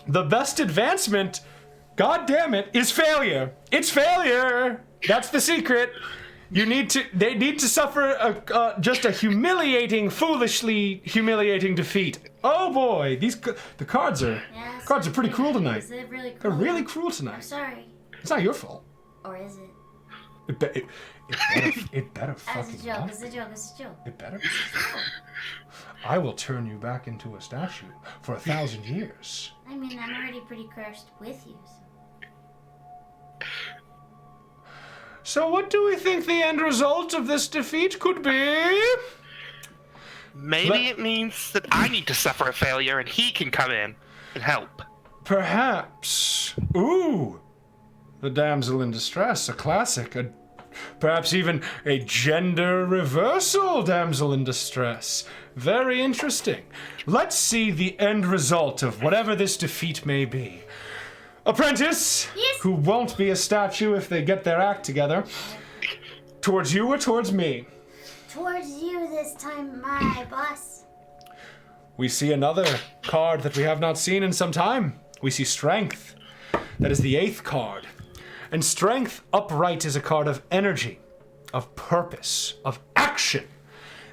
The best advancement, god damn it, is failure. It's failure. That's the secret. They need to suffer just a humiliating, foolishly humiliating defeat. Oh boy, the cards are pretty cruel tonight. Is it really cruel? They're really cruel tonight. I'm sorry. It's not your fault. Or is it? It better fucking It's a joke, not. it's a joke, it's a joke. It better. I will turn you back into a statue for 1,000 years. I mean, I'm already pretty cursed with you, so. So what do we think the end result of this defeat could be? Maybe it means that I need to suffer a failure and he can come in and help. Perhaps. Ooh. The damsel in distress, a classic. Perhaps even a gender reversal damsel in distress. Very interesting. Let's see the end result of whatever this defeat may be. Apprentice, yes. Who won't be a statue if they get their act together. Towards you or towards me? Towards you this time, my boss. We see another card that we have not seen in some time. We see Strength. That is the 8th card. And Strength upright is a card of energy, of purpose, of action.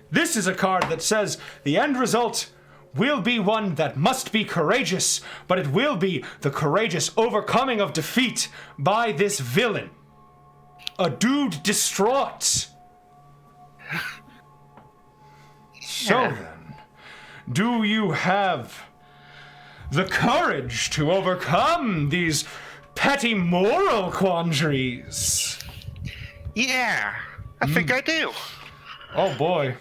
This is a card that says the end result will be one that must be courageous, but it will be the courageous overcoming of defeat by this villain. A dude distraught. So then, do you have the courage to overcome these petty moral quandaries? Yeah, I think I do. Oh boy.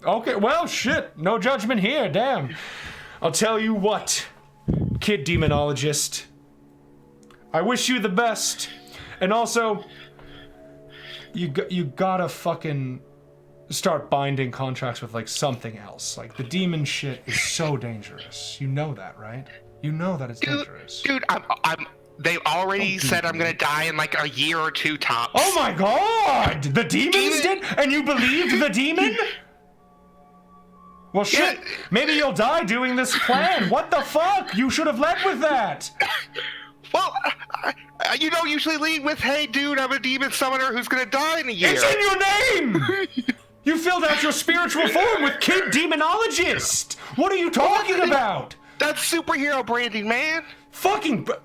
Okay, well, shit. No judgment here, damn. I'll tell you what, kid demonologist. I wish you the best. And also, you gotta fucking start binding contracts with, like, something else. Like, the demon shit is so dangerous. You know that, right? You know that it's dangerous. Dude, they already said I'm gonna die in like a year or two tops. Oh my god! The demons did? And you believed the demon? Well, shit. Yeah. Maybe you'll die doing this plan. What the fuck? You should have led with that. Well, you don't usually lead with, hey, dude, I'm a demon summoner who's gonna die in a year. It's in your name! You filled out your spiritual form with Kid Demonologist. What are you talking about? That's superhero branding, man.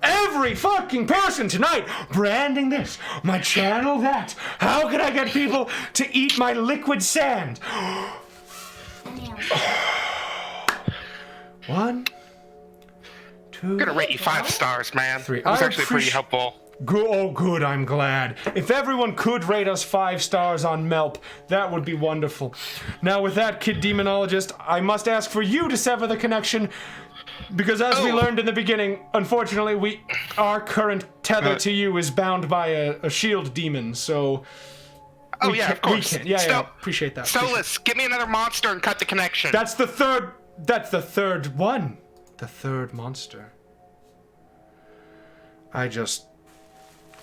Every fucking person tonight branding this, my channel that. How can I get people to eat my liquid sand? One, two. I'm gonna rate you 5 stars, man. 3. It was actually pretty helpful. Good, I'm glad. If everyone could rate us 5 stars on Melp, that would be wonderful. Now, with that, Kid Demonologist, I must ask for you to sever the connection, because as we learned in the beginning, unfortunately, our current tether to you is bound by a shield demon, so... Oh, yeah, of course. Yeah, appreciate that. Solus, give me another monster and cut the connection. That's the third one. The third monster. It's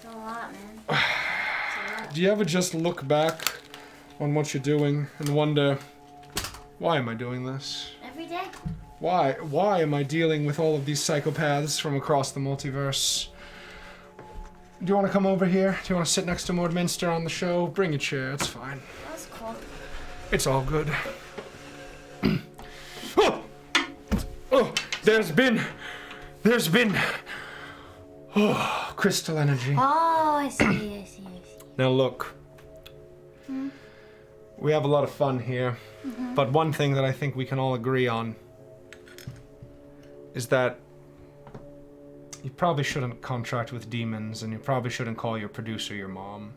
a lot, man. Do you ever just look back on what you're doing and wonder, why am I doing this? Every day. Why am I dealing with all of these psychopaths from across the multiverse? Do you want to come over here? Do you want to sit next to Mordminster on the show? Bring a chair, it's fine. That's cool. It's all good. There's been crystal energy. Oh, I see. Now look, we have a lot of fun here, but one thing that I think we can all agree on is that you probably shouldn't contract with demons, and you probably shouldn't call your producer your mom.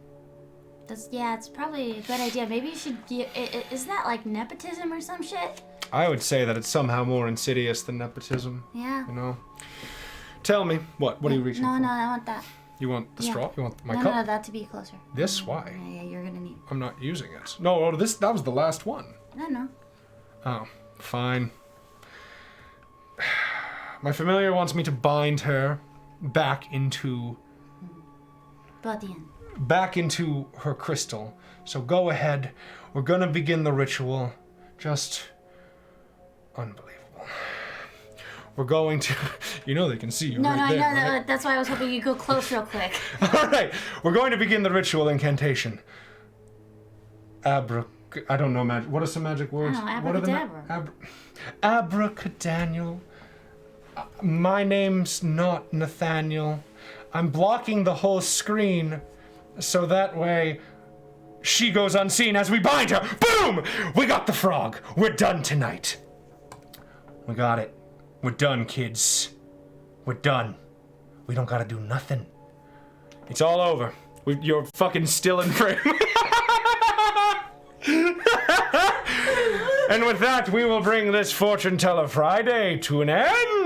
It's probably a good idea. Maybe you should. Isn't that like nepotism or some shit? I would say that it's somehow more insidious than nepotism. Yeah. You know? Tell me, what are you reaching for? No, I want that. You want the straw? You want my No, cup? no, that to be closer. This? Why? Yeah, you're gonna need. I'm not using it. No, that was the last one. No. Oh, fine. My familiar wants me to bind her back into her crystal. So go ahead. We're gonna begin the ritual. Just unbelievable. We're going to... You know they can see you No, right I there, know. right? That's why I was hoping you'd go close real quick. All right. We're going to begin the ritual incantation. I don't know magic. What are some magic words? I don't know, What are the abracadabra. Abracadaniel. My name's not Nathaniel. I'm blocking the whole screen so that way she goes unseen as we bind her. Boom! We got the frog. We're done tonight. We got it. We're done, kids. We're done. We don't gotta do nothing. It's all over. You're fucking still in frame. And with that, we will bring this Fortune Teller Friday to an end.